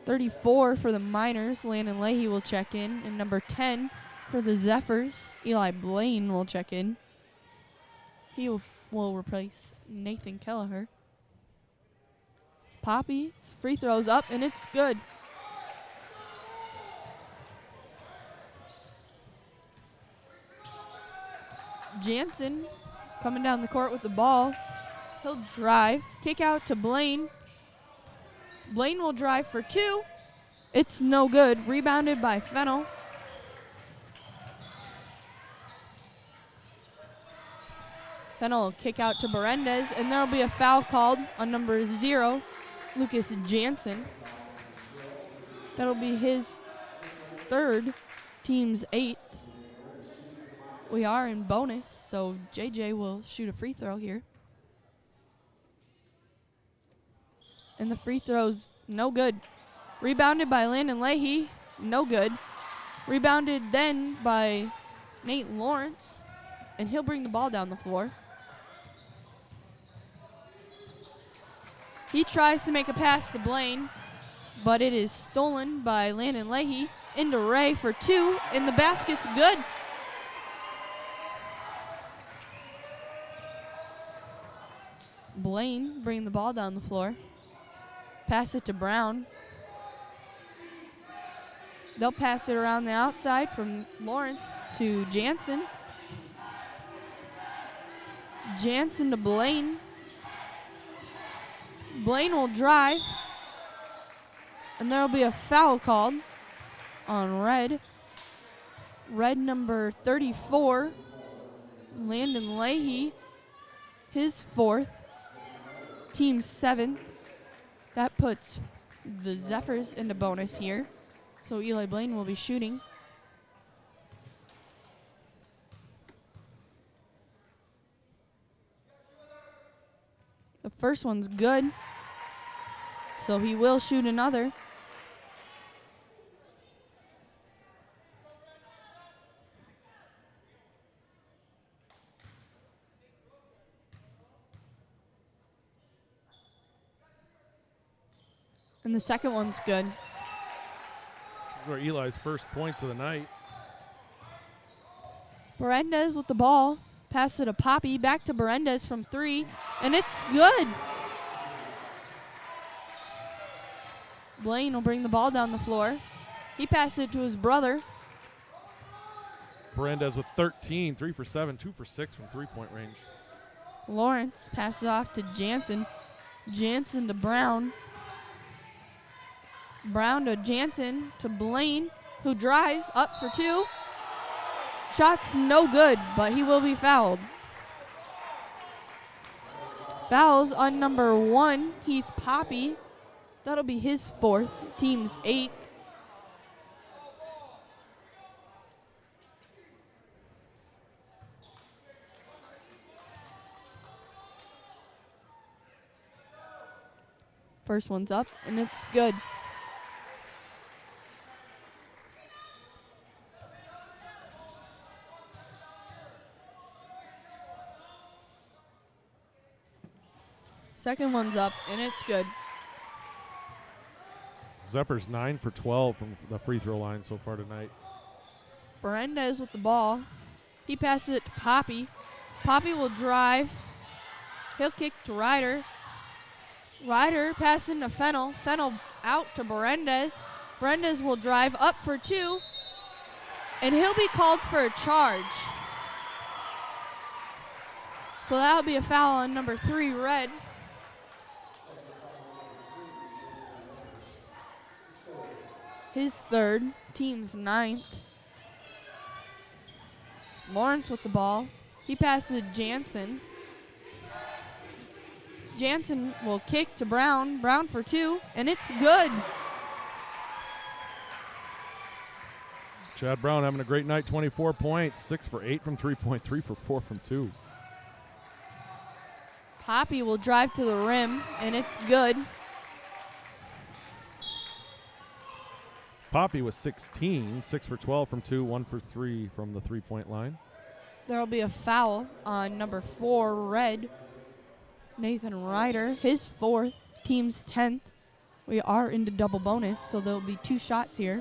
34 for the Miners, Landon Leahy will check in. And number 10 for the Zephyrs, Eli Blaine will check in. He will replace Nathan Kelleher. Poppy's free throws up, and it's good. Jansen coming down the court with the ball. He'll drive. Kick out to Blaine. Blaine will drive for 2. It's no good. Rebounded by Fennell. Fennell will kick out to Berendez, and there will be a foul called on number 0, Lucas Jansen. That'll be his 3rd, team's 8th. We are in bonus, so JJ will shoot a free throw here. And the free throw's no good. Rebounded by Landon Leahy, no good. Rebounded then by Nate Lawrence, and he'll bring the ball down the floor. He tries to make a pass to Blaine, but it is stolen by Landon Leahy into Ray for 2, and the basket's good. Blaine bringing the ball down the floor. Pass it to Brown. They'll pass it around the outside from Lawrence to Jansen. Jansen to Blaine. Blaine will drive. And there will be a foul called on red. Red number 34, Landon Leahy, his 4th, team 7th. That puts the Zephyrs into bonus here. So Eli Blaine will be shooting. The first one's good. So he will shoot another. And the second one's good. Those are Eli's first points of the night. Berendez with the ball. Pass it to Poppy. Back to Berendez from 3. And it's good. Blaine will bring the ball down the floor. He passes it to his brother. Berendez with 13, 3 for 7, 2 for 6 from three-point range. Lawrence passes off to Jansen. Jansen to Brown. Brown to Jansen to Blaine, who drives up for 2. Shot's no good, but he will be fouled. Fouls on number 1, Heath Poppy. That'll be his 4th, team's 8th. First one's up, and it's good. Second one's up, and it's good. Zephyrs 9 for 12 from the free throw line so far tonight. Berendez with the ball. He passes it to Poppy. Poppy will drive. He'll kick to Ryder. Ryder passing to Fennel. Fennel out to Berendez. Berendez will drive up for 2. And he'll be called for a charge. So that'll be a foul on number 3, Red. His 3rd, team's 9th. Lawrence with the ball. He passes to Jansen. Jansen will kick to Brown. Brown for 2, and it's good. Chad Brown having a great night, 24 points, 6 for 8 from 3-point, 3 for 4 from 2. Poppy will drive to the rim, and it's good. Poppy was 16, 6 for 12 from 2, 1 for 3 from the three-point line. There will be a foul on number 4, Red. Nathan Ryder, his 4th, team's 10th. We are into double bonus, so there will be 2 shots here.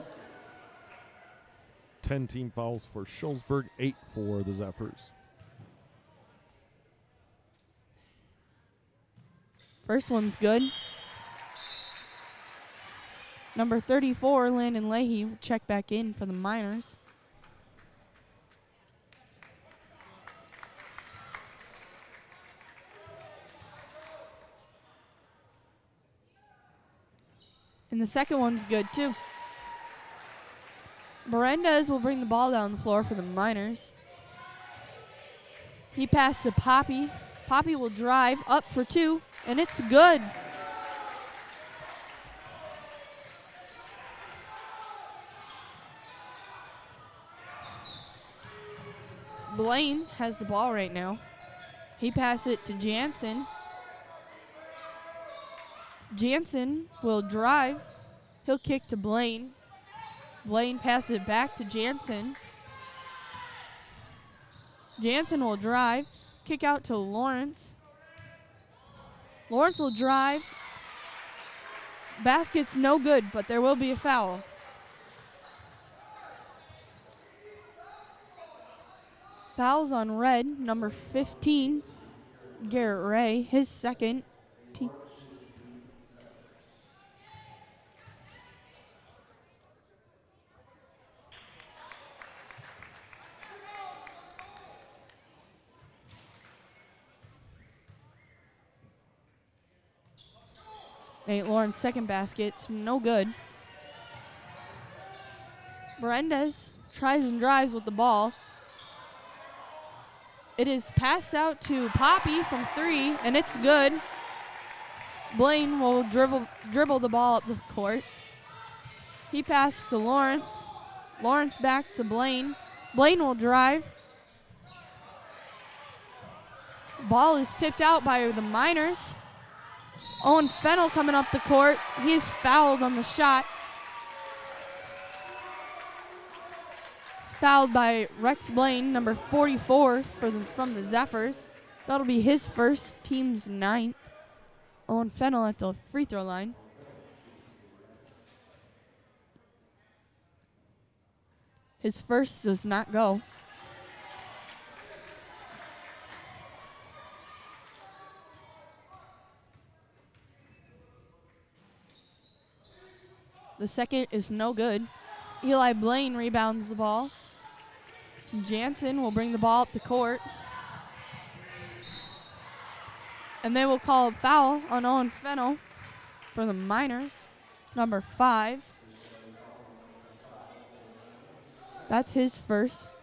10 team fouls for Shullsburg, 8 for the Zephyrs. First one's good. Number 34, Landon Leahy, will check back in for the Miners. And the second one's good, too. Berendez will bring the ball down the floor for the Miners. He passes to Poppy. Poppy will drive up for 2, and it's good. Blaine has the ball right now. He passes it to Jansen. Jansen will drive. He'll kick to Blaine. Blaine passes it back to Jansen. Jansen will drive. Kick out to Lawrence. Lawrence will drive. Basket's no good, but there will be a foul. Fouls on Red, number 15, Garrett Ray, his 2nd. Nate Lawrence, 2nd basket's no good. Berendez tries and drives with the ball. It is passed out to Poppy from 3, and it's good. Blaine will dribble the ball up the court. He passed to Lawrence. Lawrence back to Blaine. Blaine will drive. Ball is tipped out by the Miners. Owen Fennell coming up the court. He's fouled on the shot. He's fouled by Rex Blaine, number 44 from the Zephyrs. That'll be his first, team's 9th. Owen Fennell at the free throw line. His first does not go. The second is no good. Eli Blaine rebounds the ball. Jansen will bring the ball up the court. And they will call a foul on Owen Fennell for the Miners, number 5. That's his first.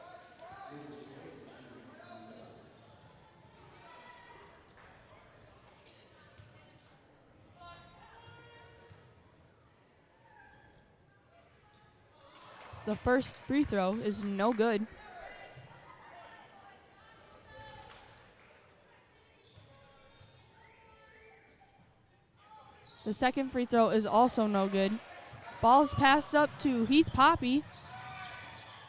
The first free throw is no good. The second free throw is also no good. Ball's passed up to Heath Poppy.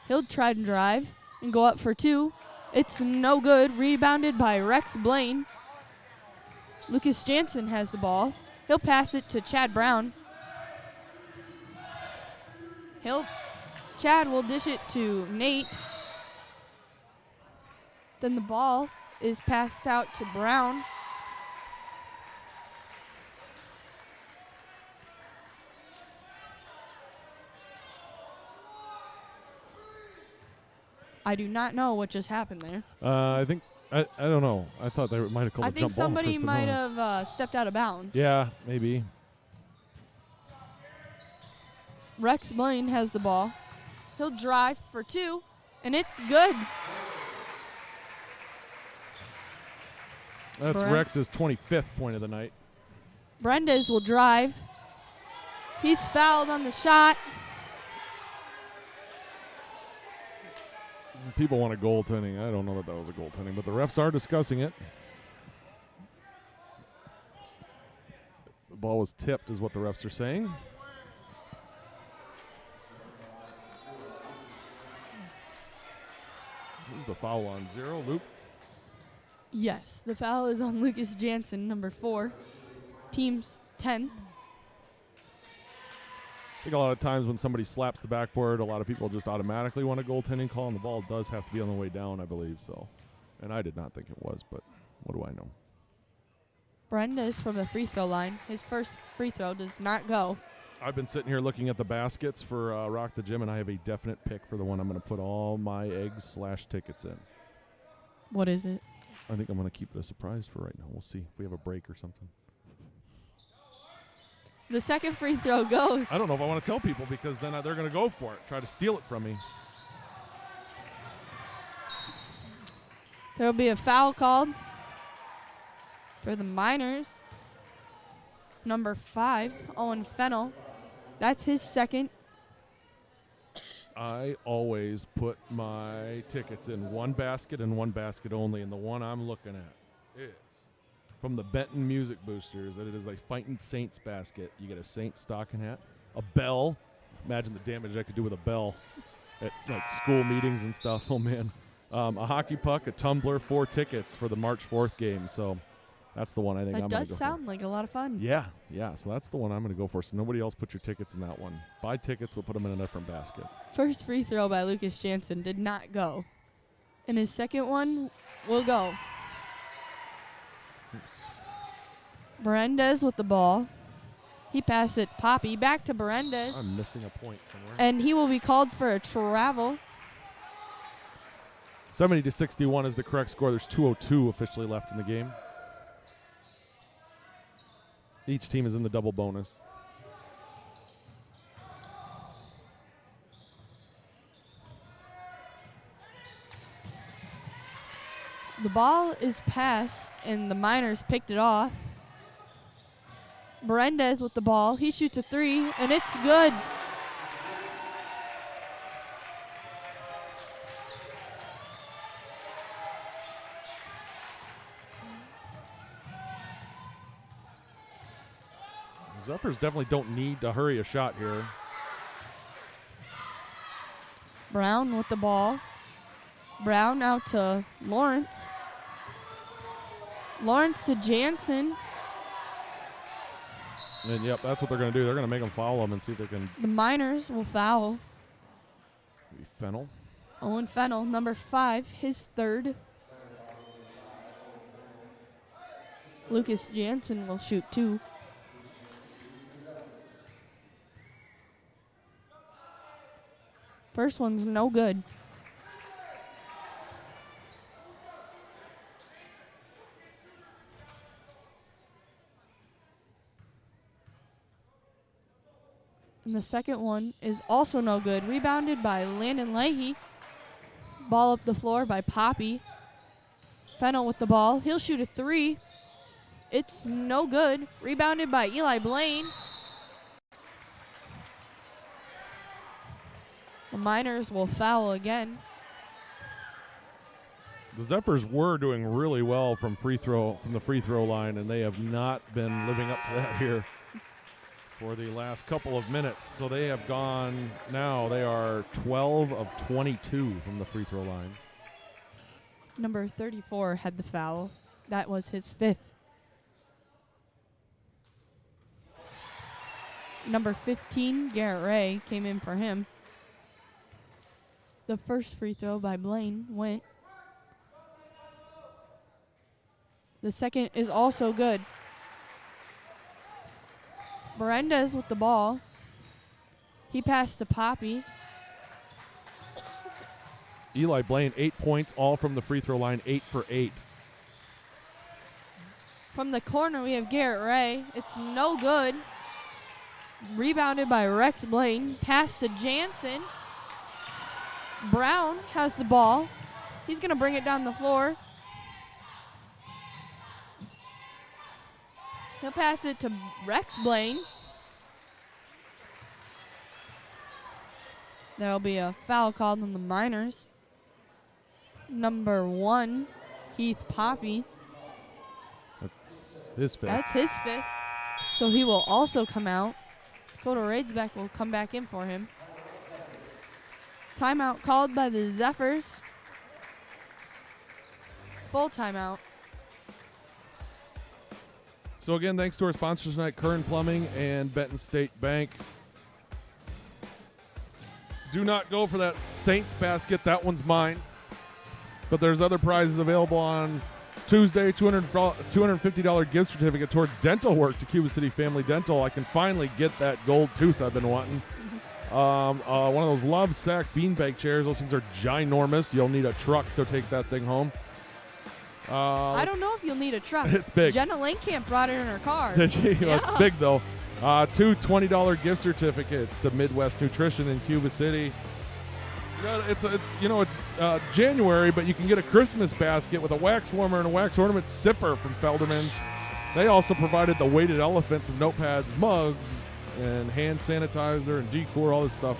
He'll try to drive and go up for 2. It's no good. Rebounded by Rex Blaine. Lucas Jansen has the ball. He'll pass it to Chad Brown. Chad will dish it to Nate. Then the ball is passed out to Brown. I do not know what just happened there. I think I don't know. I thought they might have called I a think jump ball. somebody might have stepped out of bounds. Yeah, maybe. Rex Blaine has the ball. He'll drive for 2, and it's good. That's Rex's 25th point of the night. Brendes will drive. He's fouled on the shot. People want a goaltending. I don't know that was a goaltending, but the refs are discussing it. The ball was tipped is what the refs are saying. Who's the foul on? 0, Luke? Yes, the foul is on Lucas Jansen, number 4. Team's 10th. I think a lot of times when somebody slaps the backboard, a lot of people just automatically want a goaltending call, and the ball does have to be on the way down, I believe. So, and I did not think it was, but what do I know? Brenda is from the free throw line. His first free throw does not go. I've been sitting here looking at the baskets for Rock the Gym, and I have a definite pick for the one I'm going to put all my eggs/tickets in. What is it? I think I'm going to keep it a surprise for right now. We'll see if we have a break or something. The second free throw goes. I don't know if I want to tell people because then they're going to go for it, try to steal it from me. There will be a foul called for the Miners. Number 5, Owen Fennell. That's his second. I always put my tickets in one basket and one basket only, and the one I'm looking at is from the Benton Music Boosters. It is a Fighting Saints basket. You get a Saints stocking hat, a bell. Imagine the damage I could do with a bell at like school meetings and stuff. Oh, man. A hockey puck, a tumbler, 4 tickets for the March 4th game. So that's the one I think I'm going to go for. That does sound like a lot of fun. Yeah. So that's the one I'm going to go for. So nobody else put your tickets in that one. Buy tickets, but put them in a different basket. First free throw by Lucas Jansen did not go. And his second one will go. Oops. Berendez with the ball. He passed it Poppy back to Berendez. I'm missing a point somewhere. And he will be called for a travel. 70-61 is the correct score. There's 2:02 officially left in the game. Each team is in the double bonus. The ball is passed, and the Miners picked it off. Berendez with the ball. He shoots a three, and it's good. Zephyrs definitely don't need to hurry a shot here. Brown with the ball. Brown out to Lawrence. Lawrence to Jansen. And, yep, that's what they're going to do. They're going to make them foul them and see if they can. The Miners will foul. Fennel. Owen Fennel, number 5, his third. Lucas Jansen will shoot 2. First one's no good. And the second one is also no good. Rebounded by Landon Leahy. Ball up the floor by Poppy. Fennel with the ball. He'll shoot a 3. It's no good. Rebounded by Eli Blaine. The Miners will foul again. The Zephyrs were doing really well from the free throw line, and they have not been living up to that here for the last couple of minutes. So they have gone now. They are 12 of 22 from the free throw line. Number 34 had the foul. That was his 5th. Number 15, Garrett Ray, came in for him. The first free throw by Blaine went. The second is also good. Berendez with the ball. He passed to Poppy. Eli Blaine, 8 points, all from the free throw line, 8 for 8. From the corner, we have Garrett Ray. It's no good. Rebounded by Rex Blaine. Pass to Jansen. Brown has the ball. He's going to bring it down the floor. He'll pass it to Rex Blaine. There'll be a foul called on the Miners. Number 1, Heath Poppy. That's his 5th. That's his 5th. So he will also come out. Dakota Raidsback will come back in for him. Timeout called by the Zephyrs. Full timeout. So again, thanks to our sponsors tonight, Curran Plumbing and Benton State Bank. Do not go for that Saints basket. That one's mine. But there's other prizes available on Tuesday. $250 gift certificate towards dental work to Cuba City Family Dental. I can finally get that gold tooth I've been wanting. One of those Love Sack beanbag chairs. Those things are ginormous. You'll need a truck to take that thing home. I don't know if you'll need a truck. It's big. Jenna Langkamp brought it in her car. Did she? Yeah. It's big, though. 2 $20 gift certificates to Midwest Nutrition in Cuba City. It's January, but you can get a Christmas basket with a wax warmer and a wax ornament sipper from Felderman's. They also provided the weighted elephants of notepads, mugs, and hand sanitizer and decor, all this stuff.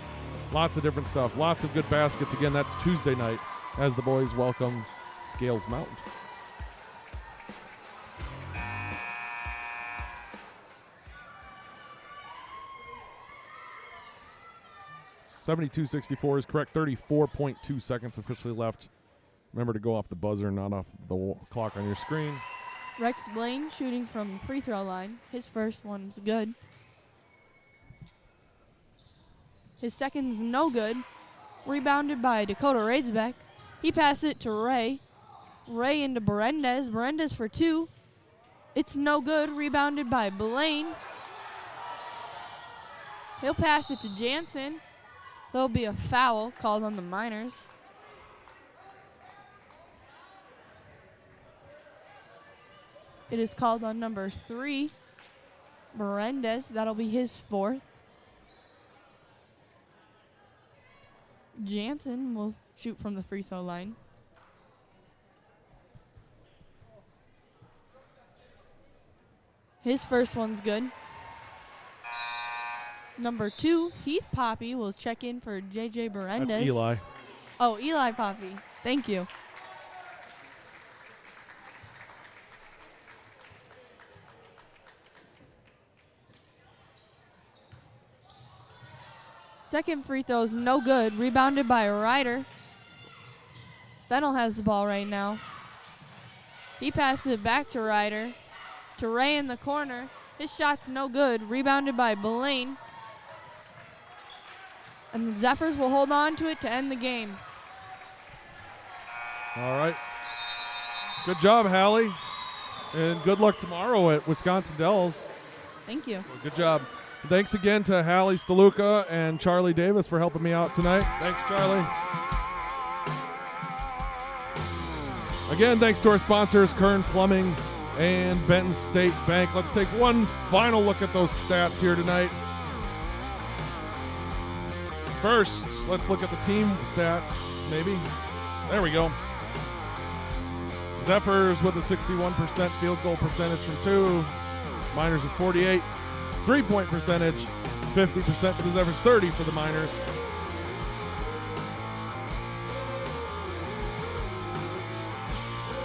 Lots of different stuff. Lots of good baskets. Again, that's Tuesday night as the boys welcome Scales Mountain. .72-64 is correct. 34.2 seconds officially left. Remember to go off the buzzer, not off the clock on your screen. Rex Blaine shooting from the free throw line. His first one's good. His second's no good. Rebounded by Dakota Raidsback. He passed it to Ray. Ray into Berendez. Berendez for 2. It's no good. Rebounded by Blaine. He'll pass it to Jansen. There'll be a foul called on the Miners. It is called on number 3, Berendez. That'll be his 4th. Jansen will shoot from the free throw line. His first one's good. Number 2, Heath Poppy will check in for J.J. Berendez. That's Eli. Oh, Eli Poppy. Thank you. Second free throw is no good. Rebounded by Ryder. Fennel has the ball right now. He passes it back to Ryder. To Ray in the corner. His shot's no good. Rebounded by Blaine. And the Zephyrs will hold on to it to end the game. All right. Good job, Hallie. And good luck tomorrow at Wisconsin Dells. Thank you. So good job. Thanks again to Hallie Staluka and Charlie Davis for helping me out tonight. Thanks, Charlie. Again, thanks to our sponsors, Kern Plumbing and Benton State Bank. Let's take one final look at those stats here tonight. First, let's look at the team stats, maybe. There we go. Zephyrs with a 61% field goal percentage from 2. Miners at 48. 3-point percentage, 50% for the Zephyrs, 30 for the Miners.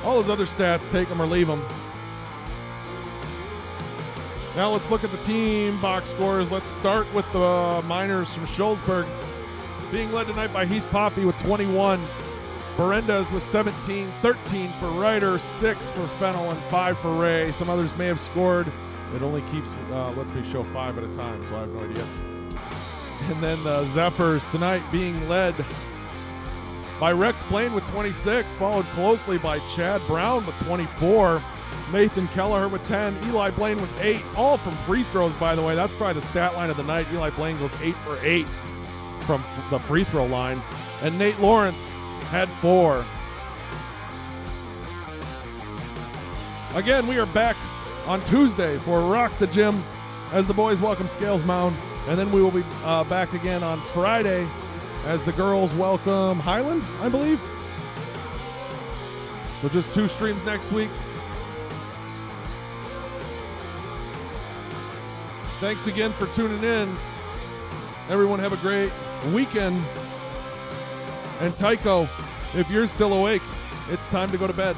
All those other stats, take them or leave them. Now let's look at the team box scores. Let's start with the Miners from Shullsburg, being led tonight by Heath Poppy with 21. Berendez with 17, 13 for Ryder, 6 for Fennel, and 5 for Ray. Some others may have scored. It only keeps, lets me show 5 at a time, so I have no idea. And then the Zephyrs tonight being led by Rex Blaine with 26, followed closely by Chad Brown with 24, Nathan Kelleher with 10, Eli Blaine with 8, all from free throws, by the way. That's probably the stat line of the night. Eli Blaine goes 8 for 8 from the free throw line. And Nate Lawrence had 4. Again, we are back on Tuesday for Rock the Gym as the boys welcome Scales Mound. And then we will be back again on Friday as the girls welcome Highland, I believe. So just 2 streams next week. Thanks again for tuning in. Everyone have a great weekend. And Tycho, if you're still awake, it's time to go to bed.